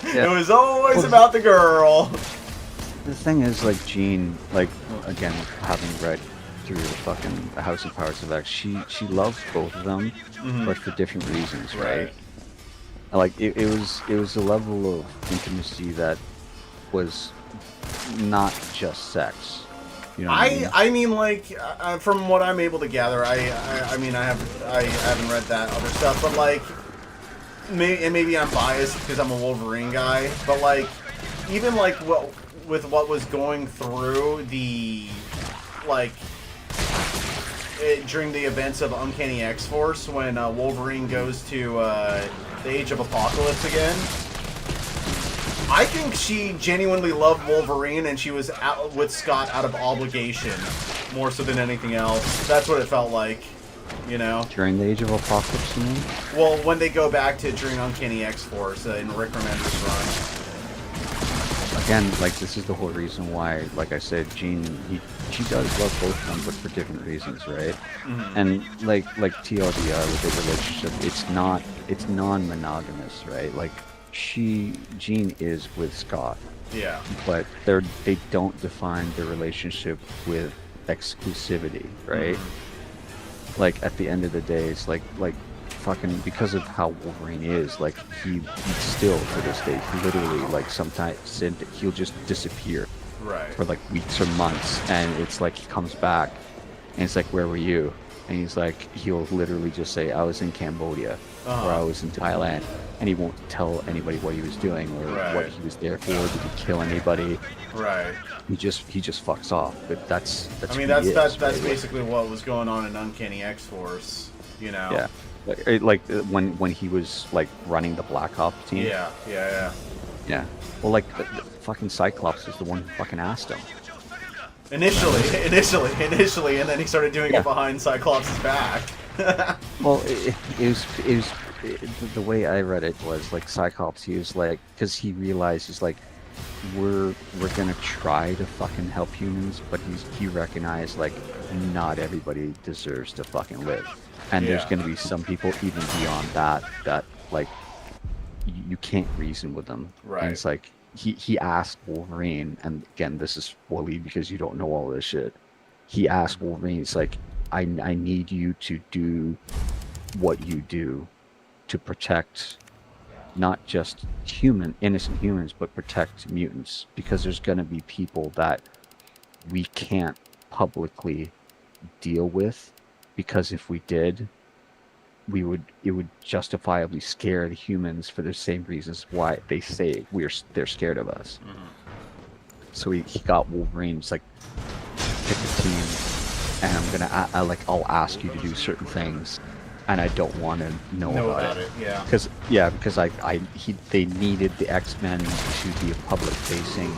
Yeah. It was always about the girl. The thing is, like, Jean, like, again, having read through the fucking House of Powers of X, she loves both of them, but for different reasons, right? Like, it was a level of intimacy that was not just sex. You know what I mean? I mean, like, from what I'm able to gather, I mean, I haven't read that other stuff, but like, maybe I'm biased because I'm a Wolverine guy, but like, even like with what was going through the, like, during the events of Uncanny X-Force, when Wolverine goes to the Age of Apocalypse again, I think she genuinely loved Wolverine, and she was out with Scott out of obligation, more so than anything else. That's what it felt like, you know? During the Age of Apocalypse, you mean? Well, when they go back to during Uncanny X-Force in Rick Remender's run. Again, like, this is the whole reason why, like I said, Jean, she does love both of them, but for different reasons, right? And like TLDR with the relationship, it's non-monogamous, right? Like, Jean is with Scott. Yeah. But they don't define their relationship with exclusivity, right? Like, at the end of the day, it's like fucking, because of how Wolverine is, like, he still, to this day, he literally, like, sometimes he'll just disappear for like weeks or months, and it's like he comes back and it's like, where were you? And he's like, he'll literally just say, I was in Cambodia or I was in Thailand, and he won't tell anybody what he was doing or what he was there for. Did he kill anybody? He just fucks off. But that's I mean, that's basically what was going on in Uncanny X-Force, you know. Yeah. Like when he was like running the Black Ops team. Yeah. Well, like the fucking Cyclops was the one who fucking asked him. Initially, and then he started doing it behind Cyclops' back. Well, it was the way I read it was like Cyclops. He was like, because he realized he's like, we're gonna try to fucking help humans, but he recognized like not everybody deserves to fucking live. And there's going to be some people even beyond that like you can't reason with them. And it's like he asked Wolverine, and again, this is Wooly because you don't know all this shit. He asked Wolverine, it's like, I need you to do what you do to protect not just innocent humans, but protect mutants, because there's going to be people that we can't publicly deal with, because if we did, it would justifiably scare the humans for the same reasons why they say they're scared of us. So he got Wolverine's like, pick a team, and I'm gonna I'll ask you to do certain things, and I don't want to know about it. Yeah. Because they needed the X-Men to be a public-facing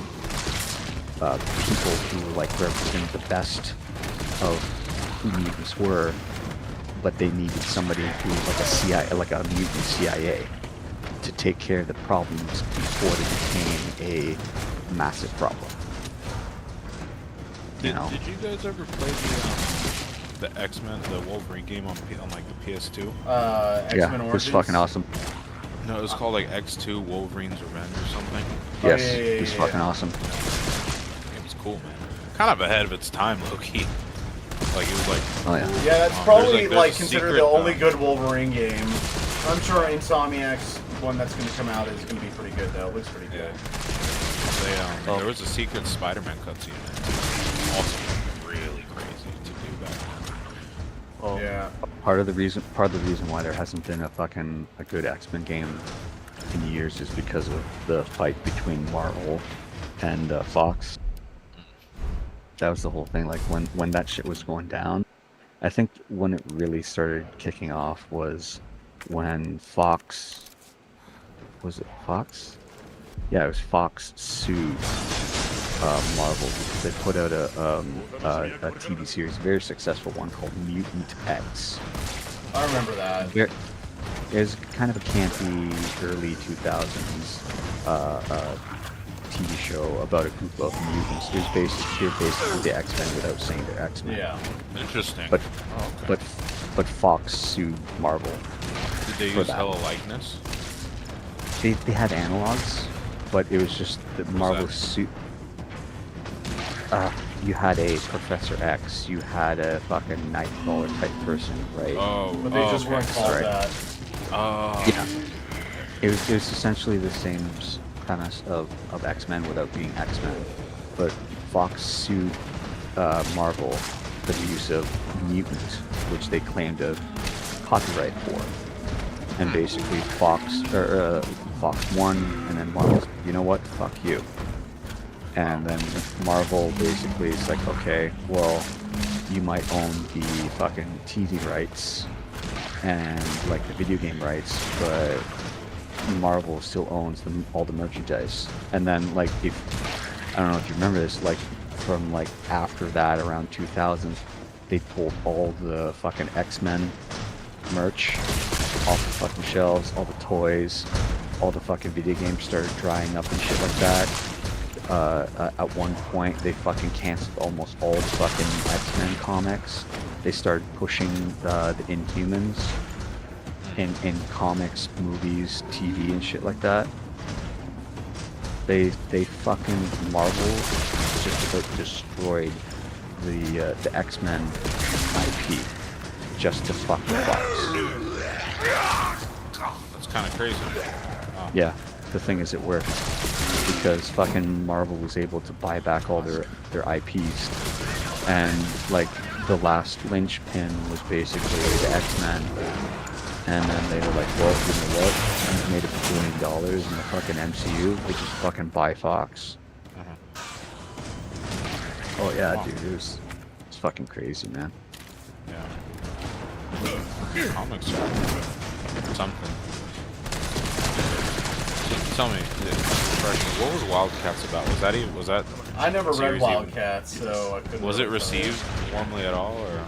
people who like represented the best of who mutants were, but they needed somebody who like a CIA, like a mutant CIA, to take care of the problems before they became a massive problem. Did you guys ever play the X-Men, the Wolverine game on like the PS2? X-Men Yeah, it was Origins? fucking awesome. No, it was called like X2 Wolverine's Revenge or something. Yes, yeah, it was fucking awesome. It was cool, man. Kind of ahead of its time, low-key. Like, it was like... Oh yeah. Yeah, that's probably there's like a considered secret, the only good Wolverine game. I'm sure Insomniac's one that's going to come out is going to be pretty good though. It looks pretty good. There was a secret Spider-Man cutscene there. Also really crazy to do back then. Yeah. Part of the reason why there hasn't been a good X-Men game in years is because of the fight between Marvel and Fox. That was the whole thing. Like when that shit was going down, I think when it really started kicking off was when Fox. Was it Fox? Yeah, it was Fox sued Marvel because they put out a TV series, a very successful one called Mutant X. I remember that. It was kind of a campy early 2000s TV show about a group of mutants. It was basically the X-Men without saying they're X-Men. Yeah. Interesting. But okay. but Fox sued Marvel. Did they use hella likeness? They had analogs, but it was just that Marvel suit. You had a Professor X, you had a fucking Nightcrawler type person, right? Oh, But they just weren't called Right. that. Yeah. It was essentially the same premise of X-Men without being X-Men, but Fox sued Marvel for the use of mutant, which they claimed a copyright for. And basically Fox won, and then Marvel said, you know what, fuck you. And then Marvel basically is like, okay, well, you might own the fucking TV rights and like the video game rights, but Marvel still owns all the merchandise. And then like, I don't know if you remember this, like from like after that around 2000, they pulled all the fucking X-Men merch off the fucking shelves, all the toys, all the fucking video games started drying up and shit like that. At one point, they fucking canceled almost all the fucking X-Men comics. They started pushing the Inhumans in comics, movies, TV, and shit like that. They fucking Marvel just about destroyed the X-Men IP just to fuck the Fox. That's kind of crazy. Wow. Yeah, the thing is, it worked because fucking Marvel was able to buy back all their IPs, and like the last linchpin was basically the X-Men, and then they were like, well, you know what? We made $1 billion in the fucking MCU. They just fucking buy Fox. Oh yeah, dude, it's fucking crazy, man. Yeah. Comics are something. So, tell me, what was Wildcats about? Was that? I never read series Wildcats, so I couldn't. Was it really tell you. received warmly at all, or?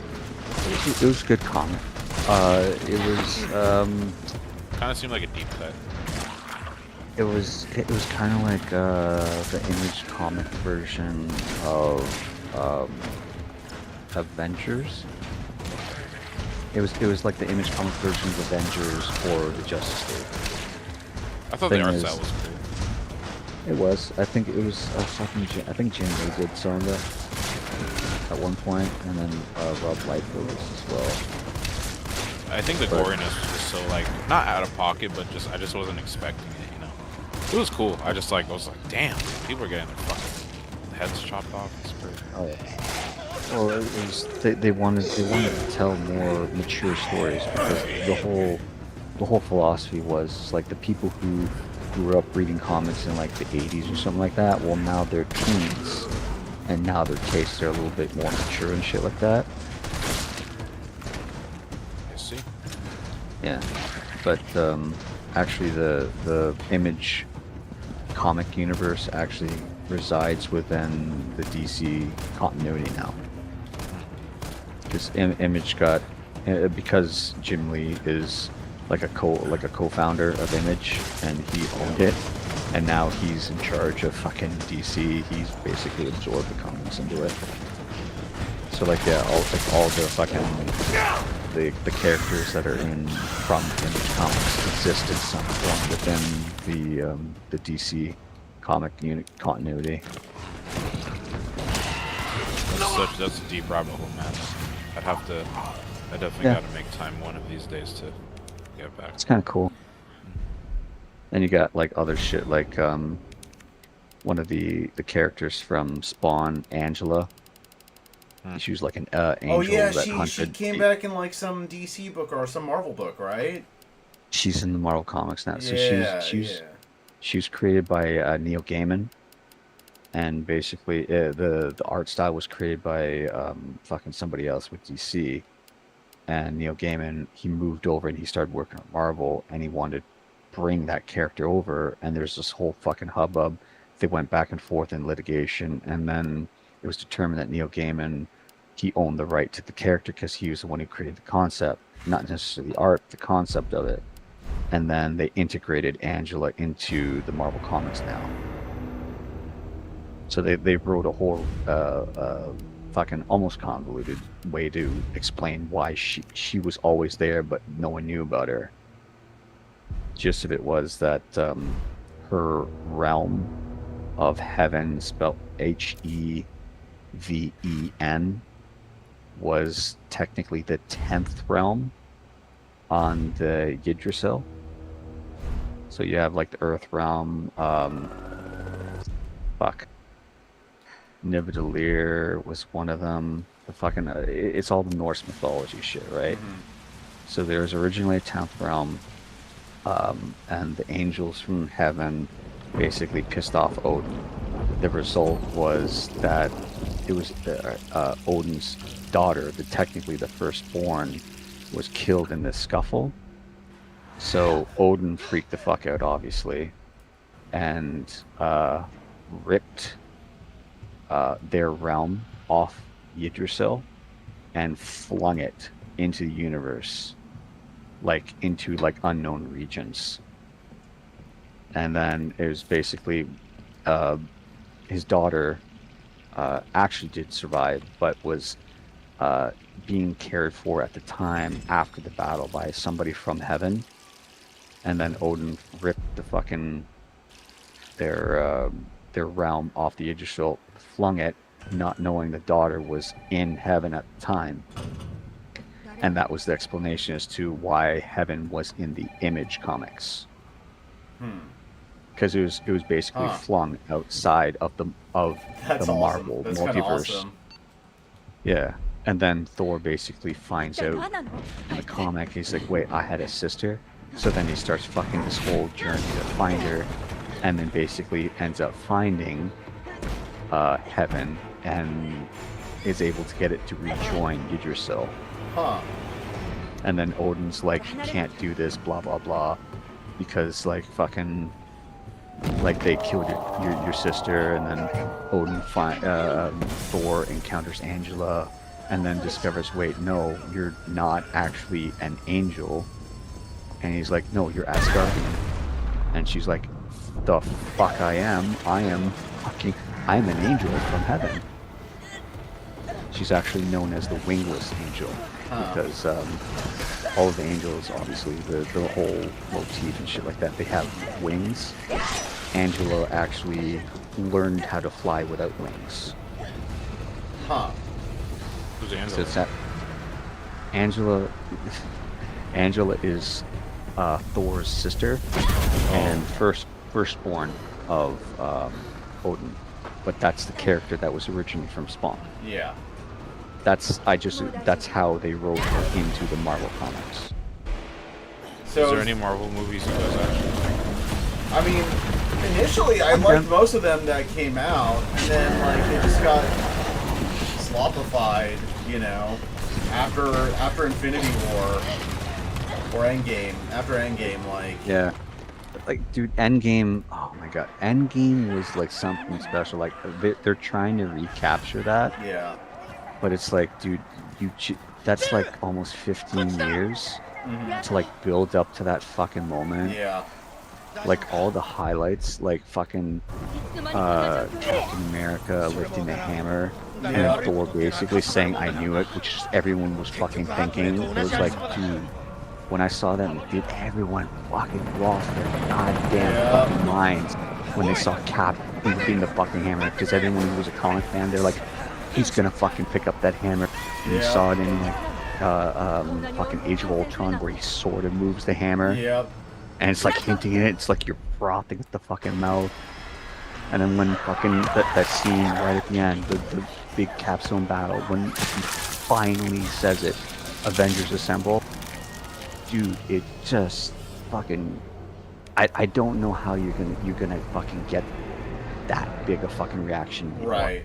It was a good comic. It was Kind of seemed like a deep cut. It was kind of like the Image comic version of Avengers. It was like the Image comic version of Avengers for the Justice League. I thought Thing the art is- style was cool. It was. I think it was I think Jim Lee did some of it at one point, and then Rob Liefeld was as well. I think the But- goriness was just so like not out of pocket, but I just wasn't expecting it. You know, it was cool. I was like, damn, people are getting their fucking heads chopped off. It's crazy. Oh yeah. Well, it was they wanted to tell more mature stories because the whole philosophy was like the people who grew up reading comics in like the 80s or something like that. Well, now they're teens, and now their tastes are a little bit more mature and shit like that. I see. Yeah, but actually the Image comic universe actually resides within the DC continuity now. Because Image got because Jim Lee is like a co-founder of Image, and he owned it, and now he's in charge of fucking DC. He's basically absorbed the comics into it. So like yeah, all the fucking the characters that are in from Image Comics exist in some form within the DC comic unit continuity. That's a deep rabbit hole, man. I definitely Yeah. got to make time one of these days to get back. It's kind of cool. And you got like other shit like one of the characters from Spawn, Angela. She was like an angel Oh yeah, that she hunted. came back in like some DC book or some Marvel book, right? She's in the Marvel Comics now. So Yeah, she was created by Neil Gaiman, and basically the art style was created by fucking somebody else with DC. And Neil Gaiman, he moved over and he started working on Marvel, and he wanted to bring that character over. And there's this whole fucking hubbub. They went back and forth in litigation, and then it was determined that Neil Gaiman, he owned the right to the character because he was the one who created the concept, not necessarily the art, the concept of it. And then they integrated Angela into the Marvel Comics now. So they wrote a whole fucking almost convoluted way to explain why she was always there, but no one knew about her. Gist of it was that her realm of heaven, spelled Heaven, was technically the 10th realm on the Yggdrasil. So you have like the Earth realm, Nidavellir was one of them. The fucking it's all the Norse mythology shit, right? So there's originally a 10th realm, and the angels from heaven basically pissed off Odin. The result was that it was Odin's daughter, technically the firstborn, was killed in this scuffle. So Odin freaked the fuck out, obviously, and ripped their realm off Yggdrasil and flung it into the universe, like into like unknown regions. And then it was basically his daughter actually did survive, but was being cared for at the time after the battle by somebody from heaven. And then Odin ripped the fucking their realm off the Yggdrasil, flung it, not knowing the daughter was in heaven at the time. And that was the explanation as to why heaven was in the Image comics. Because it was basically flung outside of the Marvel That's multiverse. Awesome. Yeah. And then Thor basically finds out in the comic, he's like, wait, I had a sister? So then he starts fucking this whole journey to find her, and then basically ends up finding heaven and is able to get it to rejoin Yggdrasil. And then Odin's like, you can't do this, blah blah blah, because like fucking like they killed your sister. And then Odin Thor encounters Angela, and then discovers, wait, no, you're not actually an angel. And he's like, no, you're Asgardian. And she's like, the fuck I am I'm an angel from heaven. She's actually known as the Wingless Angel, because all of the angels, obviously, the whole motif and shit like that, they have wings. Angela actually learned how to fly without wings. Who's Angela? So it's that Angela, Angela is Thor's sister and firstborn of Odin, but that's the character that was originally from Spawn. Yeah. That's how they wrote her into the Marvel comics. So Is there any Marvel movies you guys actually like? I mean, initially I liked most of them that came out, and then like they just got slopified, you know, after Infinity War or Endgame. After Endgame, like Yeah. Like, dude, Endgame. Oh my God, Endgame was like something special. Like, they're trying to recapture that, yeah, but it's like, dude, that's like almost 15 years to like build up to that fucking moment. yeah, Like all the highlights, like fucking Captain America lifting the hammer, Yeah. and Thor basically saying "I knew it," which everyone was fucking thinking. It was like, dude, when I saw that, dude, everyone fucking lost their goddamn fucking minds when they saw Cap lifting the fucking hammer. Because everyone who was a comic fan, they're like, he's gonna fucking pick up that hammer. And you Yeah. saw it in like fucking Age of Ultron, where he sort of moves the hammer. yep, And it's like hinting at it, it's like you're frothing at the fucking mouth. And then when fucking that scene right at the end, the big capstone battle, when he finally says it, Avengers Assemble, dude, it just fucking, I don't know how you're gonna fucking get that big a fucking reaction. right.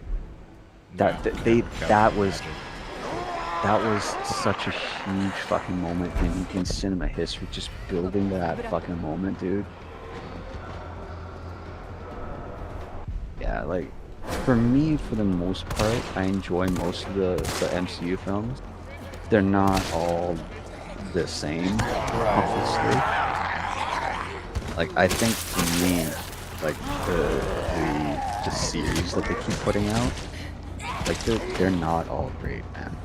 That was such a huge fucking moment in cinema history, just building to that fucking moment, dude. Yeah, like, for me, for the most part, I enjoy most of the MCU films. They're not all the same, obviously. Like, I think for me, like, the series that they keep putting out, like, they're not all great, man.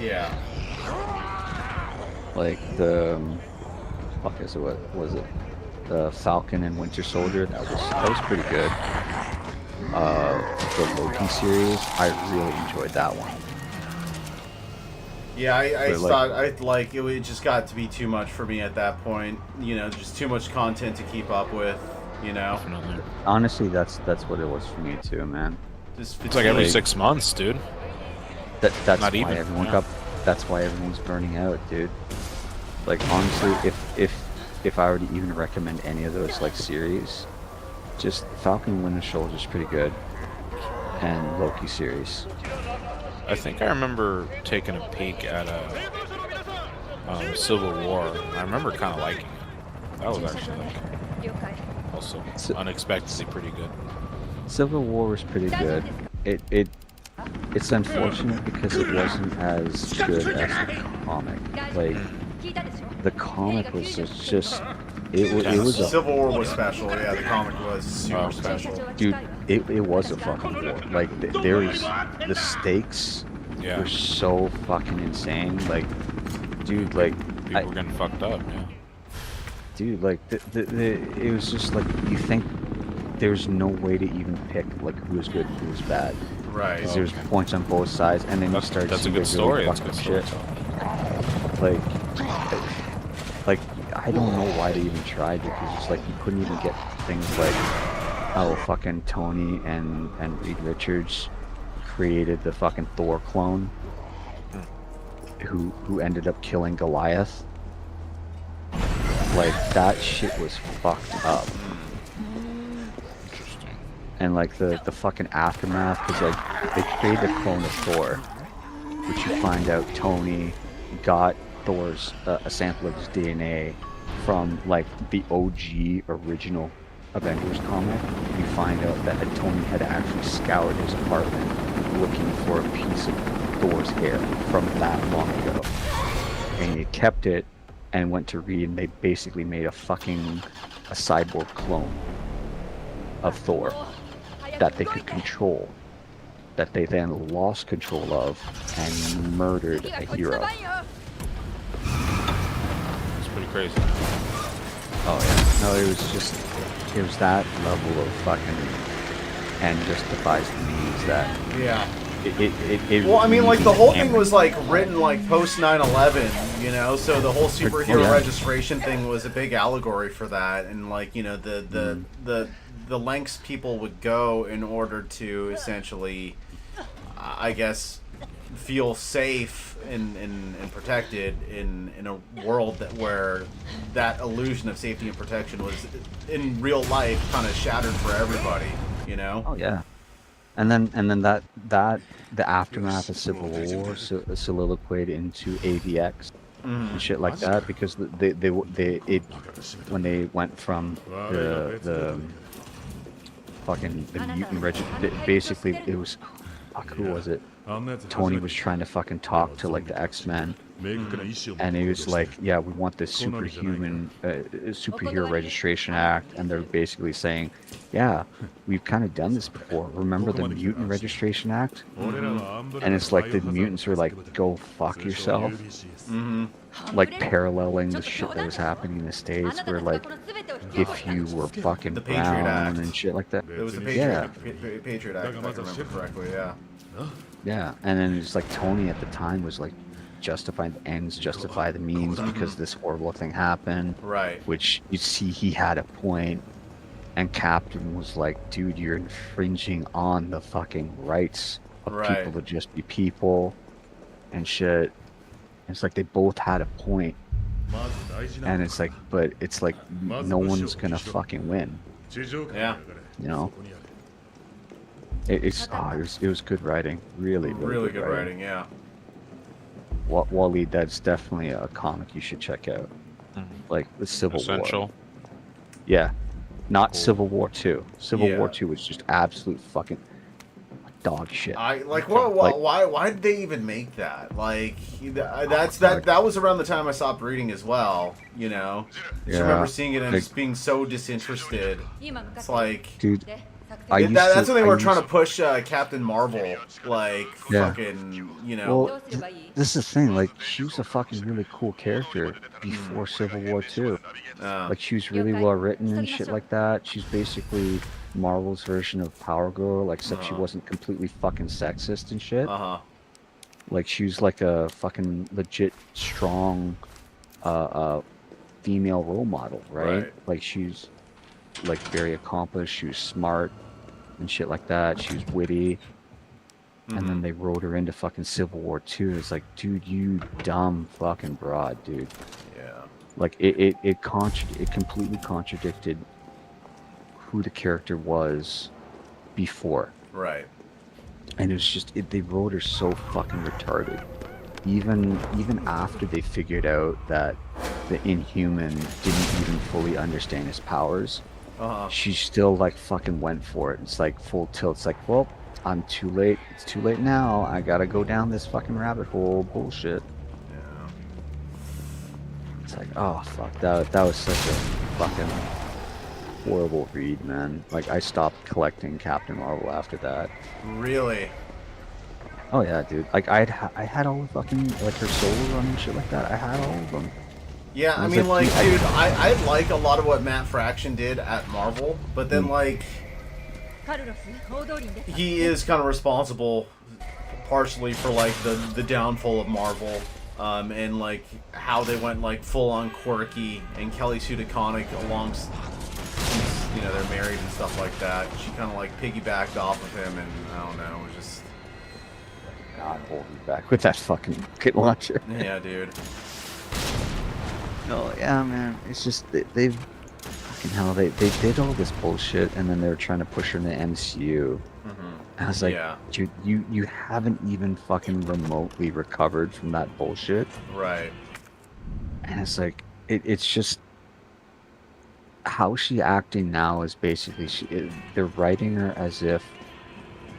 Yeah. Like the fuck is it? What was it? The Falcon and Winter Soldier. That was pretty good. The Loki series, I really enjoyed that one. Yeah, I But, like- thought it just got to be too much for me at that point. You know, just too much content to keep up with. You know, Definitely. Honestly, that's what it was for me too, man. just It's like every fatigue. 6 months, dude. That's Not why even, everyone yeah. That's why everyone's burning out, dude. Like, honestly, if I were to even recommend any of those like series, just Falcon and Winter Soldier is pretty good, and Loki series. I think I remember taking a peek at Civil War. I remember kind of liking it. That was actually like also So- unexpectedly pretty good. Civil War was pretty good. It's unfortunate because it wasn't as good as the comic. Like, the comic was just it was a Civil War was special. Yeah, the comic was super Wow. special. dude. It was a fucking war. Like, there was the stakes Yeah, were so fucking insane. Like, dude, like people were getting fucked up. Yeah, dude, like it was just like, you think there's no way to even pick like who was good and who was bad. Right. Because there's points on both sides, and then you that's start a seeing good really story. That's fucked good up storytelling. shit. Like I don't know why they even tried, because it's like you couldn't even get things like how fucking Tony and Reed Richards created the fucking Thor clone, who ended up killing Goliath. Like, that shit was fucked up. Interesting. And like the fucking aftermath, because like they created a clone of Thor, which you find out Tony got Thor's a sample of his DNA from like the OG original Avengers comic. You find out that Tony had actually scoured his apartment looking for a piece of Thor's hair from that long ago, and he kept it and went to Reed, and they basically made a cyborg clone of Thor that they could control, that they then lost control of and murdered a hero. It's pretty crazy. Oh yeah. No, it was that level of fucking, and just defies the means that Yeah. Well, I mean, like, the really whole thing hammered was, like, written, like, post 9/11, you know? So the whole superhero yeah. registration thing was a big allegory for that. And, like, you know, the lengths people would go in order to essentially, I guess, feel safe and protected in a world where that illusion of safety and protection was, in real life, kind of shattered for everybody, you know? Oh yeah, and then that the aftermath of Civil War soliloquied into AVX and shit like that, because when they went from the fucking the mutant regiment, basically it was, fuck, who was it? Tony was trying to fucking talk to like the X-Men, and he was like, yeah, we want this superhero registration act, and they're basically saying, yeah, we've kind of done this before, remember the mutant registration act? And it's like the mutants were like, go fuck yourself, like paralleling the shit that was happening in the States, where like if you were fucking The Patriot brown Act. and shit like that. It was the Yeah. Patriot Act, if I remember correctly, yeah. Yeah, and then it's like Tony at the time was like, justify the ends, justify the means, because this horrible thing happened. Right. Which you see, he had a point, and Captain was like, dude, you're infringing on the fucking rights of Right. people to just be people and shit. And it's like they both had a point, and it's like, but it's like no one's gonna fucking win, Yeah. you know? It was good writing, really Really good writing, yeah. Wally, that's definitely a comic you should check out. Like the Civil Essential. War. Yeah, not Civil War 2. Civil Yeah. War 2 was just absolute fucking dog shit. I like, Like- why did they even make that? Like, that was around the time I stopped reading as well. You know, just Yeah, remember seeing it and like- just being so disinterested. It's like, Dude, that's when they were trying to to push Captain Marvel, like, Yeah. fucking, you know. Well, this is the thing. Like, she was a fucking really cool character before Civil War 2. Like, she was really well written and shit like that. She's basically Marvel's version of Power Girl, like, except she wasn't completely fucking sexist and shit. Like, she was like a fucking legit strong female role model, right? Like, she's like very accomplished, she was smart and shit like that, she was witty. And then they wrote her into fucking Civil War 2. It's like, dude, you dumb fucking broad, dude. Yeah. Like, it completely contradicted who the character was before. Right. And it was just, they wrote her so fucking retarded. Even after they figured out that the Inhuman didn't even fully understand his powers, she still like fucking went for it. It's like full tilt. It's like, well, I'm too late. It's too late now. I gotta go down this fucking rabbit hole. Bullshit. Yeah. It's like, oh fuck, that was such a fucking horrible read, man. Like, I stopped collecting Captain Marvel after that. Really? Oh yeah, dude. Like, I had all the fucking, like, her solo run and shit like that. I had all of them. Yeah, I was mean, like, like, dude, I like a lot of what Matt Fraction did at Marvel, but then, like, he is kind of responsible partially for, like, the downfall of Marvel, and, like, how they went, like, full-on quirky, and Kelly Sue DeConnick along, you know, they're married and stuff like that. She kind of, like, piggybacked off of him, and, I don't know, it was just... God, hold me back with that fucking kit launcher. Yeah, dude. No, yeah, man. It's just they've fucking hell. They did all this bullshit, and then they were trying to push her in the MCU. I was like, Yeah. dude, you haven't even fucking remotely recovered from that bullshit. Right. And it's like, it's just how she acting now is basically they're writing her as if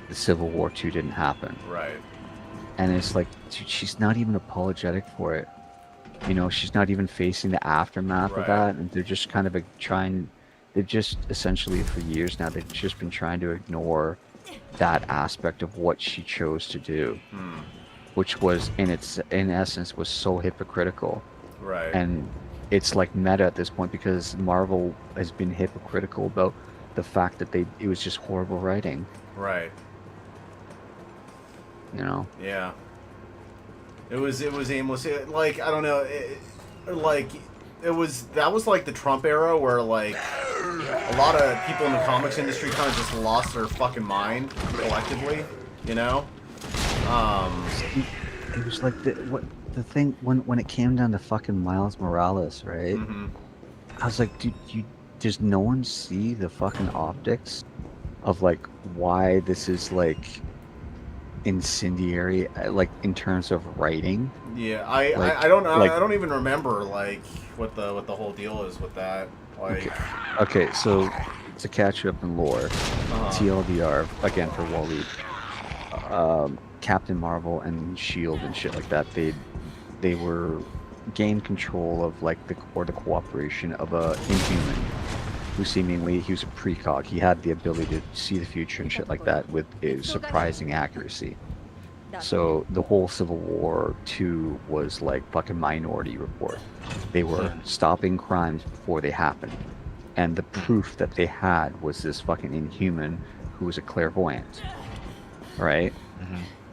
the Civil War 2 didn't happen. Right. And it's like, dude, she's not even apologetic for it. You know, she's not even facing the aftermath of that, and they're just kind of they've just essentially for years now, they've just been trying to ignore that aspect of what she chose to do, which was, in essence, was so hypocritical. Right. And it's like meta at this point, because Marvel has been hypocritical about the fact that it was just horrible writing. Right. you know. Yeah. It was aimless. Like, I don't know. That was like the Trump era where like a lot of people in the comics industry kind of just lost their fucking mind collectively, you know? It was like the thing when it came down to fucking Miles Morales, right? Mm-hmm. I was like, dude, does no one see the fucking optics of like why this is like incendiary, like in terms of writing? Yeah, Like- I don't like- I don't even remember like what the whole deal is with that. Like, Okay, so to catch you up in lore, TLDR again for Wally, Captain Marvel and Shield and shit like that. They were gained control of like the cooperation of a Inhuman, who seemingly he was a precog. He had the ability to see the future and shit like that with a surprising accuracy. So the whole Civil War 2 was like fucking Minority Report. They were stopping crimes before they happened. And the proof that they had was this fucking Inhuman who was a clairvoyant. Right?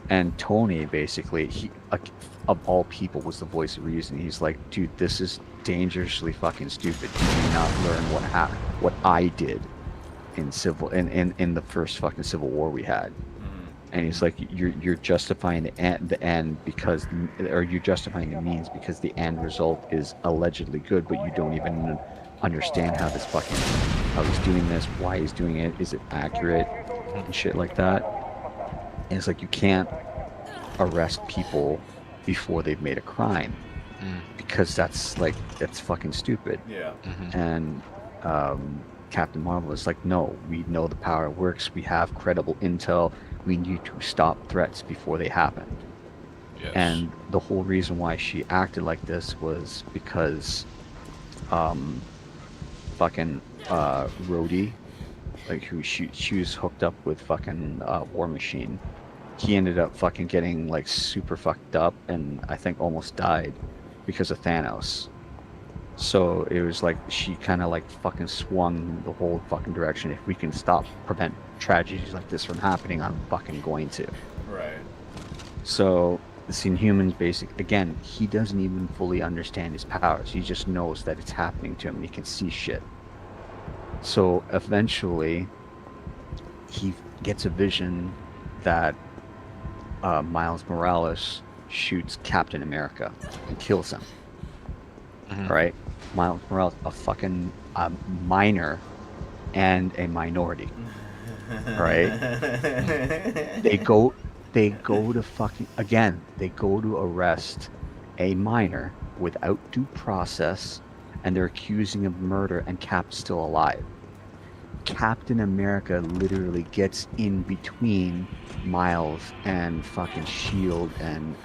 And Tony, basically, he of all people, was the voice of reason. He's like, dude, this is dangerously fucking stupid. You do not learn what I did in the first fucking Civil War we had. And he's like, you're justifying the end because, or you're justifying the means because the end result is allegedly good, but you don't even understand how he's doing this, why he's doing it, is it accurate, and shit like that. And it's like, you can't arrest people before they've made a crime because that's fucking stupid. yeah. And Captain Marvel is like, no, we know the power works, we have credible intel, we need to stop threats before they happen. Yes. And the whole reason why she acted like this was because fucking Rhodey, like who she was hooked up with fucking War Machine. He ended up fucking getting like super fucked up and I think almost died because of Thanos. So it was like she kind of like fucking swung the whole fucking direction. If we can prevent tragedies like this from happening, I'm fucking going to. Right. So this Inhuman's again, he doesn't even fully understand his powers. He just knows that it's happening to him and he can see shit. So eventually he gets a vision that Miles Morales shoots Captain America and kills him. Right? Miles Morales, a fucking minor and a minority. Right? They go to fucking, again, they go to arrest a minor without due process, and they're accusing him of murder, and Cap's still alive. Captain America literally gets in between Miles and fucking Shield and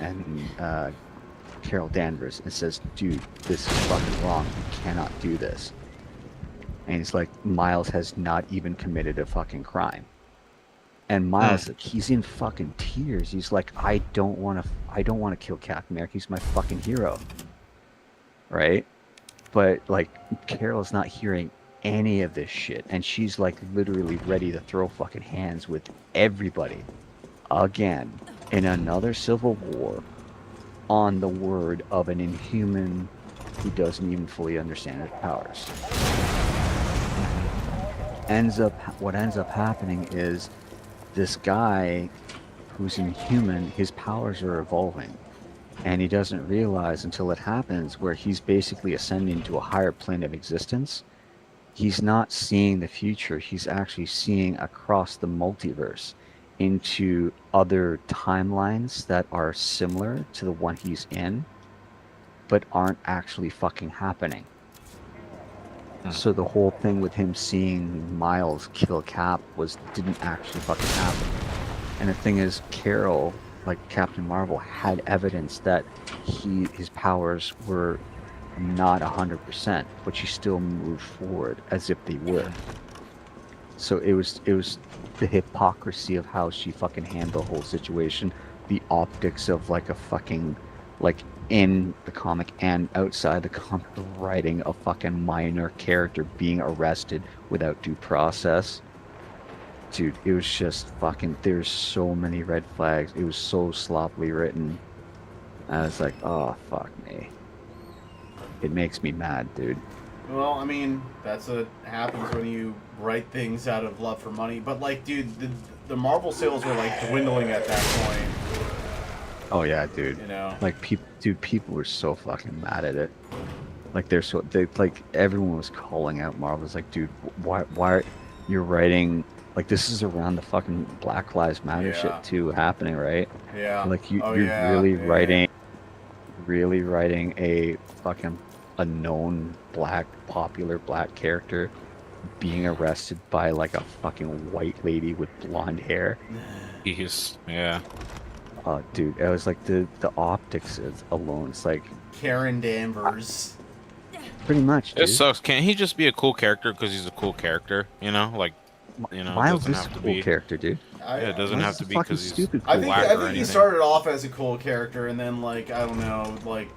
Carol Danvers and says, dude, this is fucking wrong. You cannot do this. And he's like, Miles has not even committed a fucking crime. And Miles, he's in fucking tears. He's like, I don't want to kill Captain America. He's my fucking hero. Right? But like, Carol's not hearing any of this shit, and she's like literally ready to throw fucking hands with everybody again in another civil war on the word of an Inhuman who doesn't even fully understand his powers. What ends up happening is this guy who's Inhuman, his powers are evolving, and he doesn't realize until it happens, where he's basically ascending to a higher plane of existence. He's not seeing the future, he's actually seeing across the multiverse into other timelines that are similar to the one he's in, but aren't actually fucking happening. So the whole thing with him seeing Miles kill Cap didn't actually fucking happen. And the thing is, Carol, like Captain Marvel, had evidence that his powers were not 100%, but she still moved forward as if they were. So it was the hypocrisy of how she fucking handled the whole situation, the optics of like a fucking, like in the comic and outside the comic, writing a fucking minor character being arrested without due process dude, it was just fucking. There's so many red flags. It was so sloppily written. I was like, oh fuck me. It makes me mad, dude. Well, I mean, that's what happens when you write things out of love for money. But like, dude, the Marvel sales were like dwindling at that point. Oh yeah, dude. You know, Like people were so fucking mad at it. Like they like everyone was calling out Marvel. It's like, dude, why you're writing like this is around the fucking Black Lives Matter Yeah. shit too happening, right? yeah. Like Oh, you're yeah, really yeah. writing a fucking a known popular black character being arrested by like a fucking white lady with blonde hair. Yeah. Dude, it was like the optics alone. It's like Karen Danvers. pretty much, dude. It sucks. Can't he just be a cool character because he's a cool character? You know, like, you know, it Miles doesn't is have a to cool be. character, dude. Yeah, it doesn't Miles have to is be fucking because he's stupid I cool. think black I or think he anything. started off as a cool character, and then like I don't know, like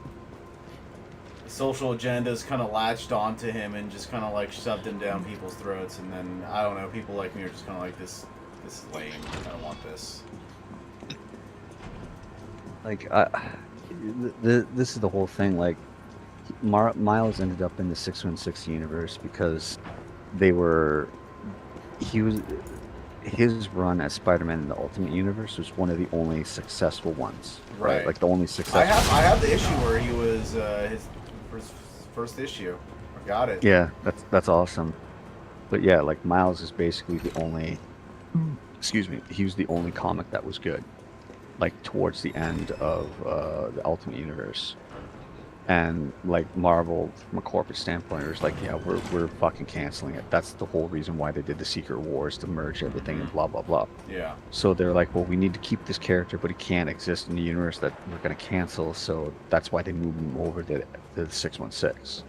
social agendas kind of latched onto him and just kind of like shoved him down people's throats, and then I don't know, people like me are just kind of like this is lame. I don't want this. Like this is the whole thing. Like Miles ended up in the 616 universe because his run as Spider-Man in the Ultimate Universe was one of the only successful ones, Right. Like the only I successful. have the issue where he was his first issue. I got it. Yeah, that's awesome. But yeah, like Miles is basically the only. Excuse me. He was the only comic that was good, like towards the end of the Ultimate Universe. And like Marvel, from a corporate standpoint, it was like, yeah, we're fucking canceling it. That's the whole reason why they did the Secret Wars, to merge everything and blah blah blah. Yeah. So they're like, well, we need to keep this character, but he can't exist in the universe that we're gonna cancel. So that's why they moved him over to the 616.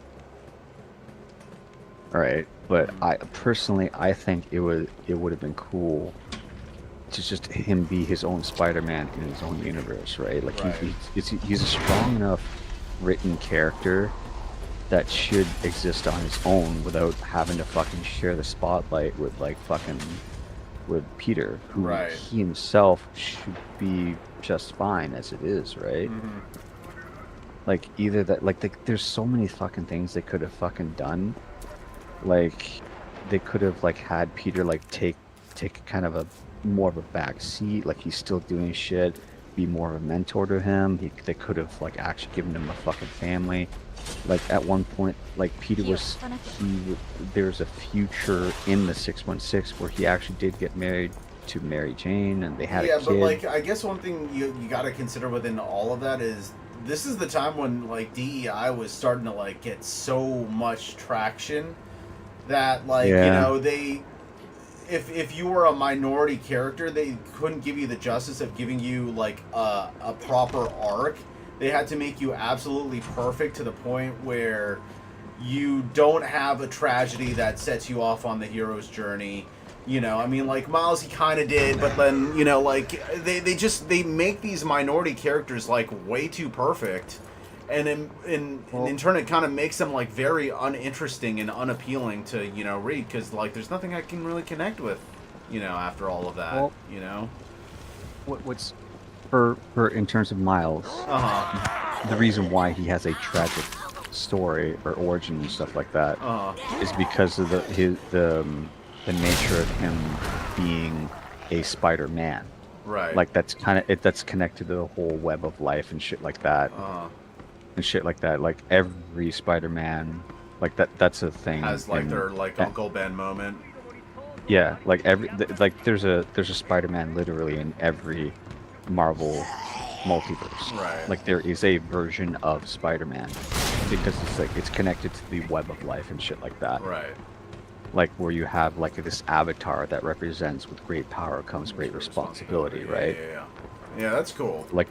All right, but I personally, I think it would have been cool to just him be his own Spider-Man in his own universe, right? Like Right. he's a strong enough written character that should exist on his own without having to fucking share the spotlight with with Peter, who Right. he himself should be just fine as it is, right? Mhm. Like either that, like there's so many fucking things they could have fucking done. Like they could have like had Peter like take kind of a more of a back seat, like he's still doing shit, be more of a mentor to him. They could have like actually given him a fucking family. Like at one point, like Peter was, there's a future in the 616 where he actually did get married to Mary Jane, and they had a kid. But like I guess one thing you got to consider within all of that is this is the time when like DEI was starting to like get so much traction that like you Yeah. know they if you were a minority character, they couldn't give you the justice of giving you like a proper arc. They had to make you absolutely perfect to the point where you don't have a tragedy that sets you off on the hero's journey. You know, I mean, like Miles, he kind of did, but then you know, like they make these minority characters like way too perfect, and in turn, it kind of makes them like very uninteresting and unappealing to read because like there's nothing I can really connect with, after all of that, Well- What's for in terms of Miles, the reason why he has a tragic story or origin and stuff like that is because of the nature of him being a Spider-Man. Right. Like that's connected to the whole web of life and shit like that. And shit like that. Like every Spider-Man, like that's a thing. Has like in- their like Uncle Ben moment. Yeah, like there's a Spider-Man literally in every Marvel multiverse. Right. Like there is a version of Spider-Man because it's connected to the web of life and shit like that. Right. Like where you have like this avatar that represents with great power comes great responsibility, right? Yeah, that's cool. Like,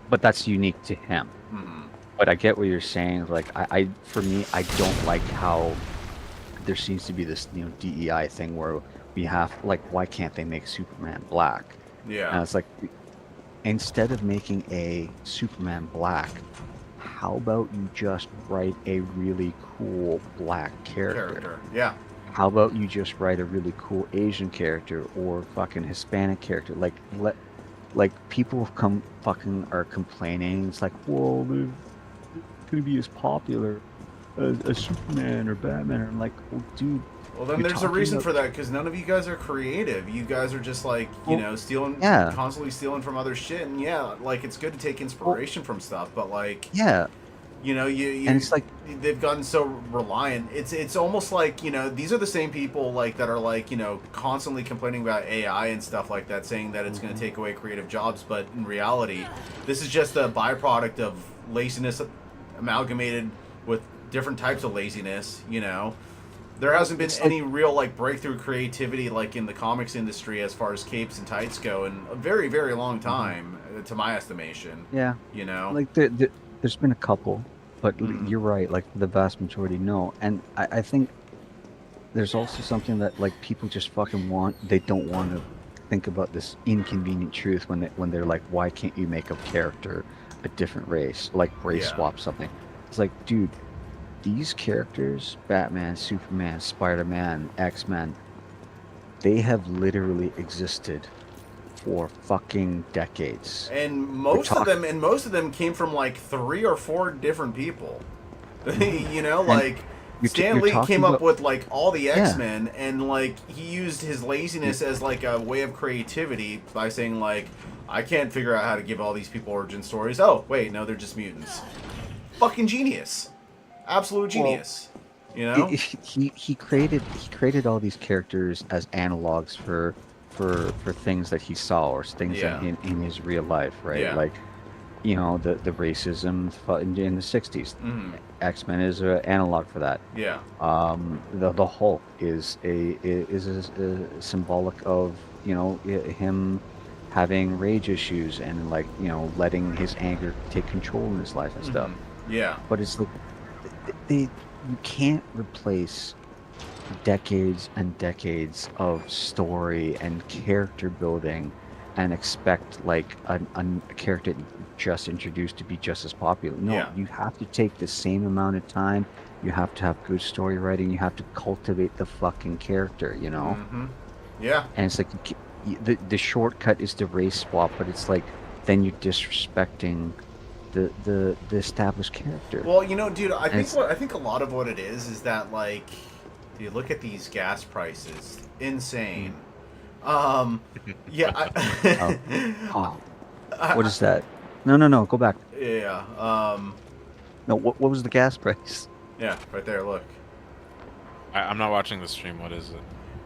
but that's unique to him. Mhm. But I get what you're saying. Like for me, I don't like how there seems to be this DEI thing where we have like, why can't they make Superman black? Yeah. And it's like, instead of making a Superman black, how about you just write a really cool black character? Yeah. how about you just write a really cool Asian character or fucking Hispanic character? Like people have are complaining. It's like, whoa, they're gonna be as popular as Superman or Batman. I'm like, well, dude. Well, then there's a reason for that, because none of you guys are creative. You guys are just like, stealing, constantly stealing from other shit. And yeah, like, it's good to take inspiration from stuff, but like, yeah, you and it's like they've gotten so reliant. It's almost like, these are the same people like that are like, constantly complaining about AI and stuff like that, saying that it's going to take away creative jobs. But in reality, this is just a byproduct of laziness amalgamated with different types of laziness. There hasn't been any real like breakthrough creativity like in the comics industry as far as capes and tights go in a very, very long time, to my estimation. Yeah. Like there's been a couple, but you're right. Like the vast majority, no. And I think there's also something that like people just fucking want. They don't want to think about this inconvenient truth when they're like, why can't you make a character a different race, like race swap something? It's like, dude. These characters, Batman, Superman, Spider-Man, X-Men, they have literally existed for fucking decades. And most of them came from like 3 or 4 different people. Like Stan Lee came up with like all the X-Men, and like he used his laziness as like a way of creativity by saying like, I can't figure out how to give all these people origin stories. Oh, wait, no, they're just mutants. Fucking genius. Absolute genius. He created all these characters as analogs for things that he saw or things in his real life, right? Yeah. Like, the racism in the 60s. X-Men is an analog for that. Yeah. The Hulk is a symbolic of him having rage issues and like letting his anger take control in his life and stuff. Yeah. But it's like you can't replace decades and decades of story and character building and expect like a character just introduced to be just as popular. No, you have to take the same amount of time. You have to have good story writing. You have to cultivate the fucking character, Yeah. And it's like the shortcut is the race swap, but it's like then you're disrespecting the established character. Well, dude, I think a lot of what it is that like, dude, look at these gas prices, insane. Yeah. What is that? No, go back. Yeah. No, what was the gas price? Yeah, right there. Look. I'm not watching the stream. What is it?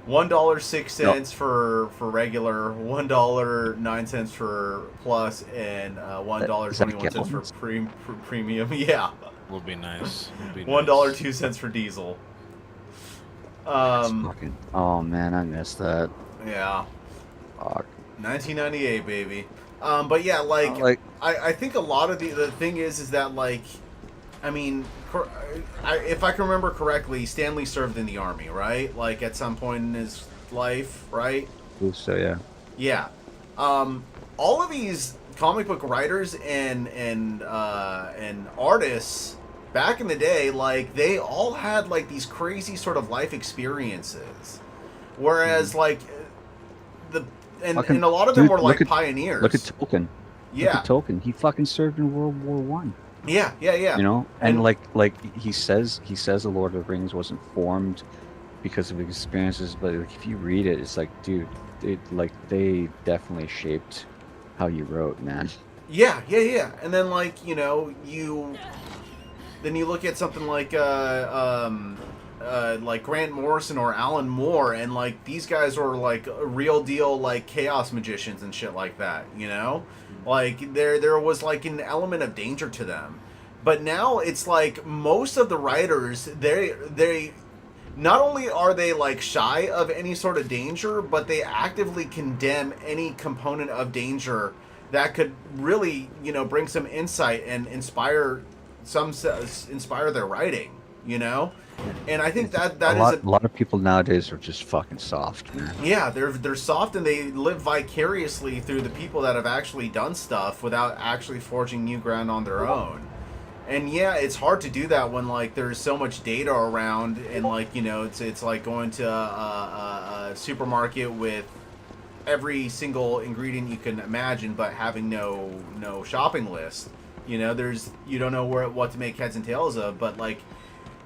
$1.06 for regular, $1.09 for plus, and $1.21 for premium. Yeah. Would be nice. $1.02 for diesel. Oh man, I missed that. Yeah. Fuck. 1998, baby. But yeah, like I think a lot of the thing is that like, I mean, if I can remember correctly, Stan Lee served in the army, right? Like at some point in his life, right? So yeah. Yeah. All of these comic book writers and artists back in the day, like they all had like these crazy sort of life experiences, whereas like and a lot of them were like pioneers. Look at Tolkien. Yeah. Look at Tolkien. He fucking served in World War One. Yeah. And like he says the Lord of the Rings wasn't formed because of experiences, but like, if you read it, it's like, dude, they definitely shaped how you wrote, man. Yeah. And then like, then you look at something like Grant Morrison or Alan Moore, and like these guys are like real deal like chaos magicians and shit like that, Like there was like an element of danger to them. But now it's like most of the writers, they not only are they like shy of any sort of danger, but they actively condemn any component of danger that could really, bring some insight and inspire their writing, And I think that a lot of people nowadays are just fucking soft, man. Yeah, they're soft, and they live vicariously through the people that have actually done stuff without actually forging new ground on their own. And yeah, it's hard to do that when like there's so much data around, and like, you know, it's like going to a supermarket with every single ingredient you can imagine, but having no shopping list. You know, you don't know what to make heads and tails of. But like,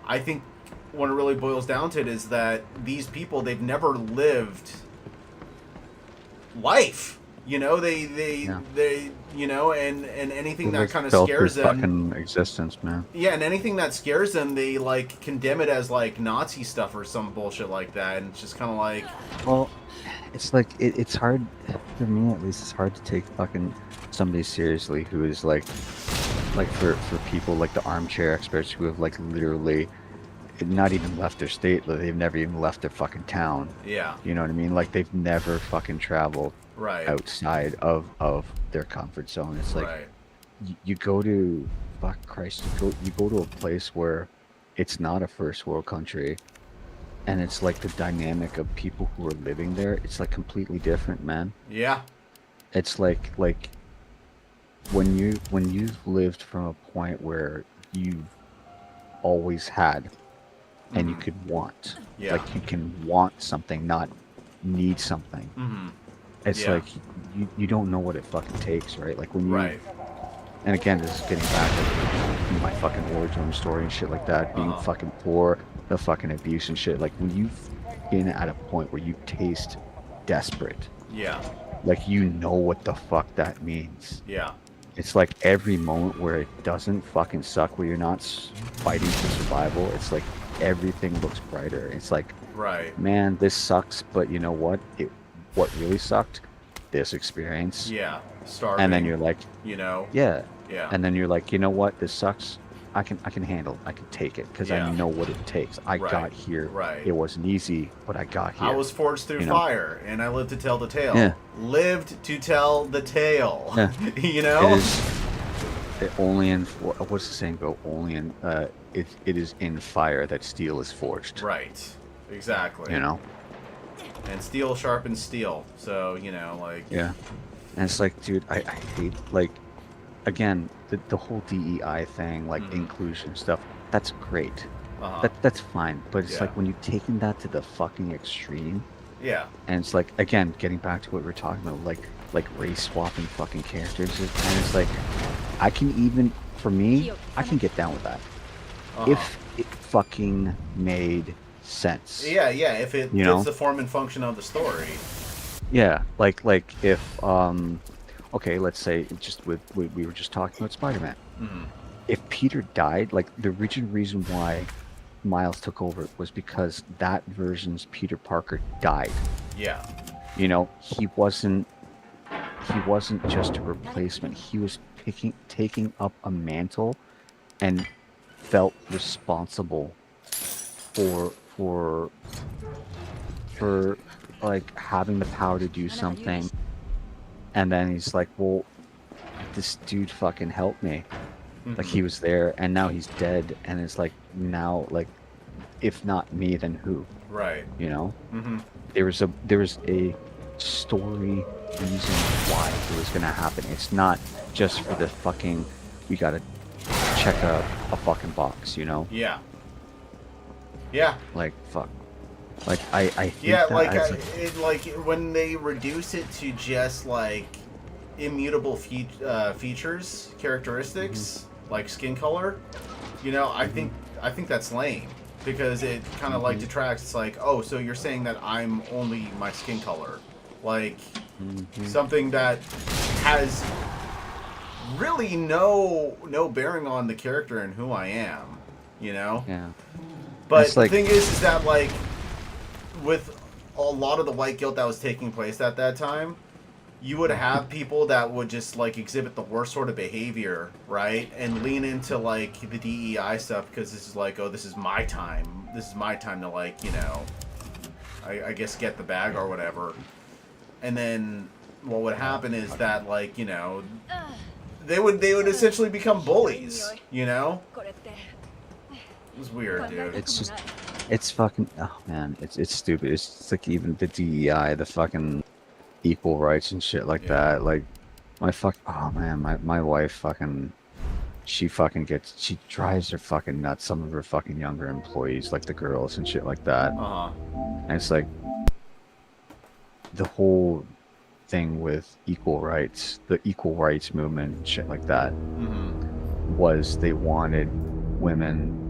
I think what it really boils down to it is that these people, they've never lived life. You know, they you know, and anything that kind of scares them. Fucking existence, man. Yeah, and anything that scares them, they like condemn it as like Nazi stuff or some bullshit like that, and it's just kind of like. Well, it's like it's hard for me at least. It's hard to take fucking somebody seriously who is like for people like the armchair experts who have like literally not even left their state. They've never even left their fucking town. Yeah. You know what I mean? Like they've never fucking traveled outside of their comfort zone. It's like you go to fuck Christ. You go to a place where it's not a first world country, and it's like the dynamic of people who are living there. It's like completely different, man. Yeah. It's like when you've lived from a point where you've always had. And you could want, like you can want something, not need something. It's like you don't know what it fucking takes, right? Like when you, and again, this is getting back to my fucking origin story and shit like that, being fucking poor, the fucking abuse and shit. Like when you've been at a point where you taste desperate, like you know what the fuck that means. It's like every moment where it doesn't fucking suck, where you're not fighting for survival. It's like everything looks brighter. It's like, man, this sucks, but you know what? What really sucked? This experience. Yeah, starving. And then you're like, you know, yeah. And then you're like, you know what? This sucks. I can handle it. I can take it because I know what it takes. I got here. It wasn't easy, but I got here. I was forged through fire, and I lived to tell the tale. Yeah. Lived to tell the tale. Yeah. You know. Only in what's the saying go? Only in it is in fire that steel is forged. Right. Exactly. You know. And steel sharpens steel. So you know, like. Yeah. And it's like, dude, I hate like, again, the whole DEI thing, like inclusion stuff. That's great. That's fine. But it's like when you're taking that to the fucking extreme. Yeah. And it's like, again, getting back to what we were talking about, like race swapping fucking characters, and it's like, I can even, for me, I can get down with that if it fucking made sense. Yeah, if it fits the form and function of the story. Yeah, like if okay, let's say just we were just talking about Spider-Man. If Peter died, like the original reason why Miles took over was because that version's Peter Parker died. Yeah. You know, he wasn't just a replacement. He was taking up a mantle and felt responsible for like having the power to do something. And then he's like, well, this dude fucking helped me. Like he was there and now he's dead, and it's like, now, like, if not me, then who? Right. You know? There was a story reason why it was gonna happen. It's not just for the fucking, we gotta check a fucking box, you know? Yeah. Like, fuck. Like, I hate yeah, that. like when they reduce it to just like immutable features, characteristics, like skin color, you know, I think that's lame, because it kind of like detracts. It's like, oh, so you're saying that I'm only my skin color, like something that has really no bearing on the character and who I am, you know? Yeah. But the thing is that like, with a lot of the white guilt that was taking place at that time, you would have people that would just like exhibit the worst sort of behavior, right? And lean into like the DEI stuff, because this is like, oh, this is my time. This is my time to, like, you know, I guess get the bag or whatever. And then what would happen is that, like, you know, they would essentially become bullies, you know? It was weird, dude. It's fucking, oh man, it's stupid. It's like even the DEI, the fucking equal rights and shit like that. Like, oh man, my wife fucking, she drives her fucking nuts. Some of her fucking younger employees, like the girls and shit like that. Uh huh. And it's like the whole thing with equal rights, the equal rights movement, and shit like that, Mm-hmm. was they wanted women